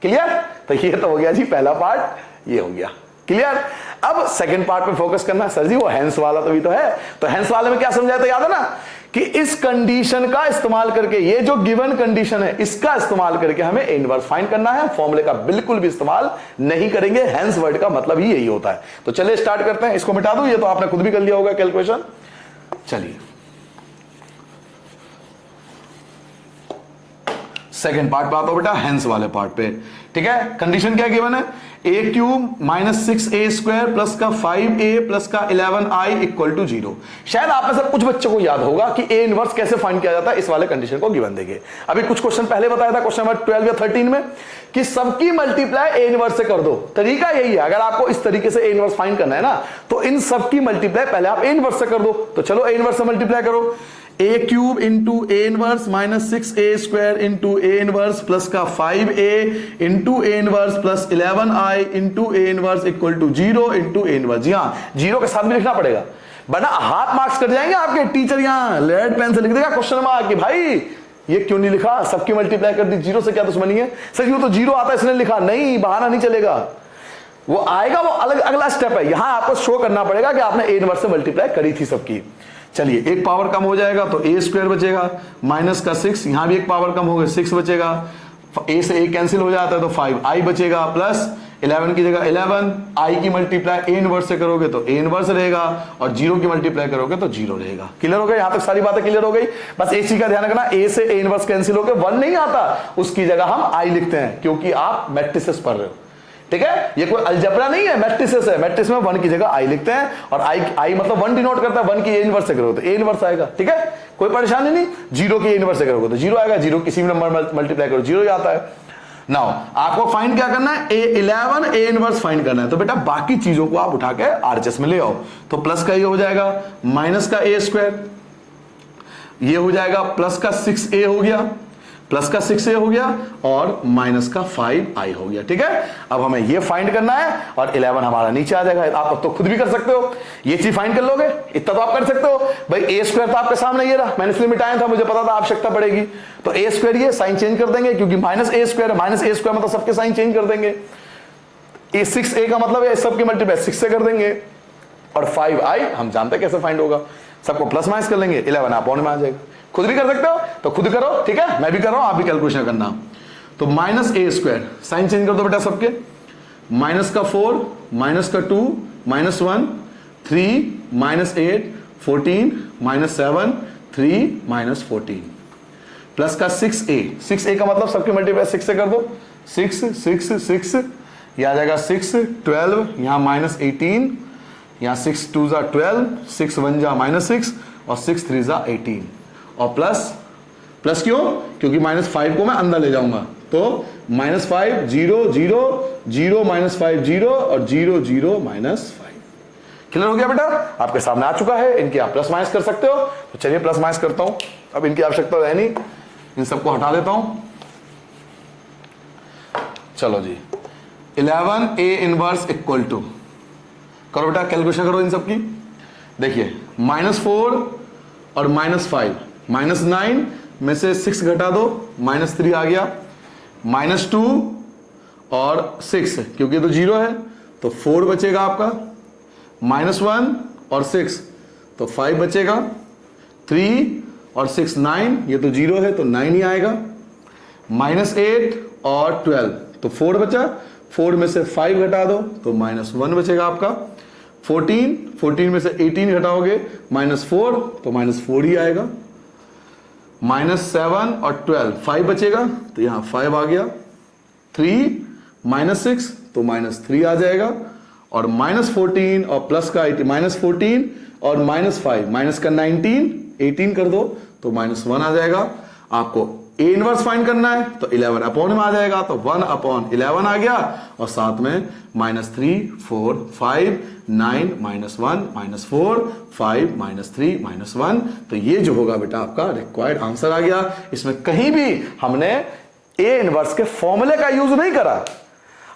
Clear, तो ये तो हो गया जी पहला पार्ट, ये हो गया क्लियर। अब सेकंड पार्ट पे फोकस करना। सर जी वो हेंस वाला तो भी तो है, तो हेंस वाले में क्या समझाया था याद है ना, कि इस कंडीशन का इस्तेमाल करके, ये जो गिवन कंडीशन है इसका इस्तेमाल करके हमें ए इनवर्स फाइंड करना है, फॉर्मूले का बिल्कुल भी इस्तेमाल नहीं करेंगे। हेंस वर्ड का मतलब ही यही होता है। तो चलिए स्टार्ट करते हैं। इसको मिटा दूं, ये तो आपने खुद भी कर लिया होगा कैलकुलेशन। चलिए सेकेंड पार्ट पे आता हूं बेटा, हेंस वाले पार्ट पे। ठीक है, कंडीशन क्या गिवन है, A cube minus 6a square plus का 5a प्लस का 11i इक्वल टू 0। शायद आप में से कुछ बच्चों को याद होगा कि ए इनवर्स कैसे फाइंड किया जाता है, इस वाले कंडीशन को गिवन देंगे। अभी कुछ क्वेश्चन पहले बताया था, क्वेश्चन नंबर 12 या 13 में, कि सबकी मल्टीप्लाई ए इनवर्स से कर दो। तरीका यही है, अगर आपको इस तरीके से ए इनवर्स फाइंड करना है ना, तो इन सबकी मल्टीप्लाई पहले आप ए इनवर्स से कर दो। तो चलो ए इनवर्स से मल्टीप्लाई करो, A cube into A inverse minus 6a square into A inverse plus का 5a into A inverse plus 11i into A inverse equal to 0 into A inverse. जी हाँ, 0 के साथ भी लिखना पड़ेगा, वरना हाफ मार्क्स कट जाएंगे आपके। टीचर यहाँ रेड पेन से लिख देगा क्वेश्चन मार्क कि भाई ये क्यों नहीं लिखा, सबकी मल्टीप्लाई कर दी, 0 से क्या दुश्मनी है। सर वो तो 0 आता है इसने लिखा, नहीं बहाना नहीं चलेगा, वो आएगा, वो अलग अगला स्टेप है। यहां आपको शो करना पड़ेगा कि आपने ए इनवर्स से मल्टीप्लाई करी थी सबकी। चलिए एक पावर कम हो जाएगा तो ए स्क्वायर बचेगा, माइनस का 6, यहां भी एक पावर कम हो गया 6 बचेगा, ए से ए कैंसिल हो जाता है तो 5i बचेगा, प्लस 11 की जगह 11, i की मल्टीप्लाई ए इनवर्स से करोगे तो ए इनवर्स रहेगा, और 0 की मल्टीप्लाई करोगे तो 0 रहेगा। क्लियर हो गया, यहां तक सारी बातें क्लियर हो गई। बस एक चीज का ध्यान रखना, ए से ए इनवर्स कैंसिल होकर 1 नहीं आता, उसकी जगह हम i लिखते हैं, क्योंकि आप मैट्रिसेस पढ़ रहे हो। ठीक है, ये कोई अलजेब्रा नहीं है, मैट्रिसेस है। मैट्रिस में 1 की जगह i लिखते हैं, और i मतलब 1 डिनोट करता है, 1 की ए इनवर्स से करोगे तो ए इनवर्स आएगा। ठीक है, कोई परेशानी नहीं। 0 की ए इनवर्स से करोगे तो 0 आएगा, 0 किसी भी नंबर मल्टीप्लाई करो 0 ही आता है। नाउ आपको फाइंड क्या करना है, A11 ए इनवर्स फाइंड करना है। तो बेटा बाकी चीजों को आप उठा के आरएचएस में ले आओ। तो प्लस का ये हो जाएगा माइनस का a स्क्वायर, ये हो जाएगा प्लस का 6a हो गया, प्लस का 6a हो गया, और माइनस का 5i हो गया। ठीक है, अब हमें ये फाइंड करना है, और 11 हमारा नीचे आ जाएगा। आप अब तो खुद भी कर सकते हो, ये चीज फाइंड कर लोगे, इतना तो आप कर सकते हो भाई। ए स्क्वायर तो आपके सामने ये रहा, मैंने इसलिए मिटाया था, मुझे पता था आवश्यकता पड़ेगी। तो ए स्क्वायर ये साइन चेंज कर देंगे, क्योंकि माइनस ए स्क्वायर है, माइनस ए स्क्वायर मतलब सबके साइन चेंज कर देंगे। ए 6a का मतलब है सबकी मल्टीप्लाई 6 से कर देंगे, और 5i हम जानते हैं कैसे फाइंड होगा, सबको प्लस माइनस कर लेंगे, 11 अपॉन में आ जाएगा। खुद भी कर सकते हो तो खुद करो, ठीक है, मैं भी कर रहा हूं, आप भी कैलकुलेशन करना। तो माइनस ए स्क्वायर साइन चेंज कर दो बेटा सबके, माइनस का 4, माइनस का 2, minus 1, 3, minus 8, 14, minus 7, 3, minus 14, plus का 6a का मतलब सबके मल्टीप्लाई 6 से कर दो, 6 6 6, यह आ जाएगा 6 12, यहां माइनस 18, यहां 6 2 जा 12, 6 1 जा माइनस 6, और 6 3 जा 18, और प्लस क्यों, क्योंकि माइनस 5 को मैं अंदर ले जाऊंगा। तो माइनस 5 0 0 0 माइनस 5 0 और 0 0 माइनस 5। क्लियर हो गया बेटा, आपके सामने आ चुका है। इनकी आप प्लस माइनस कर सकते हो। तो चलिए प्लस माइनस करता हूं, अब इनकी आवश्यकता है नहीं, इन सबको हटा देता हूं। चलो जी, 11 ए इनवर्स इक्वल टू, करो बेटा कैलकुलेशन करो इन सबकी। देखिए -4 और -5, -9 में से 6 घटा दो, -3 आ गया, -2 और 6, क्योंकि तो 0 है तो 4 बचेगा आपका, -1 और 6 तो 5 बचेगा, 3 और 6 9, ये तो 0 है तो 9 ही आएगा, -8 और 12 तो 4 बचा, 4 में से 5 घटा दो तो -1 बचेगा आपका, 14 में से 18 घटाओगे -4 तो -4 ही आएगा, -7 और 12 5 बचेगा तो यहां 5 आ गया, 3 -6 तो -3 आ जाएगा, और -14 और प्लस का -14 और -5 माइनस का 19 18 कर दो तो -1 आ जाएगा। आपको ए इनवर्स फाइंड करना है तो 11 अपॉन में आ जाएगा, तो 1 अपॉन 11 आ गया, और साथ में -3 4 5 9 -1 -4 5 -3 -1। तो ये जो होगा बेटा आपका रिक्वायर्ड आंसर आ गया। इसमें कहीं भी हमने ए इनवर्स के फॉर्मूले का यूज नहीं करा,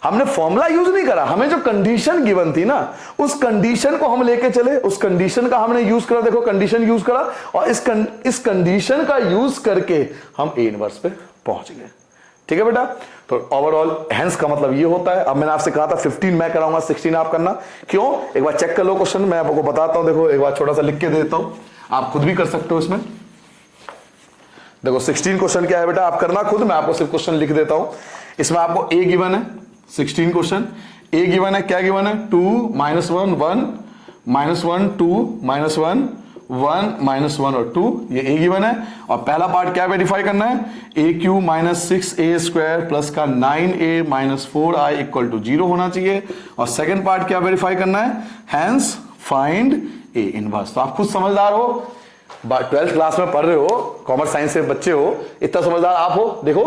हमने फॉर्मूला यूज नहीं करा, हमें जो कंडीशन गिवन थी ना उस कंडीशन को हम लेके चले, उस कंडीशन का हमने यूज करा। देखो कंडीशन यूज करा, और इस कंडीशन का यूज करके हम ए इनवर्स पे पहुंच गए। ठीक है बेटा, तो ओवरऑल हेंस का मतलब ये होता है। अब मैंने आपसे कहा था 15 मैं कराऊंगा, 16 आप करना। क्यों, एक बार चेक कर लो क्वेश्चन, मैं आपको बताता हूं। देखो एक बार छोटा सा लिख के देता हूं, आप खुद भी कर सकते हो इसमें। देखो 16 क्वेश्चन क्या है बेटा, आप करना खुद, मैं आपको सिर्फ क्वेश्चन लिख देता हूं। इसमें आपको ए गिवन है 16 क्वेश्चन, ए गिवन है, क्या गिवन है 2 -1 1 -1 2 -1 1 -1 और 2, ये ए गिवन है। और पहला पार्ट क्या वेरीफाई करना है, a³ -6a² प्लस का 9a -4i = 0 होना चाहिए। और सेकंड पार्ट क्या वेरीफाई करना है, हैंस फाइंड ए इनवर्स। तो आप खुद समझदार हो, 12th क्लास में पढ़ रहे हो, कॉमर्स साइंस से बच्चे हो, इतना समझदार आप हो। देखो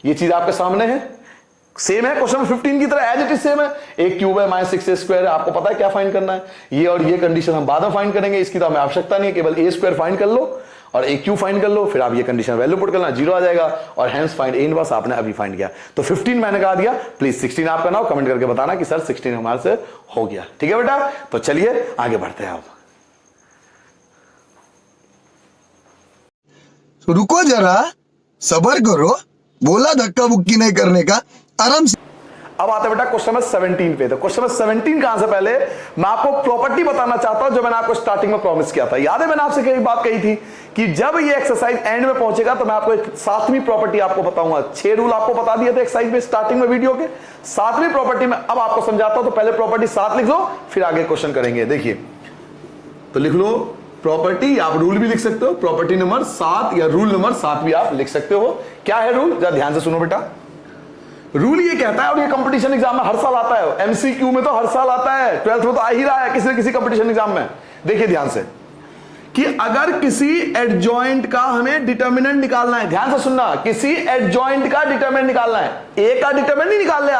ये चीज आपके सामने है, सेम है क्वेश्चन 15 की तरह, एज इट इज सेम है। a³ है -6a² है, आपको पता है क्या फाइंड करना है। ये और ये कंडीशन हम बाद में फाइंड करेंगे, इसकी तो हमें आवश्यकता नहीं है, केवल a² फाइंड कर लो और a³ फाइंड कर लो, फिर आप ये कंडीशन वैल्यू पुट करना, 0 आ जाएगा और हेंस फाइंड ए इनवर्स आपने अभी फाइंड किया। तो 15 मैंने कहा दिया, प्लीज 16 आप करना, कमेंट करके बताना कि सर 16 हमारे से हो गया। ठीक है बेटा, तो चलिए आगे बढ़ते हैं। आप तो रुको जरा, सबर करो, बोला धक्का बुक्की नहीं करने का, आराम से। अब आता है बेटा क्वेश्चन नंबर 17 पे। तो क्वेश्चन नंबर 17 कहां से पहले मैं आपको प्रॉपर्टी बताना चाहता हूं जो मैंने आपको स्टार्टिंग में प्रॉमिस किया था। याद है मैंने आपसे कई बात कही थी कि जब ये एक्सरसाइज एंड में पहुंचेगा तो मैं आपको एक 7वीं प्रॉपर्टी आपको बताऊंगा। 6 रूल आपको बता दिए थे एक्सरसाइज में स्टार्टिंग में वीडियो के, 7वीं प्रॉपर्टी में अब आपको समझाता हूं। तो पहले प्रॉपर्टी 7 लिख लो, फिर आगे क्वेश्चन करेंगे। देखिए तो लिख लो प्रॉपर्टी, आप रूल भी लिख सकते हो, प्रॉपर्टी नंबर 7 या रूल नंबर 7 भी आप लिख सकते हो। क्या है रूल, जरा ध्यान से सुनो बेटा। रूल ये कहता है, और ये कंपटीशन एग्जाम में हर साल आता है, एमसीक्यू में तो हर साल आता है, 12th में तो आ ही रहा है किसी न किसी कंपटीशन एग्जाम में। देखिए ध्यान से कि अगर किसी एडजॉइंट का हमें डिटर्मिनेंट निकालना है, ध्यान से सुनना, किसी एडजॉइंट का डिटर्मिनेंट निकालना है, ए का डिटर्मिनेंट नहीं निकाल रहे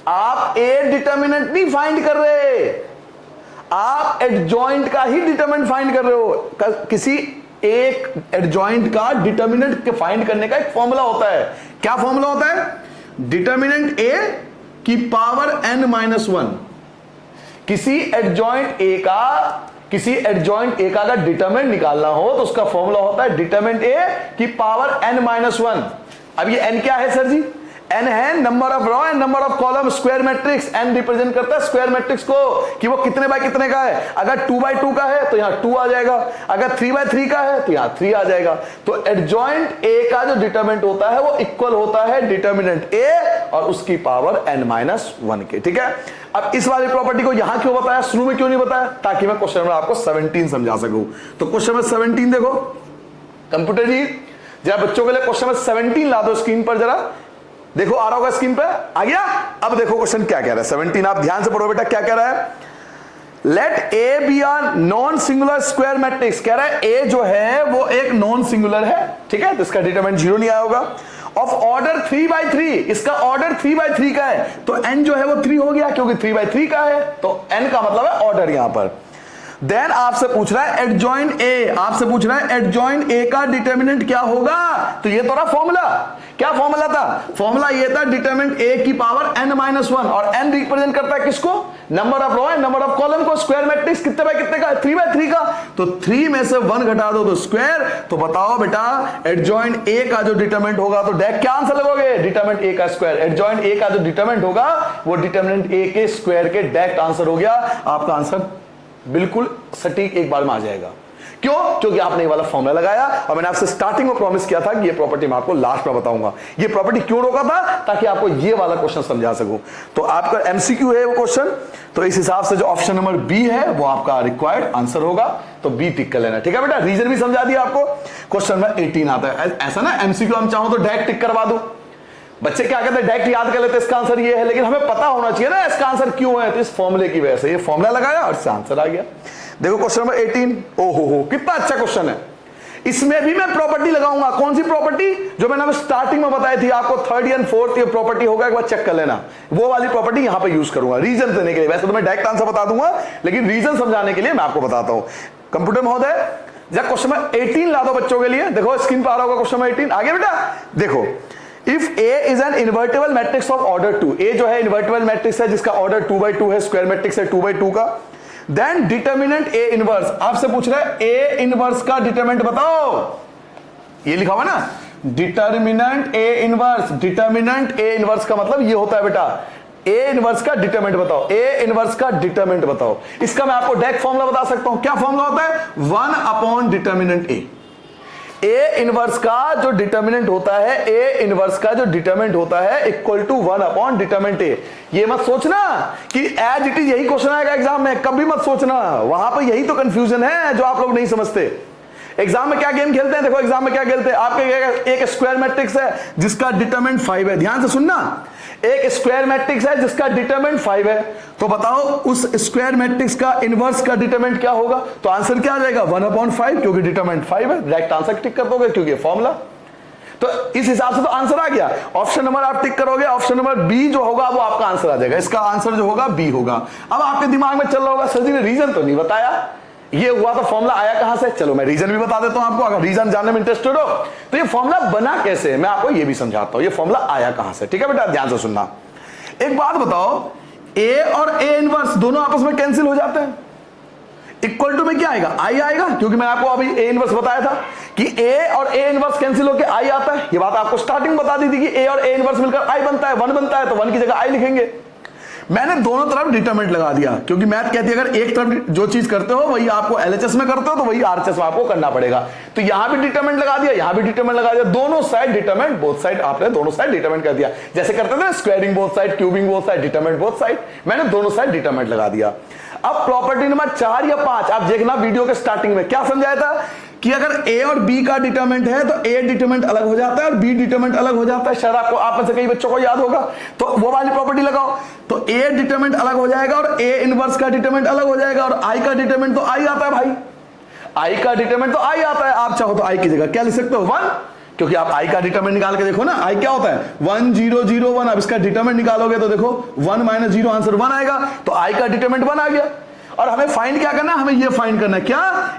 आप ए डिटर्मिनेंट नहीं फाइंड कर रहे, आप एडजॉइंट का ही डिटर्मिनेंट फाइंड कर रहे हो। किसी एक एडजॉइंट का डिटर्मिनेंट फाइंड करने का एक फॉर्मूला होता है। क्या फॉर्मूला होता है, डिटर्मिनेंट ए की पावर n-1। किसी एडजॉइंट ए का अगर डिटर्मिनेंट निकालना हो तो उसका फॉर्मूला होता है डिटर्मिनेंट ए की पावर n-1। अब ये n क्या है सर जी, n है number of row and number of column, square matrix. n represent करता है स्क्वायर मैट्रिक्स को कि वो कितने बाय कितने का है। अगर 2x2 का है तो यहां 2 आ जाएगा, अगर 3x3 का है तो यहां 3 आ जाएगा। तो एडजॉइंट ए का जो डिटर्मिनेंट होता है वो इक्वल होता है डिटर्मिनेंट ए और उसकी पावर n-1 के। ठीक है, अब इस वाली प्रॉपर्टी को यहां क्यों बताया, शुरू में क्यों नहीं बताया, ताकि मैं क्वेश्चन में आपको 17 समझा सकूं। तो क्वेश्चन में 17 देखो, कंप्यूटर जी जरा बच्चों के लिए क्वेश्चन में 17 ला दो स्क्रीन पर, जरा देखो आ रहा होगा स्क्रीन पे, आ गया। अब देखो क्वेश्चन क्या कह रहा है 17, आप ध्यान से पढ़ो बेटा। क्या कह रहा है, let A B are non singular square matrix. कह रहा है ए जो है वो एक नॉन सिंगुलर है, ठीक है, तो इसका डिटरमिनेंट 0 नहीं आया होगा। ऑफ ऑर्डर 3/3, इसका ऑर्डर 3/3 का है, तो n जो है वो 3 हो गया क्योंकि 3/3 का है, तो n का मतलब है ऑर्डर यहां पर। देन आपसे पूछ रहा है एडजॉइंट ए, आपसे पूछ रहा है एडजॉइंट ए का डिटर्मिनेंट क्या होगा। तो ये तो रहा फॉर्मूला, क्या फॉर्मूला था, फॉर्मूला ये था डिटर्मिनेंट ए की पावर n-1, और n रिप्रेजेंट करता है किसको, number of row and number of column को। स्क्वायर मैट्रिक्स कितने बाय कितने का है, 3/3 का, तो 3 में से 1 घटा दो तो स्क्वायर। तो बताओ बेटा एडजॉइंट ए का जो डिटर्मिनेंट होगा, तो डायरेक्ट क्या आंसर लगोगे, डिटर्मिनेंट ए का स्क्वायर। एडजॉइंट ए का जो डिटर्मिनेंट होगा वो डिटर्मिनेंट ए के स्क्वायर के डायरेक्ट आंसर हो गया। आपका आंसर बिल्कुल सटीक एक बार में आ जाएगा। क्यों, क्योंकि आपने ये वाला फॉर्मूला लगाया, और मैंने आपसे स्टार्टिंग में प्रॉमिस किया था कि ये प्रॉपर्टी मैं आपको लास्ट में बताऊंगा। ये प्रॉपर्टी क्यों रोका था, ताकि आपको ये वाला क्वेश्चन समझा सकूं। तो आपका एमसीक्यू है वो क्वेश्चन, तो इस हिसाब से जो ऑप्शन नंबर बी है वो आपका रिक्वायर्ड आंसर होगा, तो बी टिक कर लेना। ठीक है बेटा, रीजन भी समझा दिया आपको। क्वेश्चन में 18 आता है, ऐसा ना एमसीक्यू हम चाहो तो डायरेक्ट टिक करवा दो। बच्चे क्या कहते हैं, डायरेक्ट याद कर लेते हैं इसका आंसर ये है, लेकिन हमें पता होना चाहिए ना इसका आंसर क्यों है, तो इस फॉर्मूले की वजह से। ये फॉर्मूला लगाया और इससे आंसर आ गया। देखो क्वेश्चन नंबर 18, ओहो कितना अच्छा क्वेश्चन है। इसमें भी मैं प्रॉपर्टी लगाऊंगा। कौन सी प्रॉपर्टी, जो मैंने स्टार्टिंग में बताई थी आपको, 3rd एंड 4th ये प्रॉपर्टी होगा, एक बार चेक कर लेना। वो वाली प्रॉपर्टी यहां पे यूज करूंगा रीजन देने के लिए। वैसे तो मैं डायरेक्ट आंसर बता दूंगा, लेकिन रीजन समझाने के लिए मैं आपको बताता हूं। कंप्यूटर महोदय जब क्वेश्चन नंबर 18 ला दो बच्चों के लिए, देखो स्क्रीन पर आ रहा होगा क्वेश्चन नंबर 18। आगे बेटा देखो, if A is an invertible matrix of order 2, ए जो है इन्वर्टिबल मैट्रिक्स है जिसका ऑर्डर 2/2 है, स्क्वायर मैट्रिक्स है 2/2 का, देन डिटर्मिनेंट ए इनवर्स। आपसे पूछ रहा है ए इनवर्स का डिटर्मिनेंट बताओ, ये लिखा हुआ ना determinant A inverse. Determinant A inverse का मतलब ये होता है बेटा, ए इनवर्स का डिटरमिनेंट बताओ, ए इनवर्स का डिटरमिनेंट बताओ। इसका मैं आपको डायरेक्ट फॉर्मूला बता सकता हूं। क्या फॉर्मूला होता है, 1 अपॉन डिटर्मिनेंट ए। ए इनवर्स का जो डिटर्मिनेंट होता है, ए इनवर्स का जो डिटर्मिनेंट होता है इक्वल टू 1 अपॉन डिटर्मिनेंट ए। ये मत सोचना कि एज इट इज यही क्वेश्चन आएगा एग्जाम में, कभी मत सोचना। वहां पर यही तो कंफ्यूजन है जो आप लोग नहीं समझते। एग्जाम में क्या गेम खेलते हैं, देखो एग्जाम में क्या खेलते हैं, आपके एक स्क्वायर मैट्रिक्स है जिसका डिटरमिनेंट 5 है। ध्यान से सुनना, एक स्क्वायर मैट्रिक्स है जिसका डिटरमिनेंट 5 है, तो बताओ उस स्क्वायर मैट्रिक्स का इनवर्स का डिटरमिनेंट क्या होगा? तो आंसर क्या आ जाएगा? 1/5, क्योंकि डिटरमिनेंट 5 है। डायरेक्ट आंसर टिक कर दोगे क्योंकि फॉर्मूला। तो इस हिसाब से तो आंसर आ गया। ऑप्शन नंबर आप टिक करोगे, ऑप्शन नंबर बी जो होगा वो आपका आंसर आ जाएगा। इसका आंसर जो होगा बी होगा। अब आपके दिमाग में चल रहा होगा सर जी ने रीजन तो नहीं बताया, ये हुआ तो फॉर्मूला आया कहां से? चलो मैं रीजन भी बता देता हूं आपको, अगर रीजन जानने में इंटरेस्टेड हो तो ये फॉर्मूला बना कैसे मैं आपको ये भी समझाता हूं, ये फॉर्मूला आया कहां से। ठीक है बेटा, ध्यान से सुनना। एक बात बताओ, ए और ए इनवर्स दोनों आपस में कैंसिल हो जाते हैं, इक्वल टू में क्या आएगा? आई आएगा, क्योंकि मैंने आपको अभी ए इनवर्स बताया था कि ए और ए इनवर्स कैंसिल होकर आई आता है। ये बात आपको स्टार्टिंग बता दी थी कि ए और ए इनवर्स मिलकर आई बनता है, 1 बनता है, तो 1 की जगह आई लिखेंगे। मैंने दोनों तरफ डिटरमिनेंट लगा दिया, क्योंकि मैथ कहती है अगर एक तरफ जो चीज करते हो वही आपको एलएचएस में करते हो तो वही आरएचएस में आपको करना पड़ेगा। तो यहां भी डिटरमिनेंट लगा दिया, यहां भी डिटरमिनेंट लगा दिया, दोनों साइड डिटरमिनेंट, बोथ साइड आपने दोनों साइड डिटरमिनेंट कर दिया। जैसे करते थे squaring both side, cubing both side, determinant both side, मैंने दोनों साइड डिटरमिनेंट लगा दिया। अब प्रॉपर्टी नंबर 4 या 5 आप देखना, वीडियो के स्टार्टिंग में क्या समझाया था कि अगर ए और बी का डिटरमिनेंट है तो ए डिटरमिनेंट अलग हो जाता है और बी डिटरमिनेंट अलग हो जाता है। शायद आपको आप में से कई बच्चों को याद होगा, तो वो वाली प्रॉपर्टी लगाओ। तो ए डिटरमिनेंट अलग हो जाएगा और ए इनवर्स का डिटरमिनेंट अलग हो जाएगा, और आई का डिटरमिनेंट तो आई आता है भाई, आई का डिटरमिनेंट तो आई आता है। आप चाहो तो आई की जगह क्या लिख सकते हो? 1, क्योंकि आप आई का डिटरमिनेंट निकाल के देखो ना, आई क्या होता है? 1 0 0 1। अब इसका डिटरमिनेंट निकालोगे तो देखो 1 - 0 आंसर 1 आएगा, तो आई का डिटरमिनेंट 1 आ गया। और हमें फाइंड क्या करना है? हमें ये फाइंड करना है क्या?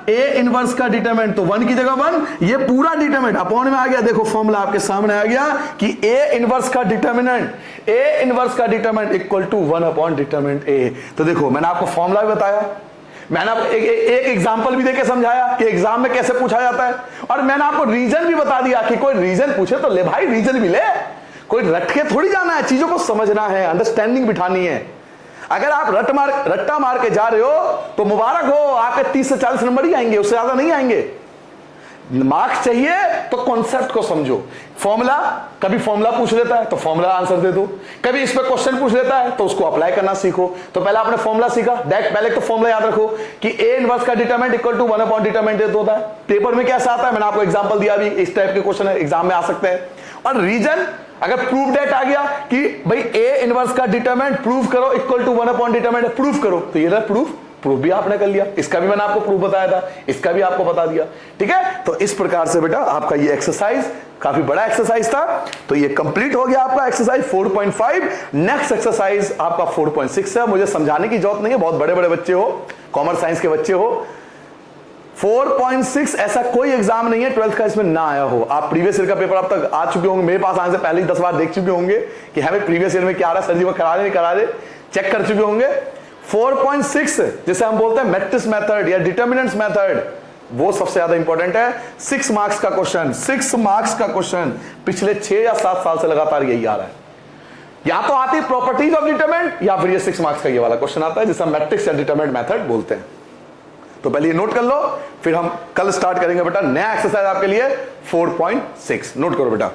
ए इनवर्स का डिटरमिनेंट, तो 1 की जगह 1, ये पूरा डिटरमिनेंट अपॉन में आ गया। देखो फॉर्मूला आपके सामने आ गया कि ए इनवर्स का डिटरमिनेंट, ए इनवर्स का determinant equal to 1 upon determinant A. तो देखो मैंने आपको फॉर्मूला भी बताया, मैंने आपको एक एग्जांपल भी देके समझाया कि एग्जाम में कैसे पूछा जाता है, और मैंने आपको रीजन भी बता दिया कि कोई रीजन पूछे तो ले भाई, रीजन भी ले, कोई रट के थोड़ी जाना है, चीजों को समझना है, अंडरस्टैंडिंग बिठानी है। अगर आप रट्टा मार के जा रहे हो तो मुबारक हो, आपके 30 से 40 नंबर ही आएंगे, उससे ज्यादा नहीं आएंगे। मार्क्स चाहिए तो कॉन्सेप्ट को समझो। फॉर्मूला, कभी फॉर्मूला पूछ लेता है तो फॉर्मूला आंसर दे दो, कभी इस पे क्वेश्चन पूछ लेता है तो उसको अप्लाई करना सीखो। तो पहले आपने फॉर्मूला सीखा, पहले तो फॉर्मूला याद रखो कि ए इनवर्स का determinant equal to 1 upon determinant होता है। पेपर में कैसा आता है मैंने आपको एग्जांपल दिया, भी इस टाइप के क्वेश्चन एग्जाम में आ सकते हैं। और रीजन, अगर प्रूव डेट आ गया कि भाई ए इनवर्स का डिटरमिनेंट प्रूव करो equal to 1 upon determinant, prove करो, तो ये प्रूफ भी आपने कर लिया। इसका भी मैंने आपको प्रूफ बताया था, इसका भी आपको बता दिया। ठीक है, तो इस प्रकार से बेटा आपका ये एक्सरसाइज काफी बड़ा एक्सरसाइज था, तो ये कंप्लीट हो गया आपका एक्सरसाइज 4.5। नेक्स्ट एक्सरसाइज आपका 4.6 है। मुझे समझाने की जरूरत नहीं है, बहुत बड़े बड़े बच्चे हो, कॉमर्स साइंस के बच्चे हो। 4.6 ऐसा कोई एग्जाम नहीं है 12th का इसमें ना आया हो। आप प्रीवियस ईयर का पेपर अब तक आ चुके होंगे, मेरे पास आने से पहले ही 10 बार देख चुके होंगे कि हमें प्रीवियस ईयर में क्या आ रहा है, सर जी वो करा रहे नहीं करा रहे, चेक कर चुके होंगे। 4.6 जिसे हम बोलते हैं मैट्रिक्स मेथड या डिटर्मिनेंट्स मेथड, वो सबसे ज्यादा इंपॉर्टेंट है। 6 मार्क्स का क्वेश्चन, 6 मार्क्स का क्वेश्चन पिछले 6 या 7 साल से लगातार यही आ रहा है। या तो आती है प्रॉपर्टीज ऑफ डिटरमिनेंट, या फिर ये 6 मार्क्स का ये वाला क्वेश्चन आता है जिसे हम मैट्रिक्स या डिटरमिनेंट मेथड बोलते हैं। तो पहले ये नोट कर लो, फिर हम कल स्टार्ट करेंगे बेटा नया एक्सरसाइज आपके लिए 4.6। नोट करो बेटा।